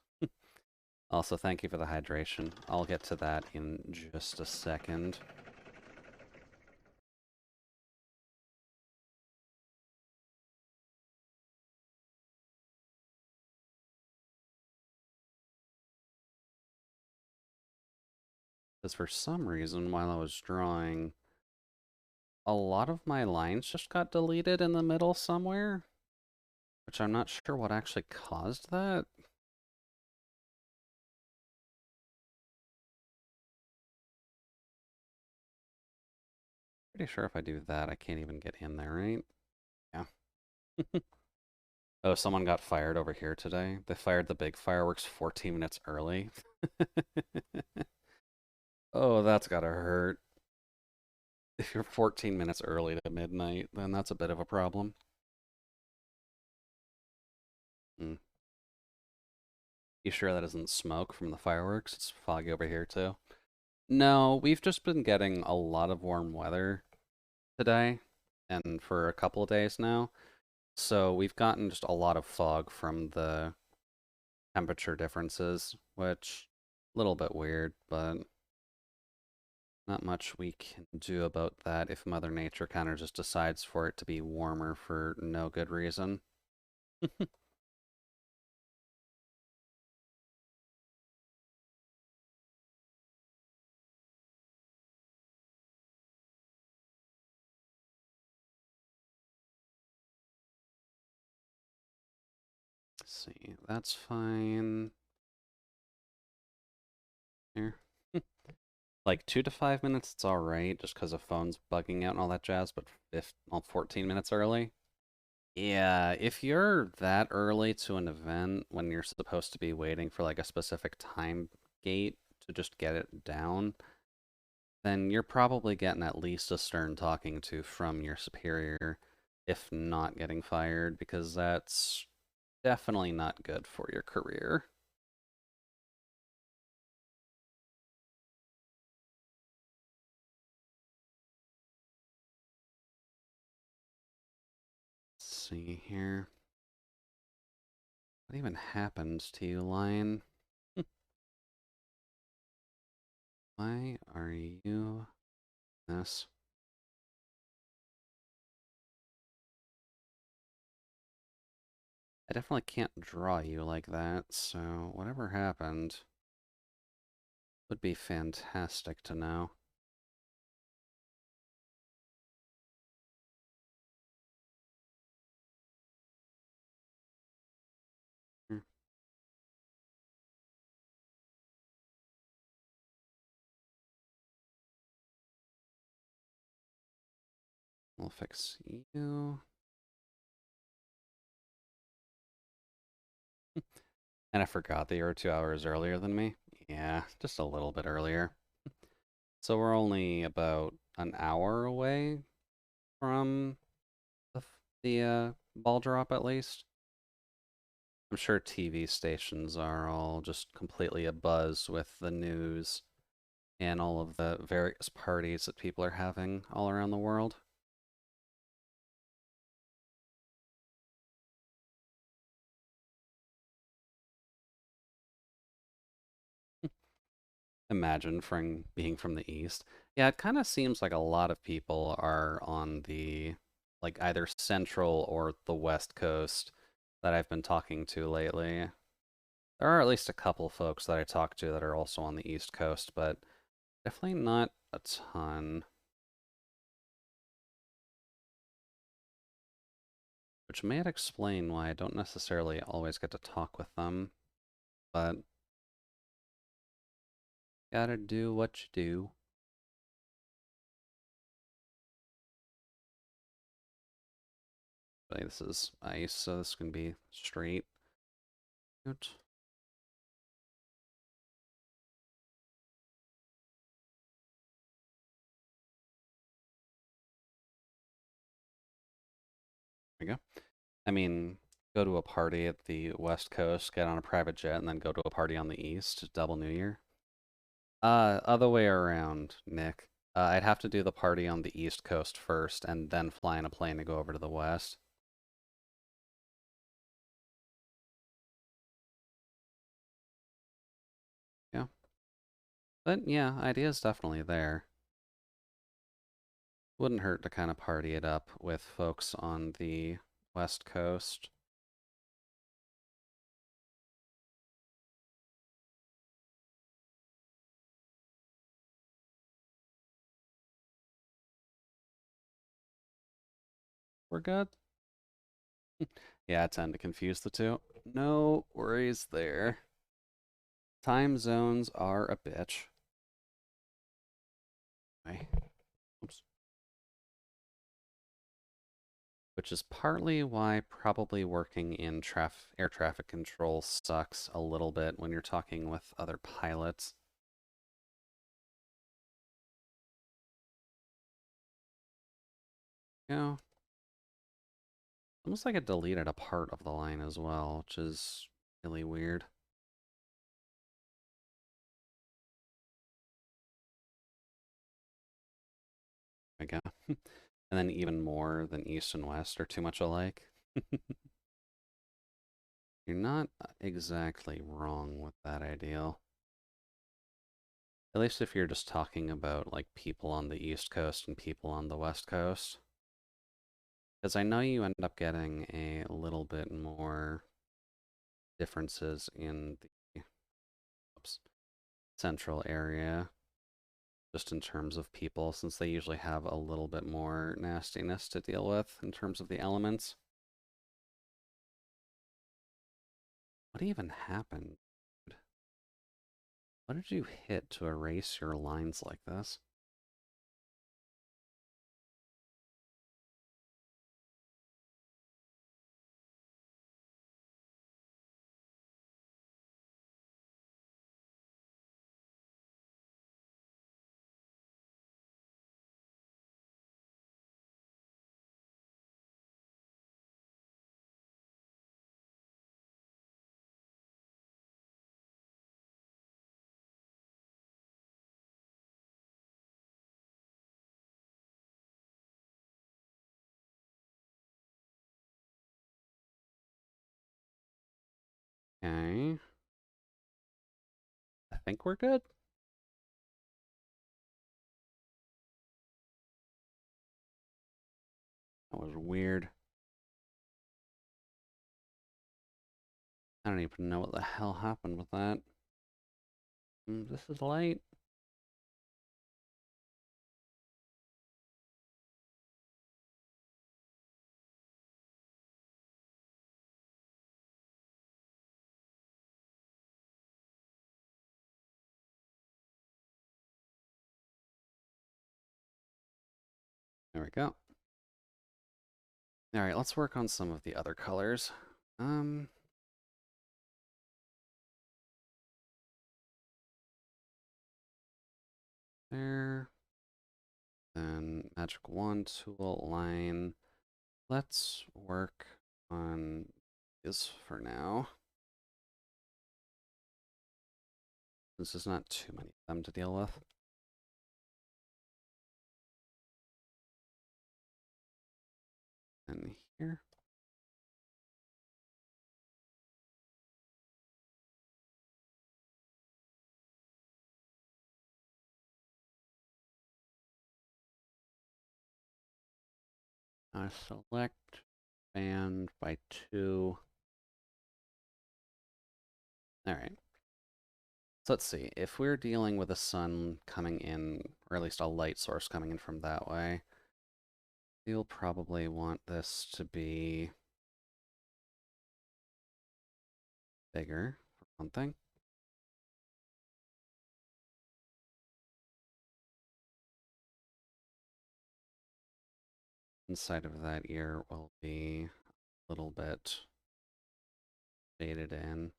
S1: Also, thank you for the hydration. I'll get to that in just a second. Because for some reason, while I was drawing, a lot of my lines just got deleted in the middle somewhere, which I'm not sure what actually caused that. Pretty sure if I do that, I can't even get in there, right? Yeah. Oh, someone got fired over here today. They fired the big fireworks 14 minutes early. Oh, that's gotta hurt. If you're 14 minutes early to midnight, then that's a bit of a problem. Hmm. You sure that isn't smoke from the fireworks? It's foggy over here too. No, we've just been getting a lot of warm weather today and for a couple of days now. So we've gotten just a lot of fog from the temperature differences, which a little bit weird, but not much we can do about that if Mother Nature kind of just decides for it to be warmer for no good reason. Let's see, that's fine. Here. Like 2 to 5 minutes, it's all right, just because the phone's bugging out and all that jazz. But if 14 minutes early, Yeah, if you're that early to an event when you're supposed to be waiting for like a specific time gate to just get it down, then you're probably getting at least a stern talking to from your superior, if not getting fired, because that's definitely not good for your career. Let's see here. What even happened to you, Lion? Why are you this? I definitely can't draw you like that, so whatever happened would be fantastic to know. Here, we'll fix you. And I forgot that you were 2 hours earlier than me. Yeah, just a little bit earlier. So we're only about an hour away from the ball drop, at least. I'm sure TV stations are all just completely abuzz with the news and all of the various parties that people are having all around the world. Imagine from being from the East. Yeah, it kind of seems like a lot of people are on the like either Central or the West Coast that I've been talking to lately. There are at least a couple folks that I talk to that are also on the East Coast, but definitely not a ton. Which may explain why I don't necessarily always get to talk with them, but gotta do what you do. But this is ice, so this can be straight. Good. There we go. I mean, go to a party at the West Coast, get on a private jet, and then go to a party on the East, double New Year. Other way around, Nick. I'd have to do the party on the East Coast first, and then fly in a plane to go over to the West. Yeah. But yeah, idea's definitely there. Wouldn't hurt to kind of party it up with folks on the West Coast. We're good. Yeah, I tend to confuse the two. No worries there. Time zones are a bitch. Okay. Oops. Which is partly why probably working in air traffic control sucks a little bit when you're talking with other pilots. You know, almost like it deleted a part of the line as well, which is really weird. I guess. And then even more than East and West are too much alike. You're not exactly wrong with that ideal. At least if you're just talking about like people on the East Coast and people on the West Coast. Because I know you end up getting a little bit more differences in the oops, central area, just in terms of people, since they usually have a little bit more nastiness to deal with in terms of the elements. What even happened? What did you hit to erase your lines like this? Okay. I think we're good. That was weird. I don't even know what the hell happened with that. This is light. There we go. All right, let's work on some of the other colors. There. Then magic wand tool line. Let's work on this for now. This is not too many of them to deal with. And here. Select band by 2. All right. So let's see. If we're dealing with a sun coming in, or at least a light source coming in from that way, you'll probably want this to be bigger, for one thing. Inside of that ear will be a little bit faded in.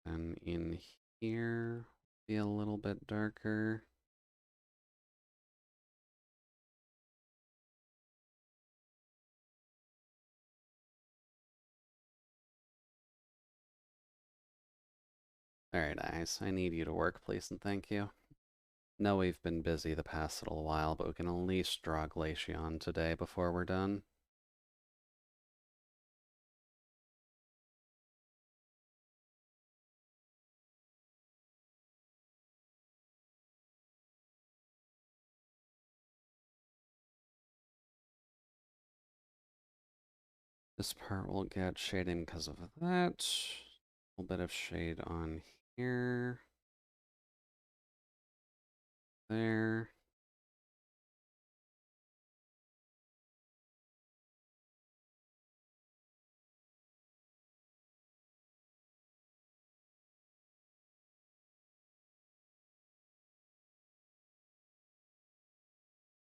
S1: And in here, be a little bit darker. Alright, Ice, I need you to work, please, and thank you. Know we've been busy the past little while, but we can at least draw Glaceon today before we're done. This part will get shading because of that. A little bit of shade on here. There.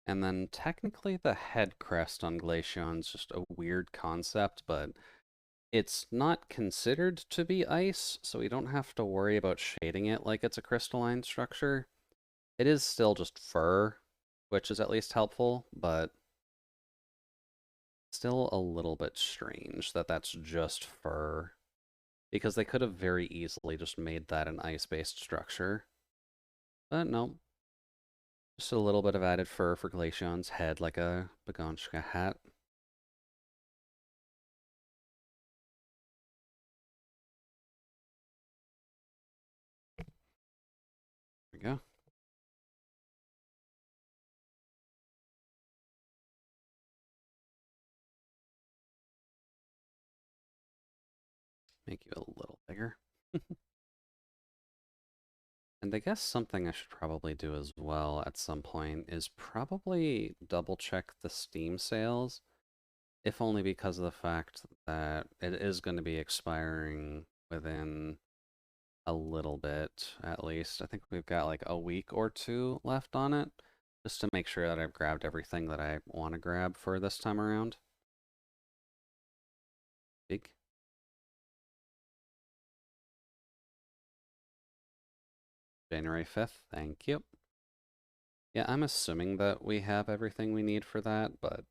S1: And then technically the head crest on Glaceon's just a weird concept, but it's not considered to be ice, so we don't have to worry about shading it like it's a crystalline structure. It is still just fur, which is at least helpful, but still a little bit strange that that's just fur. Because they could have very easily just made that an ice-based structure. But no. Just a little bit of added fur for Glaceon's head, like a Bagonska hat. There we go. Make you a little bigger. And I guess something I should probably do as well at some point is probably double check the Steam sales, if only because of the fact that it is going to be expiring within a little bit, at least. I think we've got like a week or 2 left on it, just to make sure that I've grabbed everything that I want to grab for this time around. Big. January 5th, thank you. Yeah, I'm assuming that we have everything we need for that, but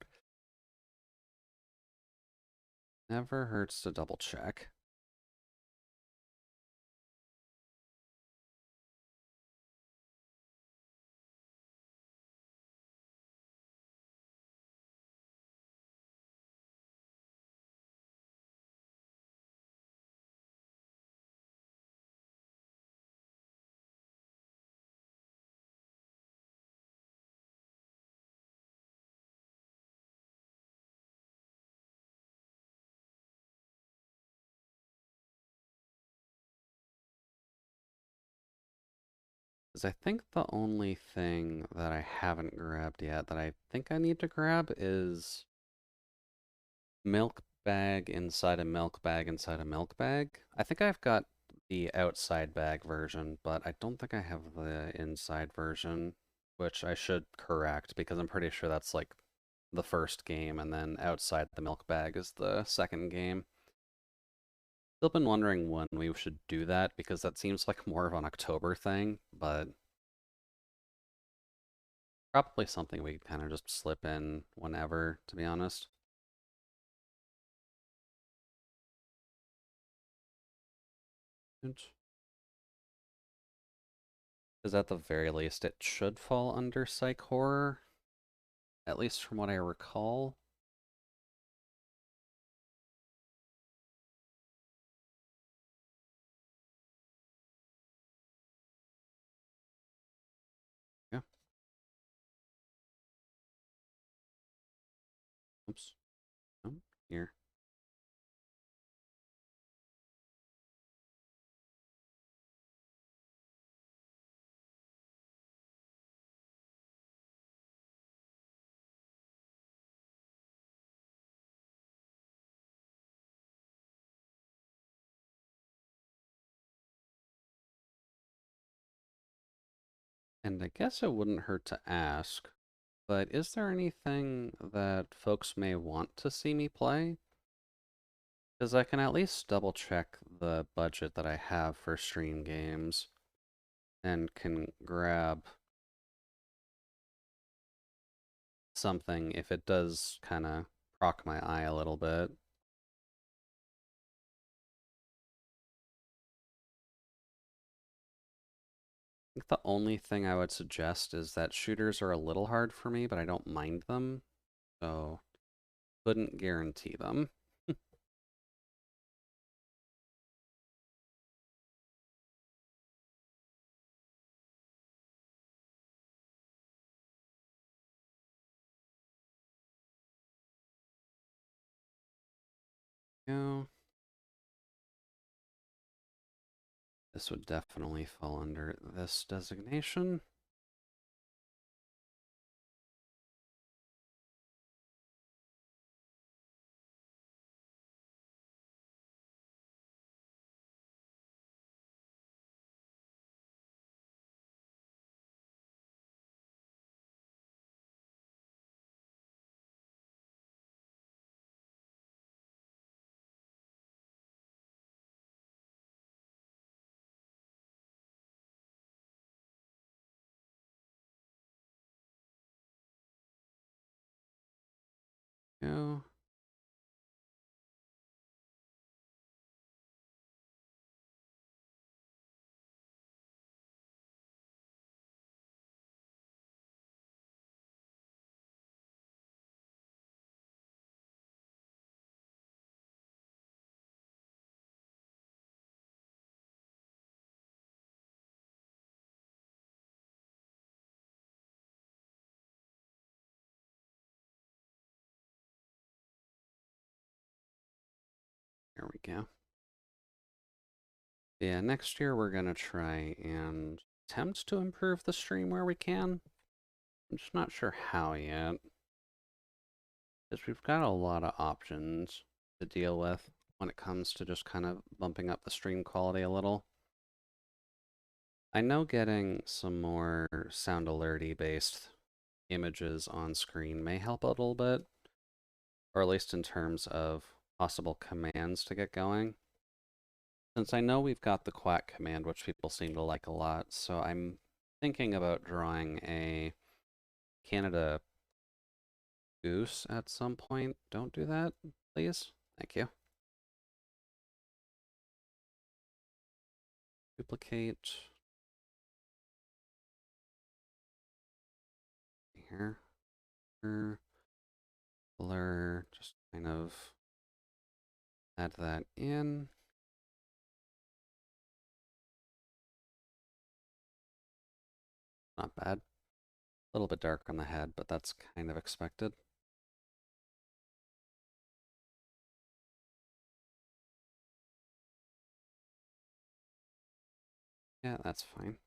S1: never hurts to double check. Because I think the only thing that I haven't grabbed yet that I think I need to grab is milk bag inside a milk bag inside a milk bag. I think I've got the outside bag version, but I don't think I have the inside version, which I should correct because I'm pretty sure that's like the first game, and then outside the milk bag is the second game. Still been wondering when we should do that because that seems like more of an October thing, but probably something we kind of just slip in whenever, to be honest. Because at the very least, it should fall under psych horror, at least from what I recall. Yeah. Oops. Oh, here. And I guess it wouldn't hurt to ask, but is there anything that folks may want to see me play? Because I can at least double check the budget that I have for stream games and can grab something if it does kind of proc my eye a little bit. I think the only thing I would suggest is that shooters are a little hard for me, but I don't mind them, so couldn't guarantee them. You this would definitely fall under this designation. You Here we go. Yeah, next year we're gonna try and attempt to improve the stream where we can. I'm just not sure how yet. Because we've got a lot of options to deal with when it comes to just kind of bumping up the stream quality a little. I know getting some more sound alerty based images on screen may help a little bit, or at least in terms of possible commands to get going. Since I know we've got the quack command, which people seem to like a lot, so I'm thinking about drawing a Canada Goose at some point. Don't do that, please. Thank you. Duplicate. Here. Blur. Just kind of add that in. Not bad. A little bit dark on the head, but that's kind of expected. Yeah, that's fine.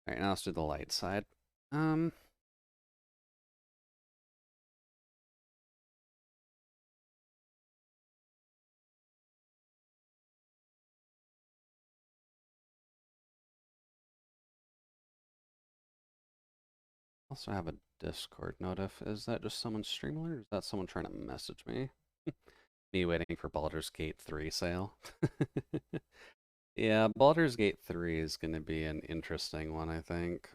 S1: All right, now let's do the light side. Also have a Discord notif. Is that just someone streaming or is that someone trying to message me? Me waiting for Baldur's Gate 3 sale. Yeah, Baldur's Gate 3 is going to be an interesting one, I think,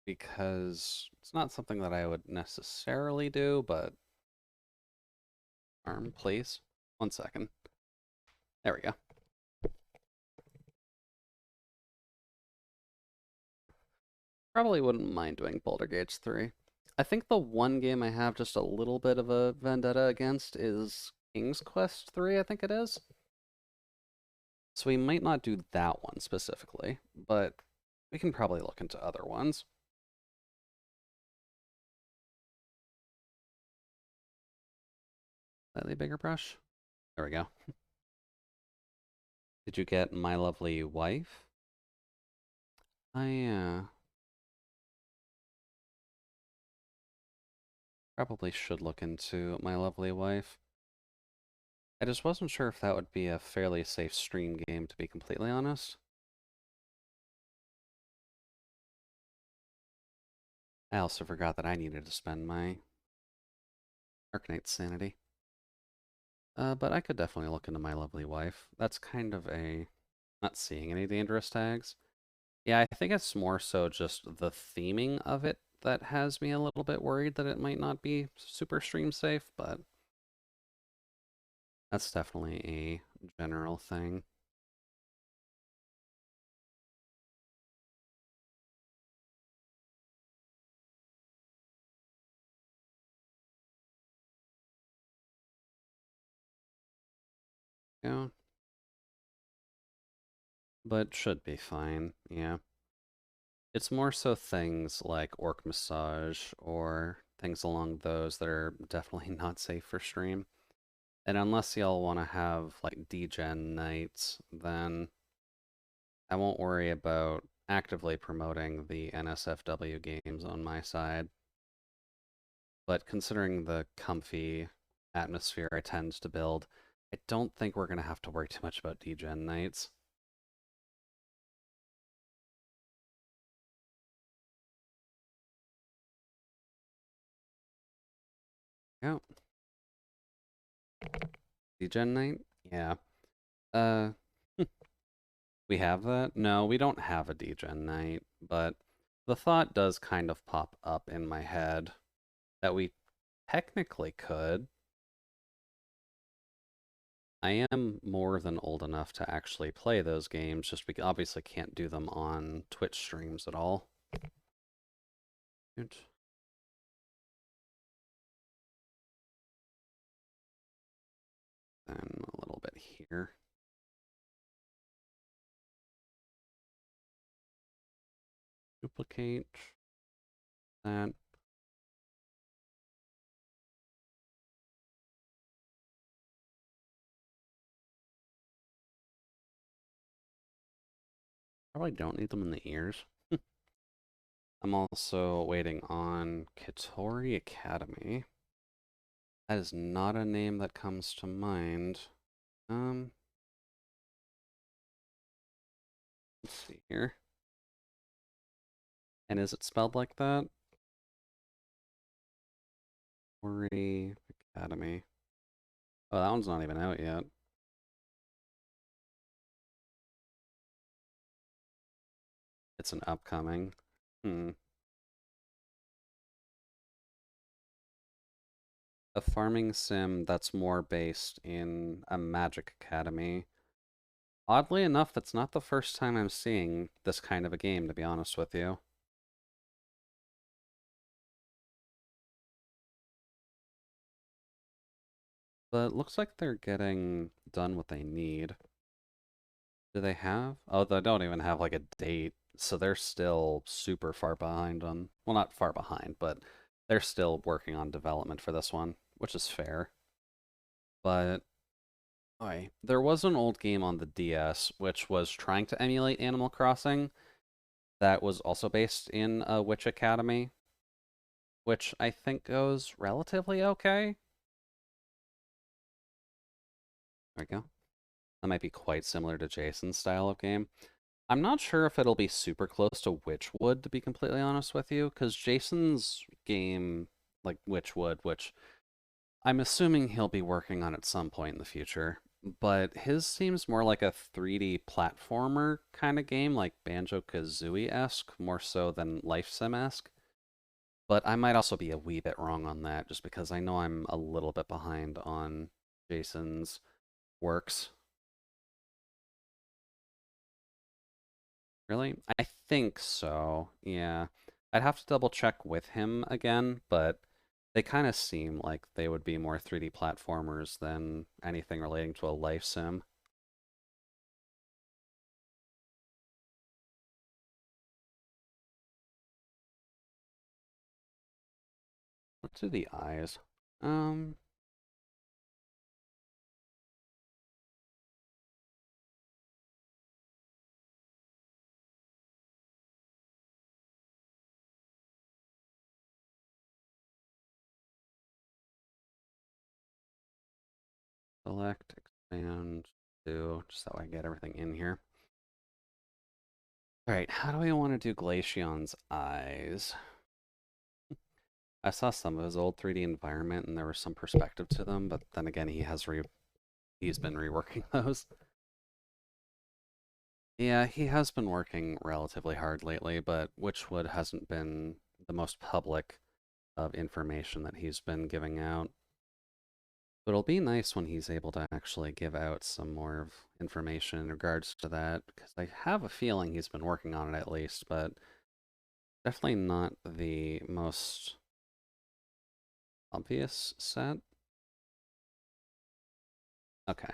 S1: because it's not something that I would necessarily do, but please. 1 second. There we go. Probably wouldn't mind doing Baldur's Gate 3. I think the one game I have just a little bit of a vendetta against is King's Quest 3, I think it is. So we might not do that one specifically, but we can probably look into other ones. Slightly bigger brush. There we go. Did you get My Lovely Wife? I probably should look into My Lovely Wife. I just wasn't sure if that would be a fairly safe stream game, to be completely honest. I also forgot that I needed to spend my Arcanite sanity. But I could definitely look into My Lovely Wife. That's kind of a... not seeing any dangerous tags. Yeah, I think it's more so just the theming of it that has me a little bit worried that it might not be super stream safe, but that's definitely a general thing. Yeah. But should be fine, yeah. It's more so things like Orc Massage or things along those that are definitely not safe for stream. And unless y'all want to have like degen nights, then I won't worry about actively promoting the NSFW games on my side. But considering the comfy atmosphere I tend to build, I don't think we're going to have to worry too much about degen nights. Yeah. Degen night? Yeah. Uh, we have that? No, we don't have a degen night, but the thought does kind of pop up in my head that we technically could. I am more than old enough to actually play those games, just we obviously can't do them on Twitch streams at all. Good. Then a little bit here. Duplicate that. Probably don't need them in the ears. I'm also waiting on Kitori Academy. That is not a name that comes to mind. Let's see here. And is it spelled like that? Kitori Academy. Oh, that one's not even out yet. It's an upcoming. Hmm. A farming sim that's more based in a Magic Academy. Oddly enough, that's not the first time I'm seeing this kind of a game, to be honest with you. But it looks like they're getting done what they need. Do they have? Oh, they don't even have like a date, so they're still super far behind on, well, not far behind, but they're still working on development for this one, which is fair. But there was an old game on the DS which was trying to emulate Animal Crossing that was also based in a Witch Academy, which I think goes relatively okay. There we go. That might be quite similar to Jason's style of game. I'm not sure if it'll be super close to Witchwood, to be completely honest with you, because Jason's game, like Witchwood, which I'm assuming he'll be working on at some point in the future, but his seems more like a 3D platformer kind of game, like Banjo-Kazooie-esque, more so than Life Sim-esque. But I might also be a wee bit wrong on that, just because I know I'm a little bit behind on Jason's works. Really? I think so. Yeah. I'd have to double check with him again, but they kind of seem like they would be more 3D platformers than anything relating to a life sim. Let's do the eyes. Um, select, expand, do, just so I get everything in here. All right, how do we want to do Glaceon's eyes? I saw some of his old 3D environment and there was some perspective to them, but then again, he's been reworking those. Yeah, he has been working relatively hard lately, but Witchwood hasn't been the most public of information that he's been giving out. But it'll be nice when he's able to actually give out some more of information in regards to that, because I have a feeling he's been working on it at least, but definitely not the most obvious set. Okay.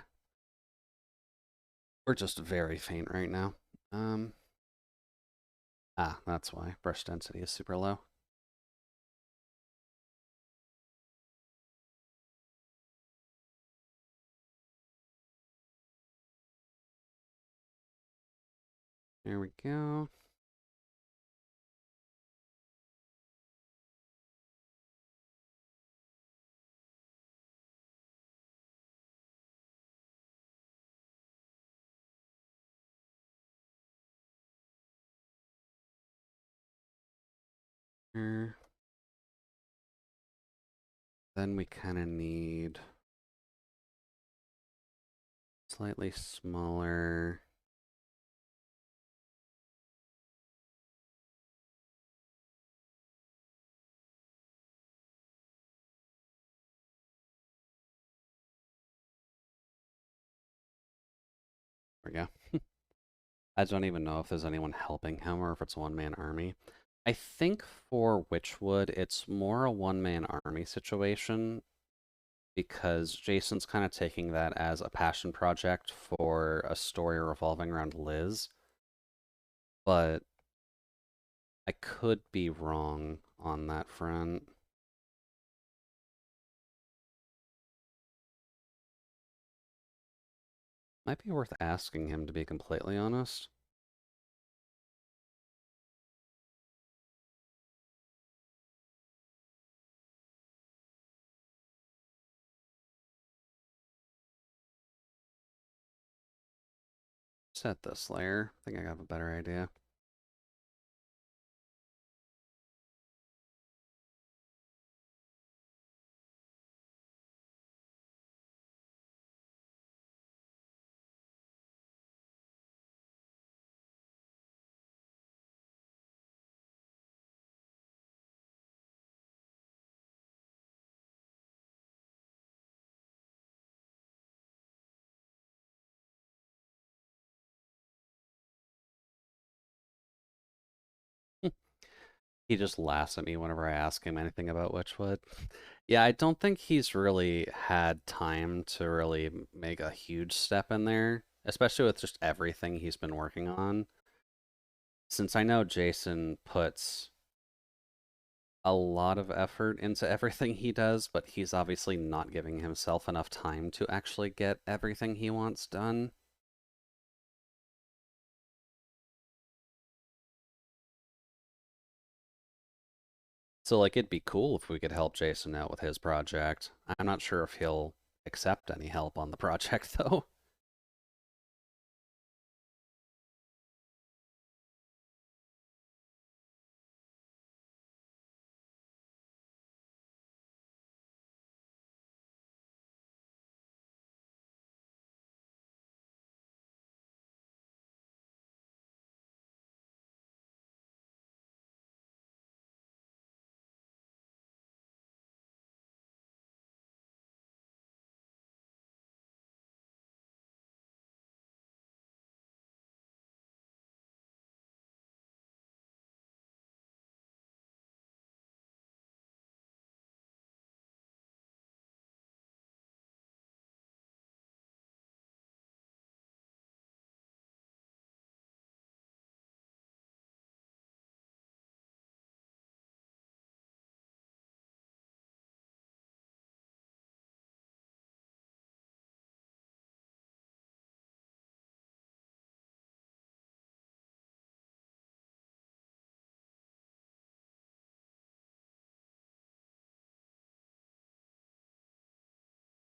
S1: We're just very faint right now. Um, that's why. Brush density is super low. There we go. Then we kind of need slightly smaller. There we go. I don't even know if there's anyone helping him or if it's a one-man army. I think for Witchwood, it's more a one-man army situation because Jason's kind of taking that as a passion project for a story revolving around Liz, but I could be wrong on that front. Might be worth asking him, to be completely honest. Set this layer. I think I have a better idea. He just laughs at me whenever I ask him anything about Witchwood. Yeah, I don't think he's really had time to really make a huge step in there, especially with just everything he's been working on. Since I know Jason puts a lot of effort into everything he does, but he's obviously not giving himself enough time to actually get everything he wants done. So, like, it'd be cool if we could help Jason out with his project. I'm not sure if he'll accept any help on the project, though.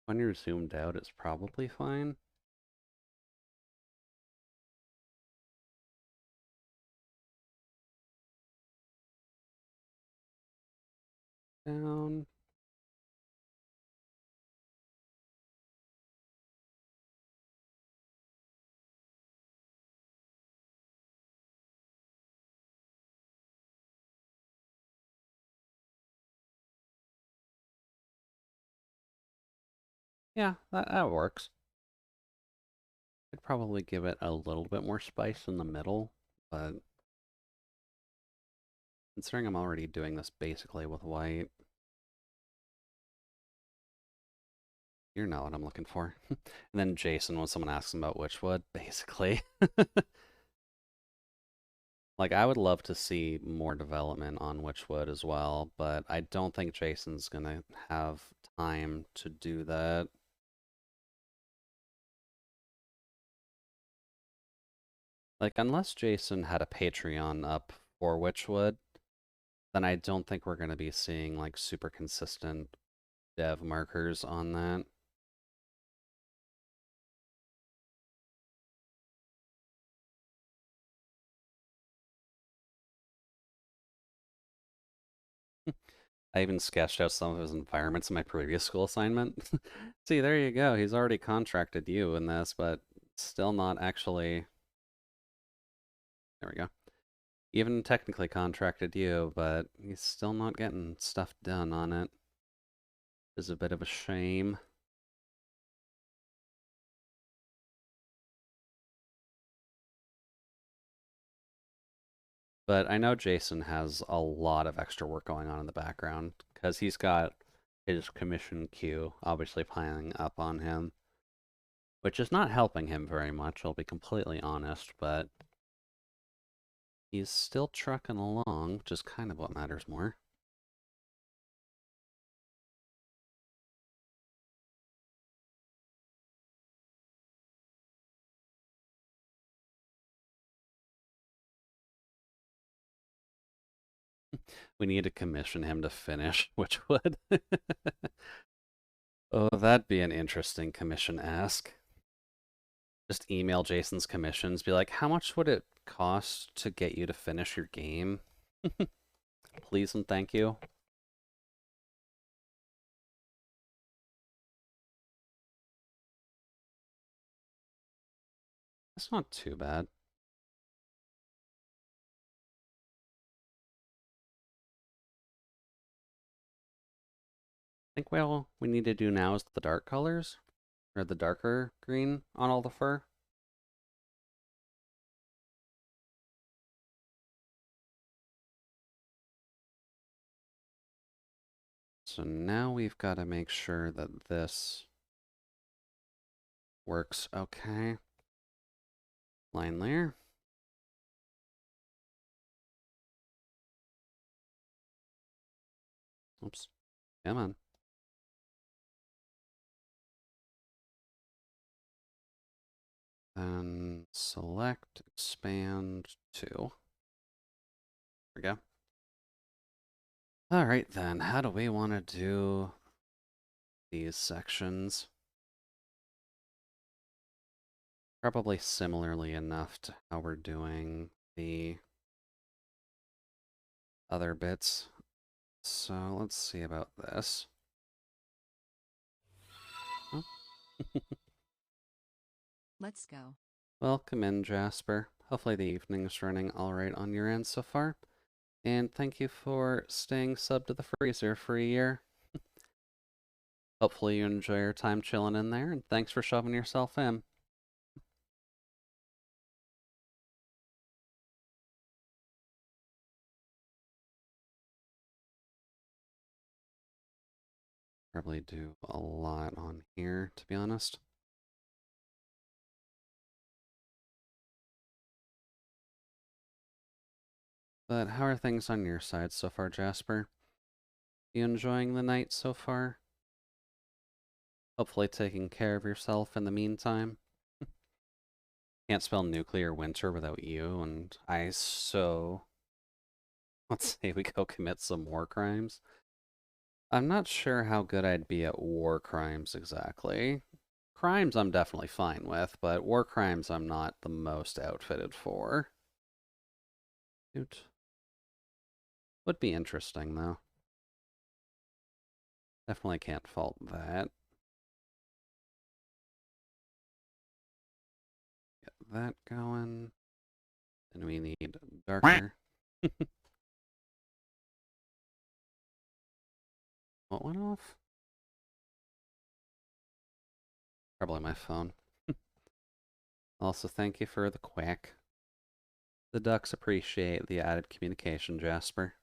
S1: When you're zoomed out, it's probably fine. Down. Yeah, that works. I'd probably give it a little bit more spice in the middle, but considering I'm already doing this basically with white, you're not what I'm looking for. And then Jason, when someone asks him about Witchwood, basically. Like, I would love to see more development on Witchwood as well, but I don't think Jason's gonna have time to do that. Like, unless Jason had a Patreon up for Witchwood, then I don't think we're gonna be seeing like super consistent dev markers on that. I even sketched out some of his environments in my previous school assignment. See, there you go. He's already contracted you in this, but still not actually. There we go. Even technically contracted you, but he's still not getting stuff done on it. Is a bit of a shame. But I know Jason has a lot of extra work going on in the background because he's got his commission queue obviously piling up on him, which is not helping him very much, I'll be completely honest, but he's still trucking along, which is kind of what matters more. We need to commission him to finish, which would. Oh, that'd be an interesting commission ask. Just email Jason's commissions, be like, how much would it cost to get you to finish your game? Please and thank you. That's not too bad. I think all we need to do now is the dark colors, or the darker green on all the fur. So now we've got to make sure that this works okay. Line layer. Oops. Come on. Then select, expand to. There we go. All right, then. How do we want to do these sections? Probably similarly enough to how we're doing the other bits. So let's see about this. Oh.
S2: Let's go.
S1: Welcome in, Jasper. Hopefully the evening's running all right on your end so far. And thank you for staying sub to the freezer for a year. Hopefully you enjoy your time chilling in there, and thanks for shoving yourself in. Probably do a lot on here, to be honest. But how are things on your side so far, Jasper? You enjoying the night so far? Hopefully taking care of yourself in the meantime? Can't spell nuclear winter without you, and let's say we go commit some war crimes. I'm not sure how good I'd be at war crimes exactly. Crimes I'm definitely fine with, but war crimes I'm not the most outfitted for. Dude. Would be interesting, though. Definitely can't fault that. Get that going. Then we need darker. What went off? Probably my phone. Also, thank you for the quack. The ducks appreciate the added communication, Jasper.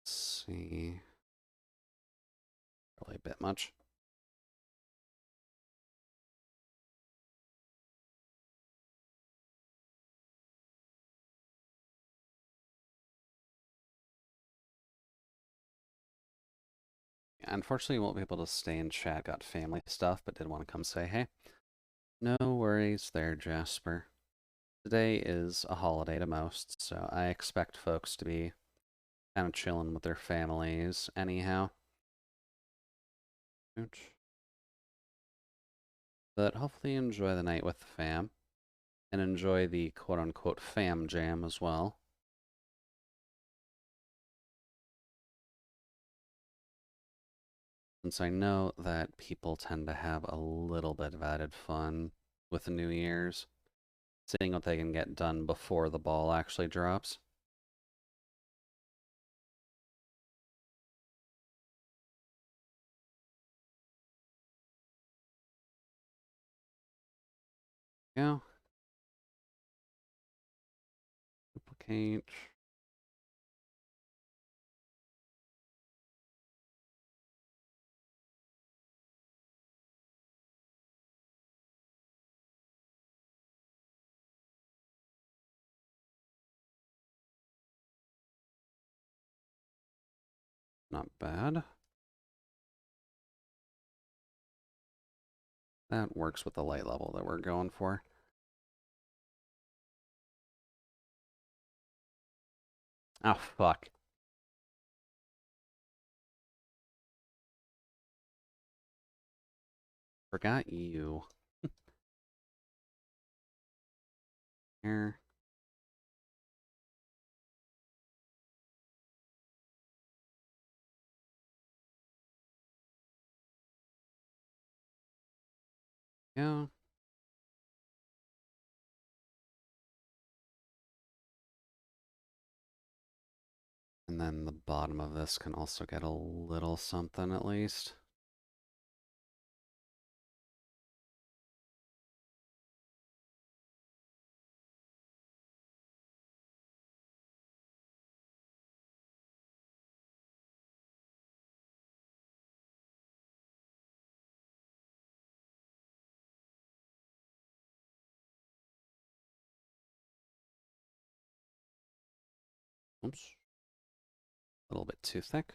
S1: Let's see. Probably a bit much. Yeah, unfortunately, won't be able to stay in chat. Got family stuff, but did want to come say hey. No worries there, Jasper. Today is a holiday to most, so I expect folks to be kind of chilling with their families anyhow. But hopefully you enjoy the night with the fam, and enjoy the quote-unquote fam jam as well. Since I know that people tend to have a little bit of added fun with the New Year's, seeing what they can get done before the ball actually drops. Yeah. Duplicate. Not bad. That works with the light level that we're going for. Oh, fuck. Forgot you. Here. Yeah. And then the bottom of this can also get a little something at least. Oops. A little bit too thick.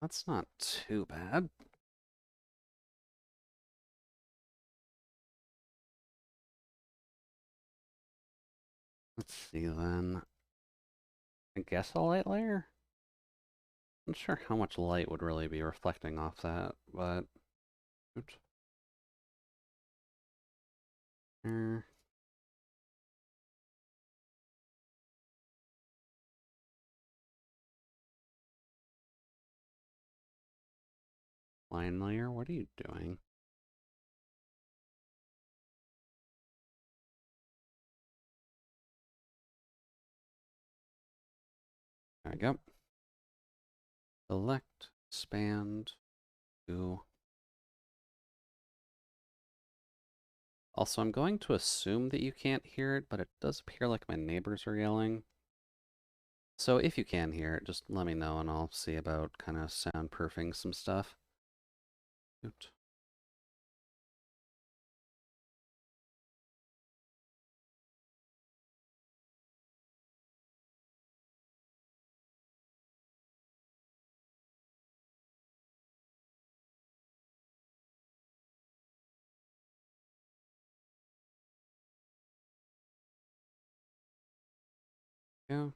S1: That's not too bad. Let's see then. I guess a light layer? Not sure how much light would really be reflecting off that, but oops. Er, line layer, what are you doing? There we go. Select, expand, to. Also, I'm going to assume that you can't hear it, but it does appear like my neighbors are yelling. So if you can hear it, just let me know and I'll see about kind of soundproofing some stuff. Oops. Yeah.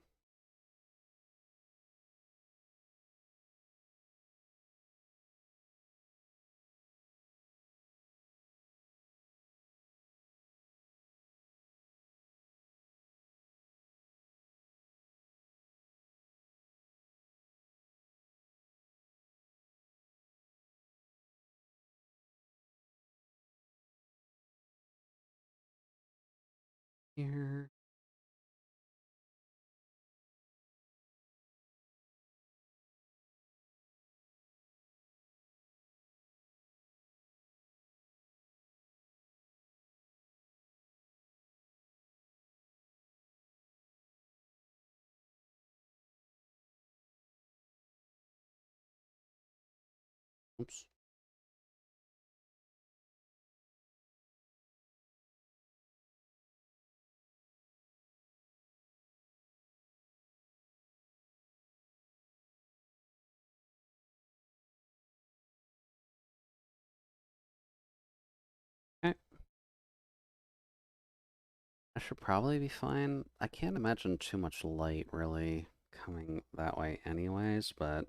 S1: Here. Oops. Okay. I should probably be fine. I can't imagine too much light really coming that way anyways, but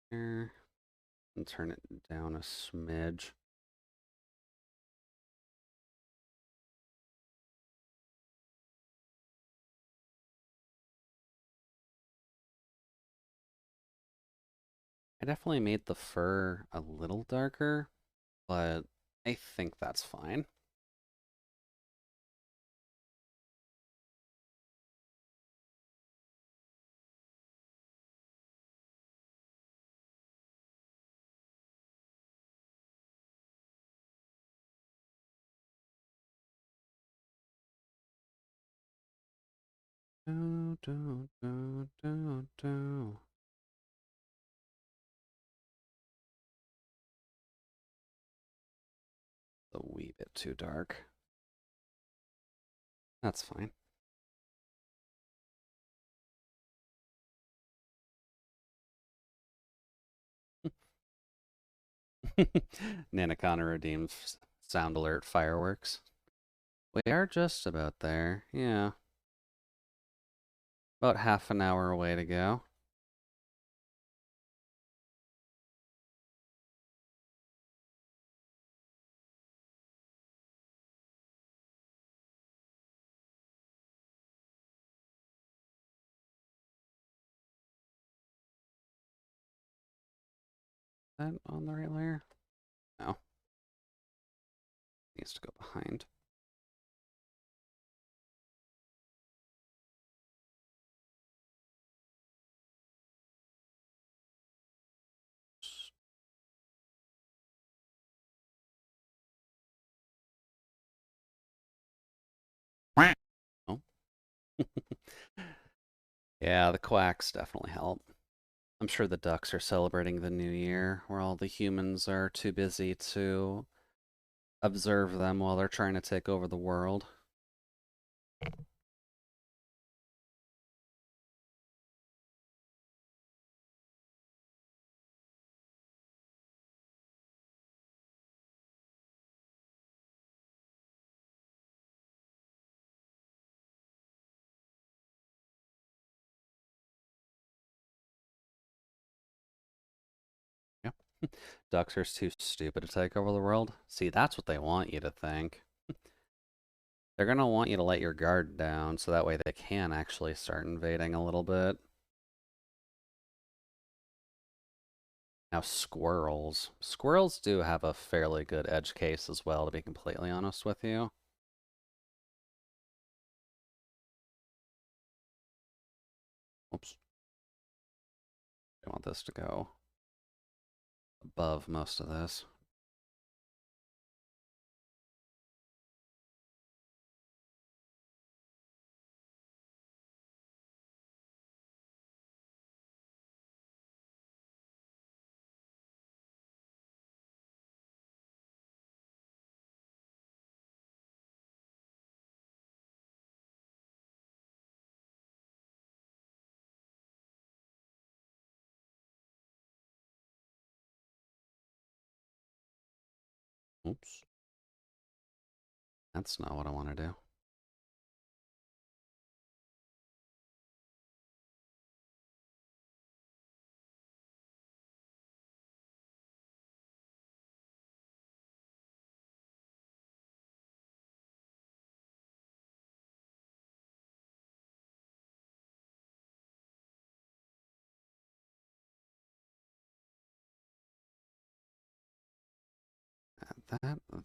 S1: here, and turn it down a smidge. I definitely made the fur a little darker, but I think that's fine. Do, do, do, do, do. A wee bit too dark. That's fine. Nanacana redeems sound alert fireworks. We are just about there. Yeah. About half an hour away to go. Is that on the right layer? No. Needs to go behind. Yeah, the quacks definitely help. I'm sure the ducks are celebrating the new year, where all the humans are too busy to observe them while they're trying to take over the world. Yep. Ducks are too stupid to take over the world. See, that's what they want you to think. They're gonna want you to let your guard down so that way they can actually start invading a little bit. Now, squirrels. Squirrels do have a fairly good edge case as well, to be completely honest with you. Oops. I want this to go above most of this. Oops. That's not what I want to do.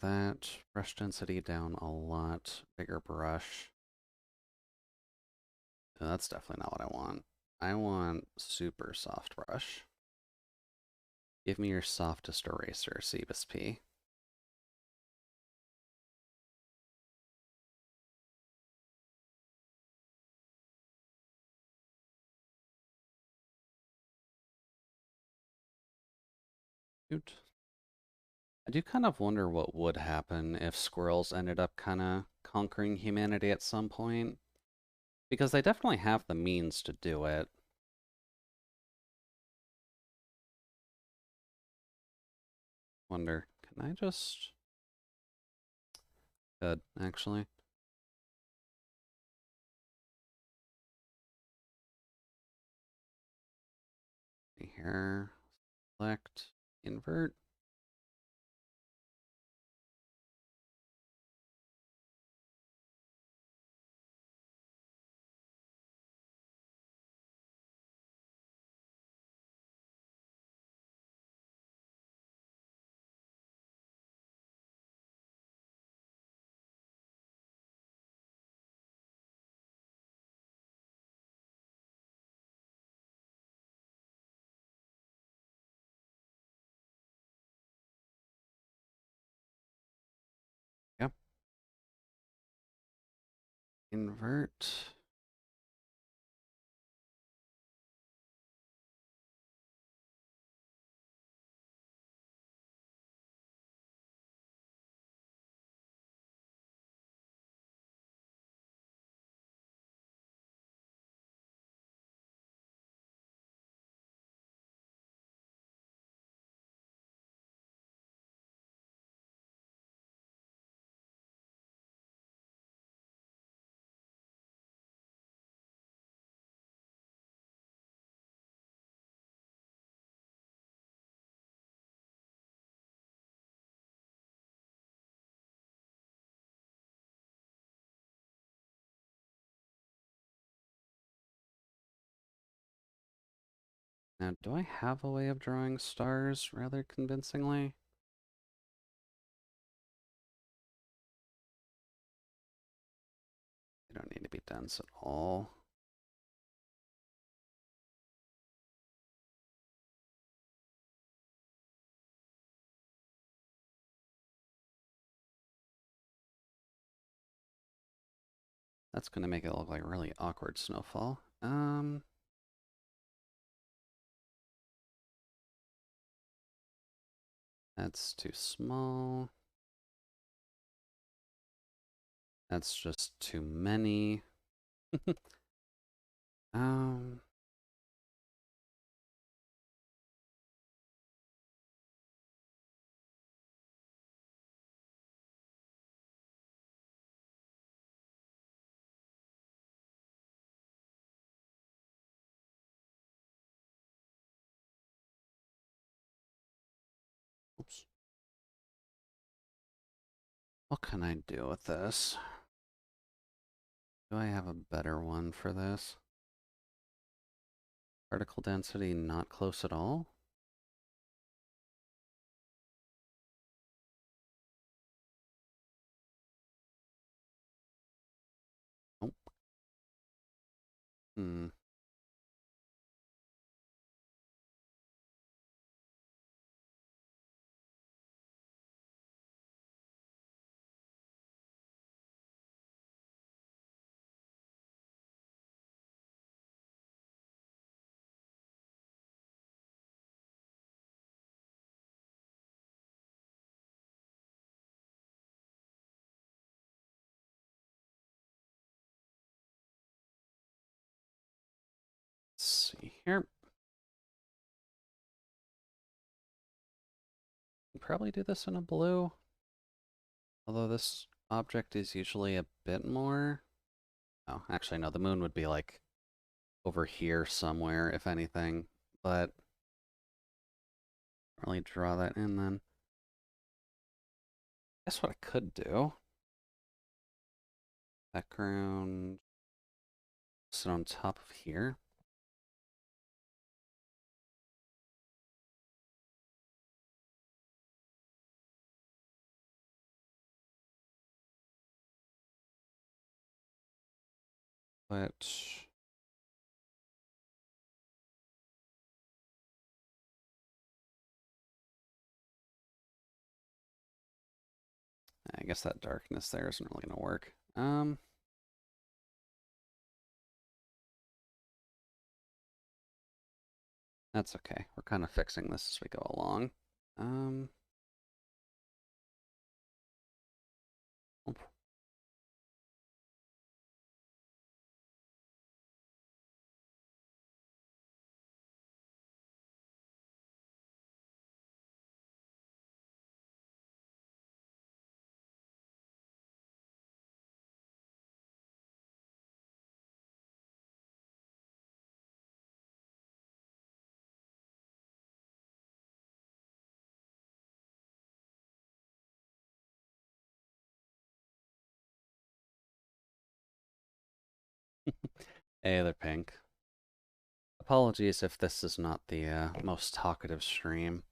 S1: That brush density down a lot. Bigger brush. That's definitely not what I want. I want super soft brush. Give me your softest eraser, Cebus P. Shoot. I do kind of wonder what would happen if squirrels ended up kind of conquering humanity at some point. Because they definitely have the means to do it. Wonder, can I just... Good, actually. Here, select, invert. Yep. Invert. Now, do I have a way of drawing stars rather convincingly? They don't need to be dense at all. That's going to make it look like really awkward snowfall. That's too small. That's just too many. Um, oops. What can I do with this? Do I have a better one for this? Particle density not close at all? Nope. Hmm. Let's see here. Probably do this in a blue. Although this object is usually a bit more. Oh, actually, no, the moon would be like over here somewhere, if anything. But really draw that in then. Guess what I could do. Background. Sit on top of here. But I guess that darkness there isn't really gonna work. That's okay. We're kind of fixing this as we go along. Um, hey, they're pink. Apologies if this is not the most talkative stream.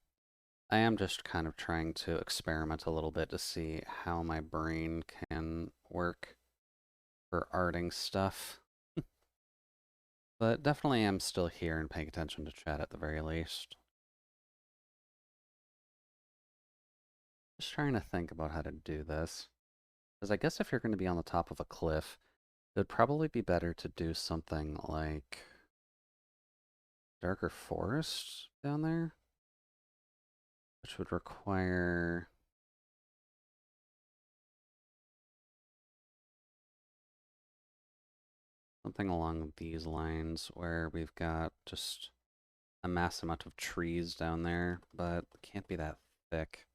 S1: I am just kind of trying to experiment a little bit to see how my brain can work for arting stuff. But definitely am still here and paying attention to chat at the very least. Just trying to think about how to do this. Because I guess if you're going to be on the top of a cliff, it would probably be better to do something like darker forest down there, which would require something along these lines where we've got just a mass amount of trees down there, but it can't be that thick.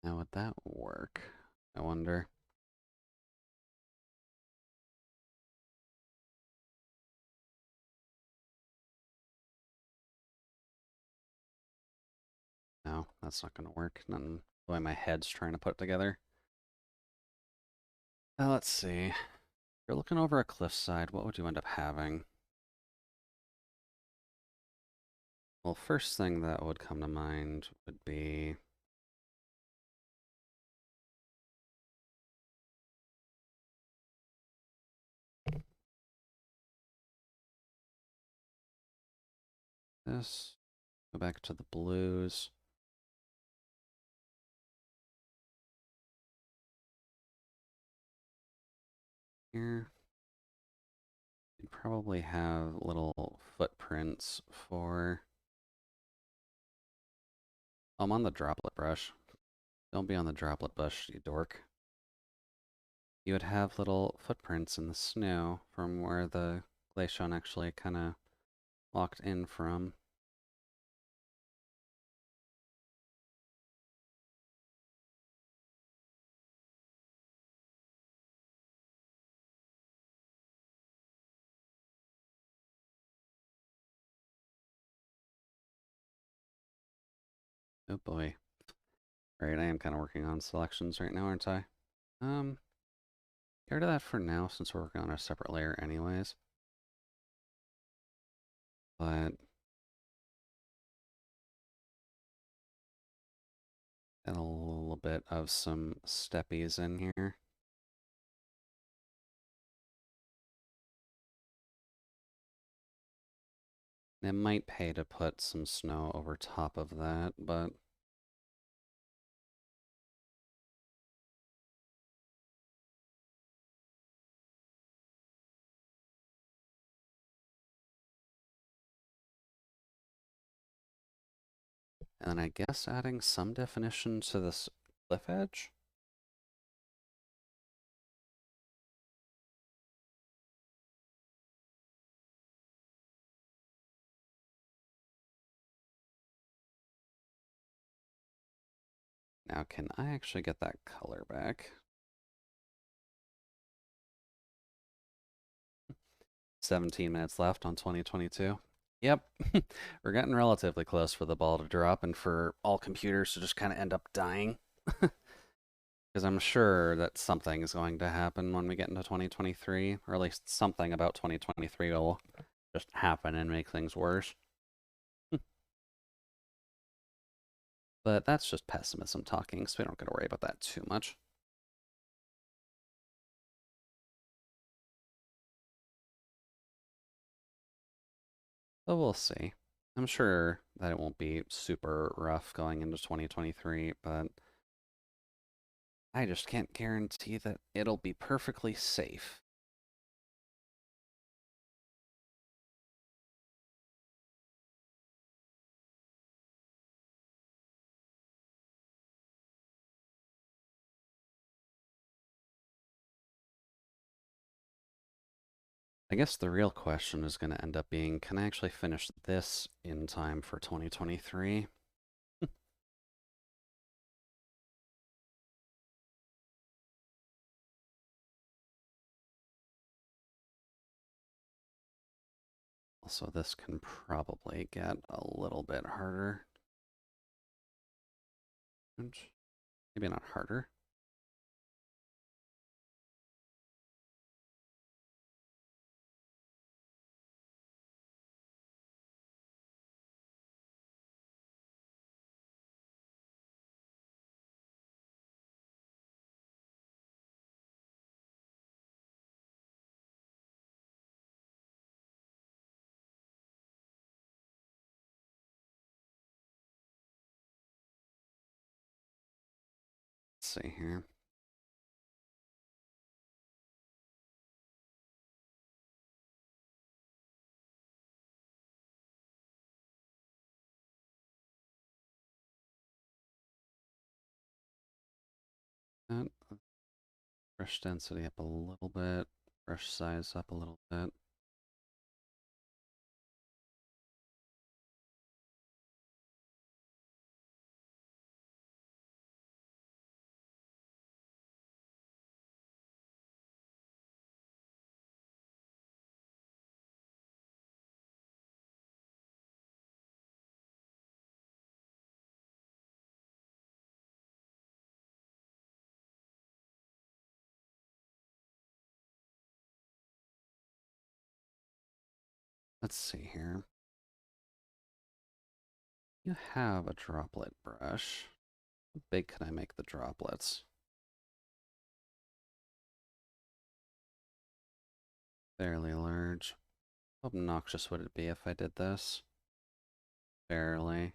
S1: Now would that work? I wonder. No, that's not going to work. None the way my head's trying to put it together. Let's see. If you're looking over a cliffside, what would you end up having? Well, first thing that would come to mind would be this. Go back to the blues. Here. You'd probably have little footprints for... I'm on the droplet brush. Don't be on the droplet bush, you dork. You would have little footprints in the snow from where the glacion actually kind of walked in from. Oh boy. Alright, I am kind of working on selections right now, aren't I? Get rid of that for now since we're working on a separate layer anyways. But add a little bit of some steppies in here. It might pay to put some snow over top of that, but and then I guess adding some definition to this cliff edge. Now, can I actually get that color back? 17 minutes left on 2022. Yep, we're getting relatively close for the ball to drop and for all computers to just kind of end up dying. Because I'm sure that something is going to happen when we get into 2023, or at least something about 2023 will just happen and make things worse. But that's just pessimism talking, so we don't got to worry about that too much. But we'll see. I'm sure that it won't be super rough going into 2023, but I just can't guarantee that it'll be perfectly safe. I guess the real question is going to end up being, can I actually finish this in time for 2023? Also, this can probably get a little bit harder. Maybe not harder. Let's see here. And brush density up a little bit, brush size up a little bit. Let's see here. You have a droplet brush. How big can I make the droplets? Fairly large. How obnoxious would it be if I did this? Barely.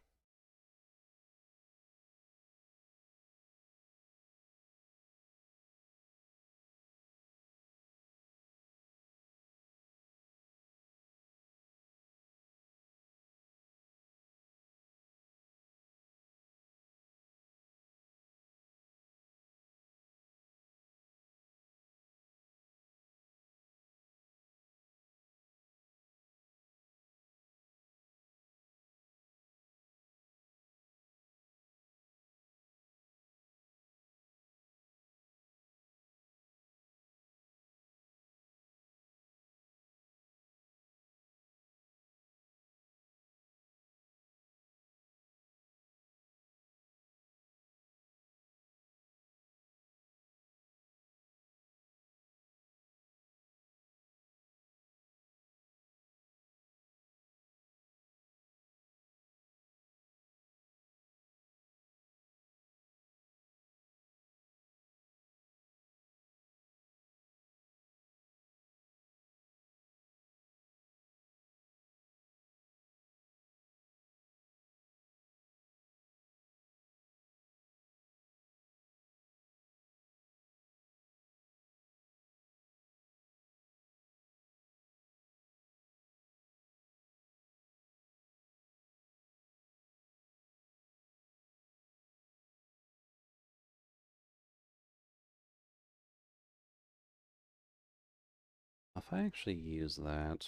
S1: If I actually use that,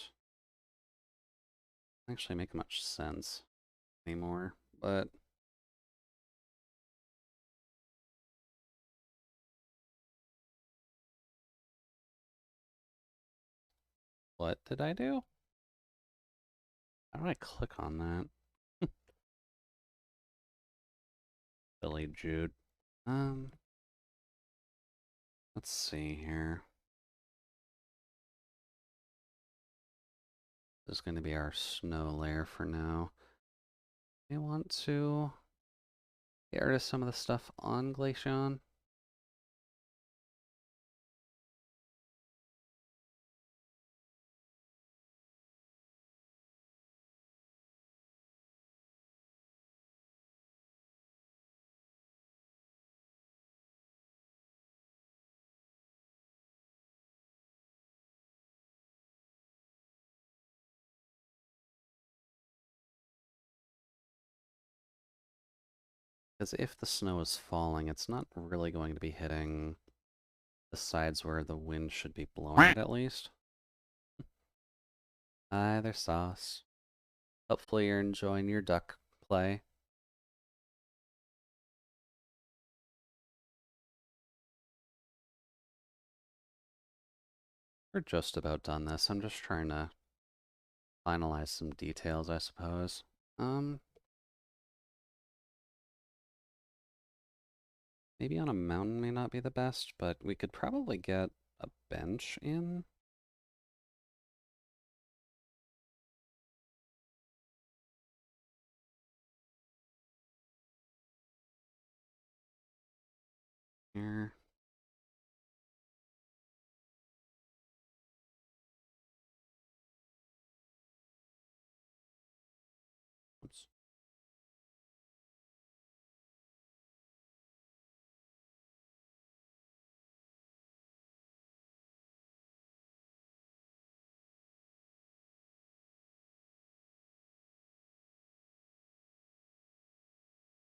S1: it actually make much sense anymore, but what did I do? How do I click on that? Billy Jude. Um, let's see here. This is going to be our snow layer for now. I want to get rid of some of the stuff on Glaceon. Because if the snow is falling, it's not really going to be hitting the sides where the wind should be blowing it, at least. Hi there, Sauce. Hopefully you're enjoying your duck play. We're just about done this. I'm just trying to finalize some details, I suppose. Maybe on a mountain may not be the best, but we could probably get a bench in. Here. Oops.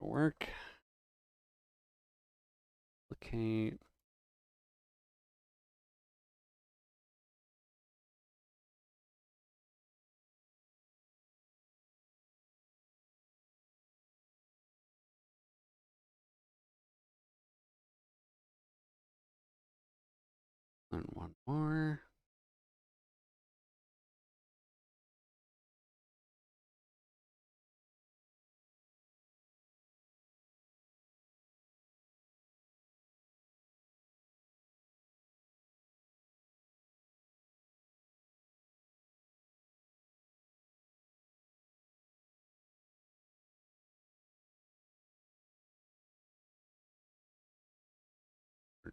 S1: Work. Duplicate. And one more.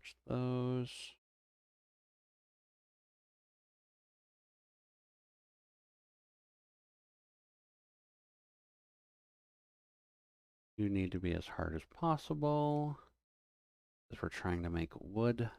S1: Search those. You need to be as hard as possible, because we're trying to make wood.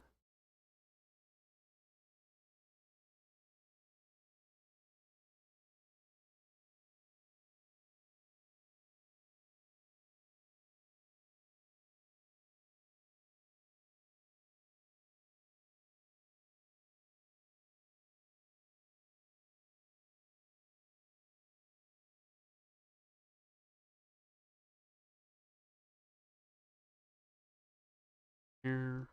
S1: Here.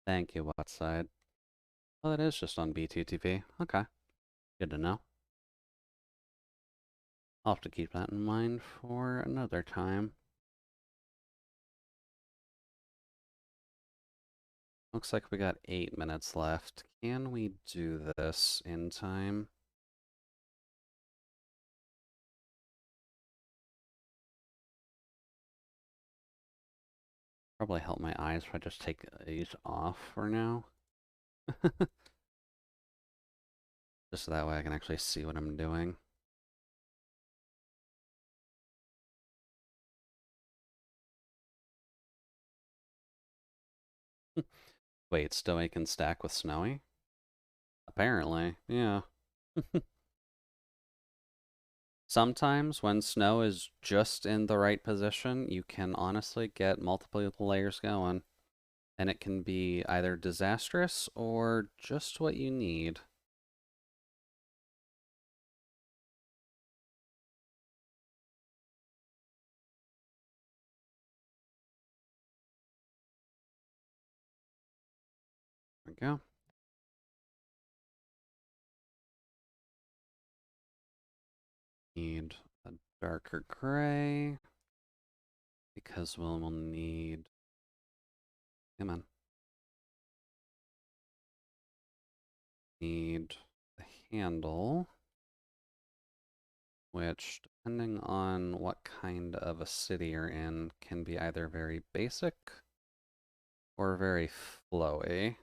S1: Thank you, Watside. Oh, that is just on BTTV. Okay. Good to know. I'll have to keep that in mind for another time. Looks like we got 8 minutes left. Can we do this in time? Probably help my eyes if I just take these off for now. Just so that way I can actually see what I'm doing. Wait, Stoic can stack with Snowy? Apparently, yeah. Sometimes when snow is just in the right position, you can honestly get multiple layers going. And it can be either disastrous or just what you need. There we go. Need a darker gray because we'll need, come on, need the handle, which depending on what kind of a city you're in can be either very basic or very flowy.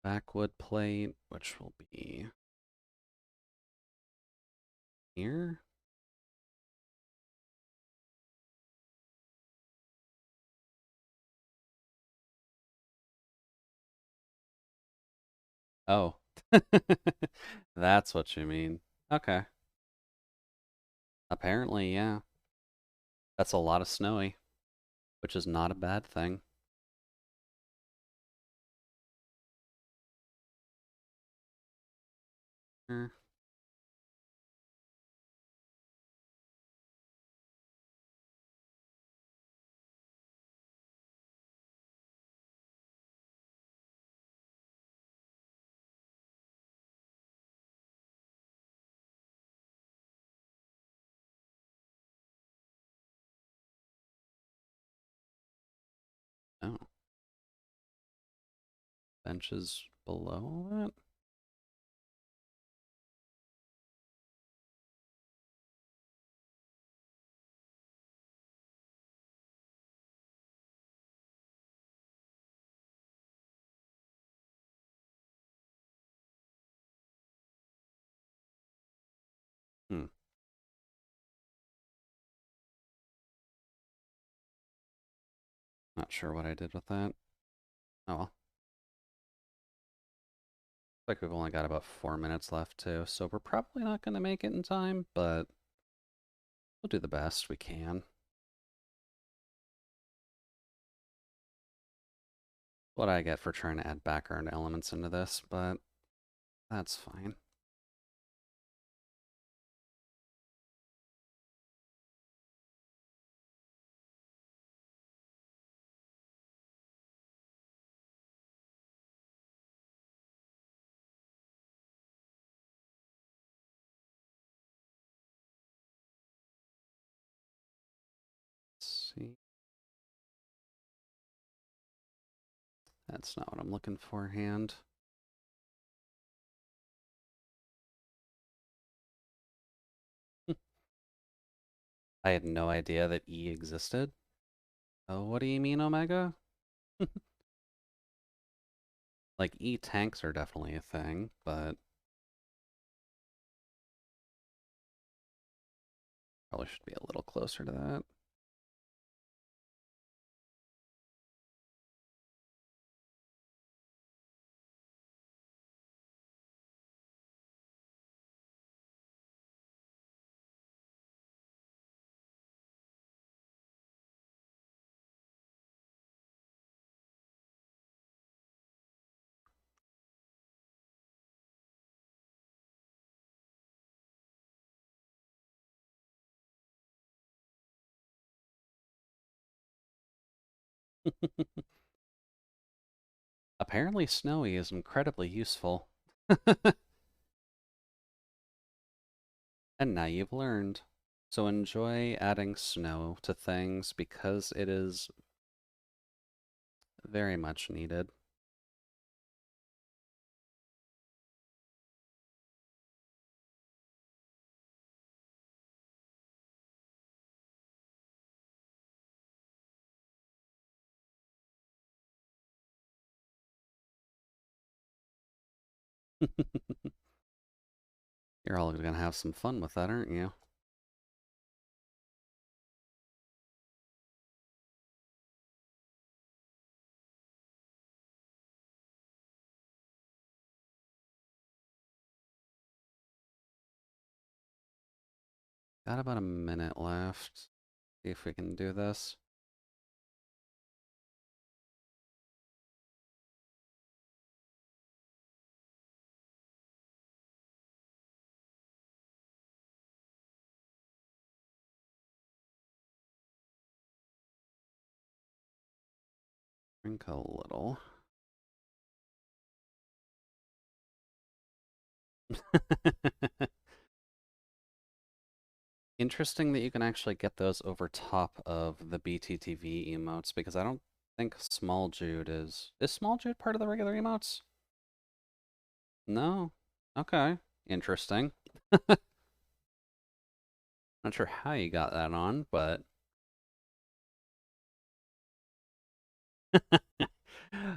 S1: Backwood plate, which will be here. Oh, that's what you mean. Okay. Apparently, yeah. That's a lot of snowy, which is not a bad thing. Er, Oh, benches below that? Hmm, not sure what I did with that. Oh well. Like we've only got about 4 minutes left too, so we're probably not going to make it in time, but we'll do the best we can. What I get for trying to add background elements into this, but that's fine. Let's see. That's not what I'm looking for, hand. I had no idea that E existed. Oh, what do you mean, Omega? Like, E tanks are definitely a thing, but probably should be a little closer to that. Apparently, Snowy is incredibly useful. And now you've learned. So enjoy adding snow to things because it is very much needed. You're all gonna have some fun with that, aren't you? Got about a minute left. See if we can do this. Drink a little. Interesting that you can actually get those over top of the BTTV emotes because I don't think Small Jude is. Is Small Jude part of the regular emotes? No? Okay. Interesting. Not sure how you got that on, but.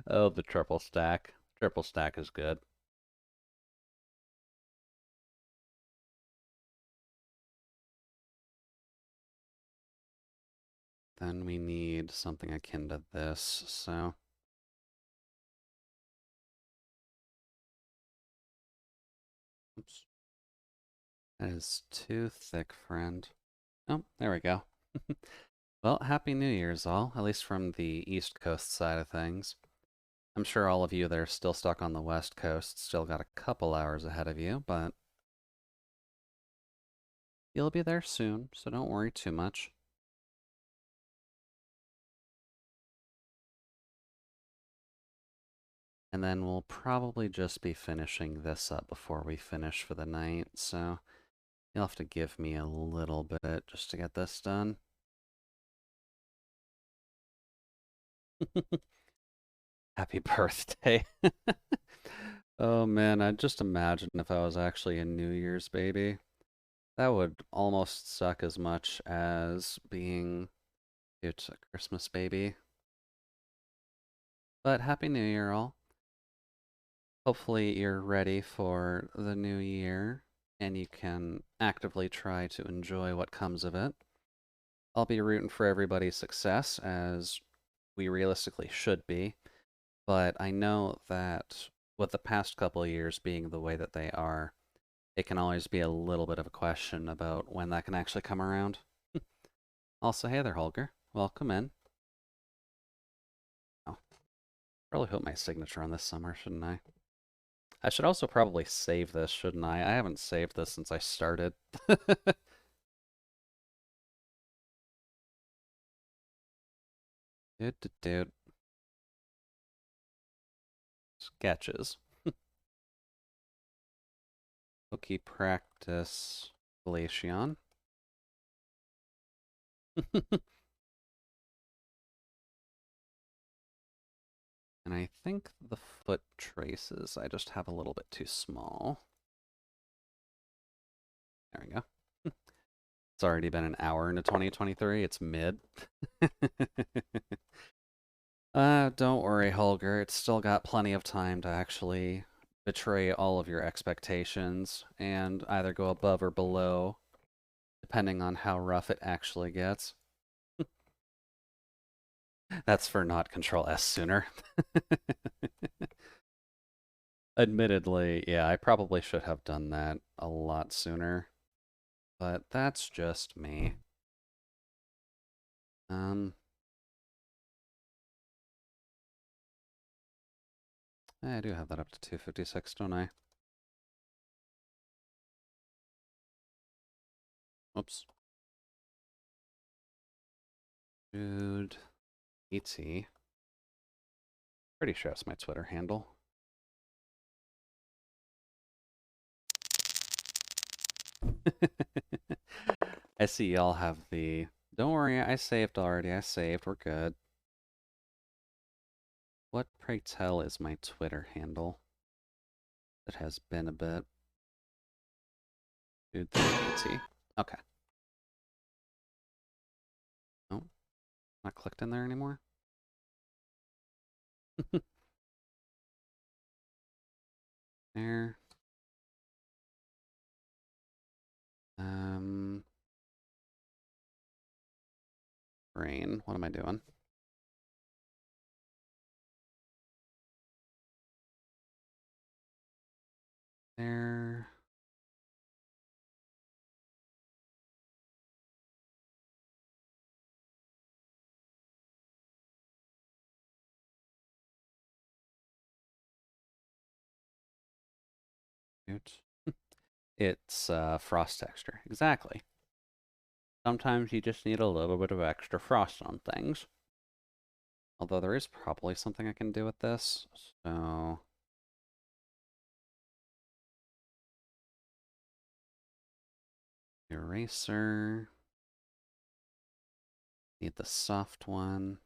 S1: Oh, the triple stack. Triple stack is good. Then we need something akin to this, so. Oops. That is too thick, friend. Oh, there we go. Well, Happy New Year's, all, at least from the East Coast side of things. I'm sure all of you that are still stuck on the West Coast still got a couple hours ahead of you, but you'll be there soon, so don't worry too much. And then we'll probably just be finishing this up before we finish for the night, so you'll have to give me a little bit just to get this done. Happy birthday. Oh man, I just imagine if I was actually a New Year's baby. That would almost suck as much as being it's a Christmas baby. But Happy New Year, all. Hopefully, you're ready for the new year and you can actively try to enjoy what comes of it. I'll be rooting for everybody's success, as we realistically should be. But I know that with the past couple of years being the way that they are, it can always be a little bit of a question about when that can actually come around. Also, hey there, Holger. Welcome in. Oh, probably put my signature on this somewhere, shouldn't I? I should also probably save this, shouldn't I? I haven't saved this since I started. Dude. Sketches. Okay, practice Glaceon. And I think the foot traces I just have a little bit too small. There we go. It's already been an hour into 2023. It's mid. Don't worry, Holger. It's still got plenty of time to actually betray all of your expectations and either go above or below, depending on how rough it actually gets. That's for not Control S sooner. Admittedly, yeah, I probably should have done that a lot sooner, but that's just me. I do have that up to 256, don't I? Oops. Dude, ET. Pretty sure that's my Twitter handle. I see y'all have the... Don't worry, I saved already. I saved. We're good. What, pray tell, is my Twitter handle? It has been a bit. Dude, ET. Okay. Oh, not clicked in there anymore? There. Brain. What am I doing? There. It's frost texture. Exactly. Sometimes you just need a little bit of extra frost on things. Although there is probably something I can do with this. So... Eraser. Need the soft one.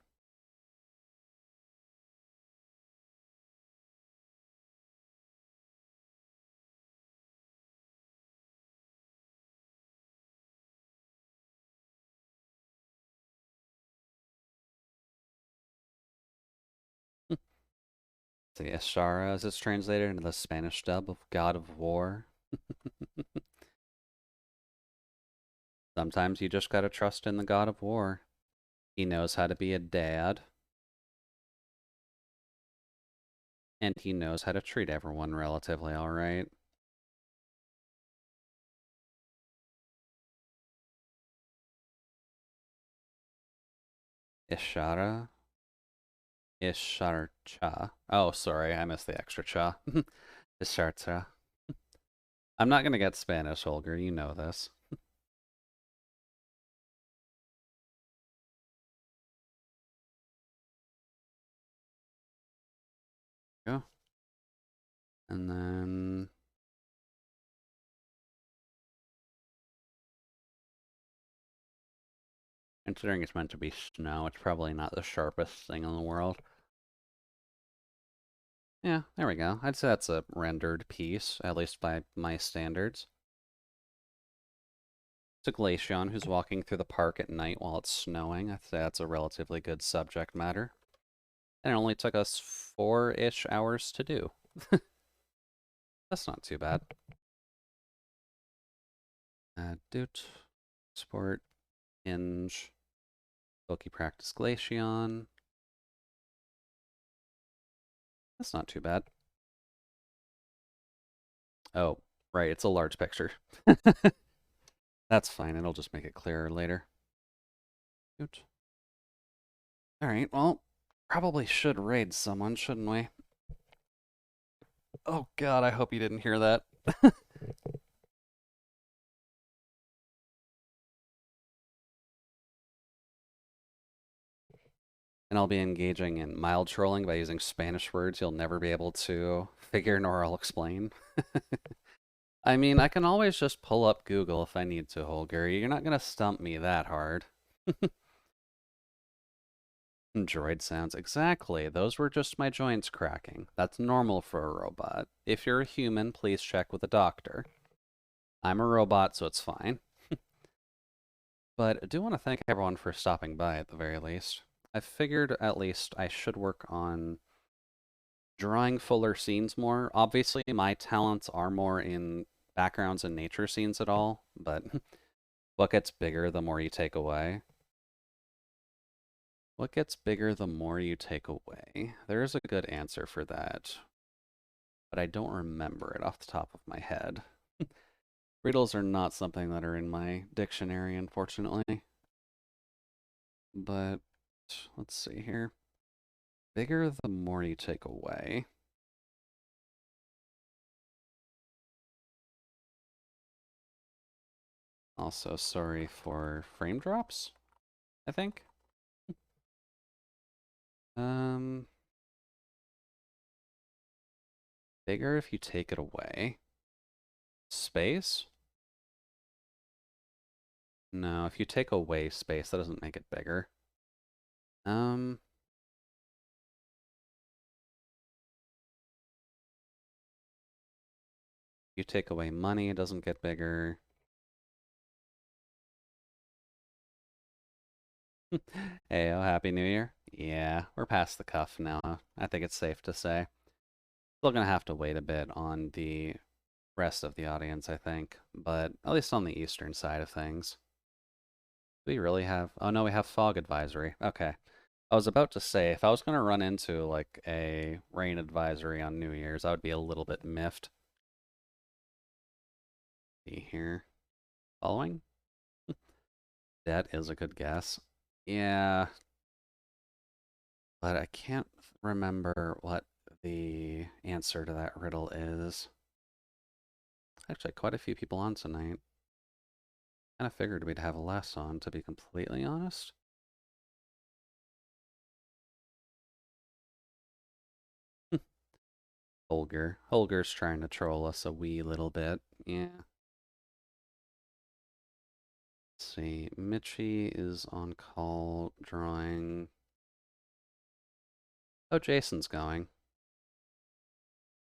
S1: The Ishara, as it's translated into the Spanish dub of God of War. Sometimes you just gotta trust in the God of War. He knows how to be a dad. And he knows how to treat everyone relatively alright. Ishara? Isharcha. Oh, sorry, I missed the extra cha. Isharcha. I'm not gonna get Spanish, Holger, you know this. Go. And then... Considering it's meant to be snow, it's probably not the sharpest thing in the world. Yeah, there we go. I'd say that's a rendered piece, at least by my standards. It's a Glaceon who's walking through the park at night while it's snowing. I'd say that's a relatively good subject matter. And it only took us 4-ish hours to do. That's not too bad. Doot. Sport. Hinge. Poke Practice Glaceon. That's not too bad. Oh, right, it's a large picture. That's fine, it'll just make it clearer later. Good. Alright, well, probably should raid someone, shouldn't we? Oh god, I hope you didn't hear that. And I'll be engaging in mild trolling by using Spanish words you'll never be able to figure nor I'll explain. I mean, I can always just pull up Google if I need to, Holger. You're not gonna stump me that hard. Droid sounds. Exactly. Those were just my joints cracking. That's normal for a robot. If you're a human, please check with a doctor. I'm a robot, so it's fine. But I do want to thank everyone for stopping by at the very least. I figured at least I should work on drawing fuller scenes more. Obviously, my talents are more in backgrounds and nature scenes at all, but what gets bigger the more you take away? What gets bigger the more you take away? There is a good answer for that, but I don't remember it off the top of my head. Riddles are not something that are in my dictionary, unfortunately. But let's see here. Bigger the more you take away. Also, sorry for frame drops, I think. Bigger if you take it away. Space? No, if you take away space, that doesn't make it bigger. You take away money, it doesn't get bigger. Hey, oh, Happy New Year. Yeah, we're past the cuff now. I think it's safe to say. Still gonna have to wait a bit on the rest of the audience, I think, but at least on the eastern side of things. Do we really have... Oh no, we have fog advisory. Okay. I was about to say, if I was gonna run into, like, a rain advisory on New Year's, I would be a little bit miffed. See here. Following? That is a good guess. Yeah, but I can't remember what the answer to that riddle is. Actually, quite a few people on tonight. Kind of figured we'd have less on, to be completely honest. Holger. Holger's trying to troll us a wee little bit. Yeah. Let's see. Mitchie is on call drawing. Oh, Jason's going.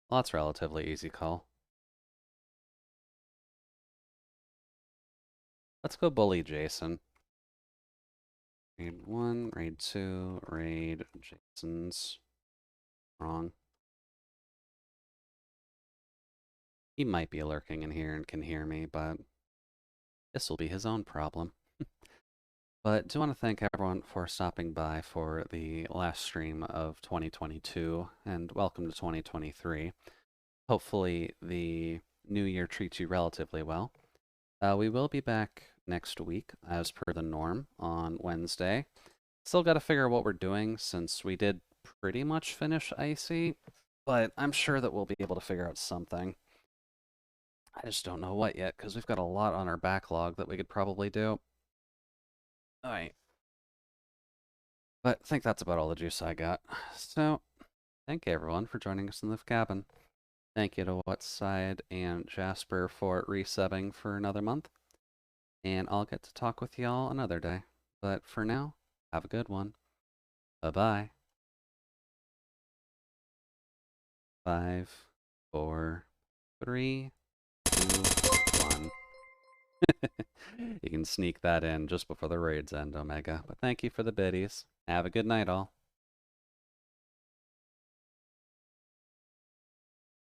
S1: Well, that's relatively easy call. Let's go bully Jason. Raid 1, raid 2, raid Jason's. Wrong. He might be lurking in here and can hear me, but this will be his own problem. But do want to thank everyone for stopping by for the last stream of 2022, and welcome to 2023. Hopefully the new year treats you relatively well. We will be back next week, as per the norm, on Wednesday. Still got to figure out what we're doing, since we did pretty much finish Icy, but I'm sure that we'll be able to figure out something. I just don't know what yet, because we've got a lot on our backlog that we could probably do. Alright. But I think that's about all the juice I got. So, thank you everyone for joining us in the cabin. Thank you to Whatside and Jasper for resubbing for another month. And I'll get to talk with y'all another day. But for now, have a good one. Bye-bye. 5, 4, 3, 2, 1. You can sneak that in just before the raids end, Omega. But thank you for the biddies. Have a good night, all.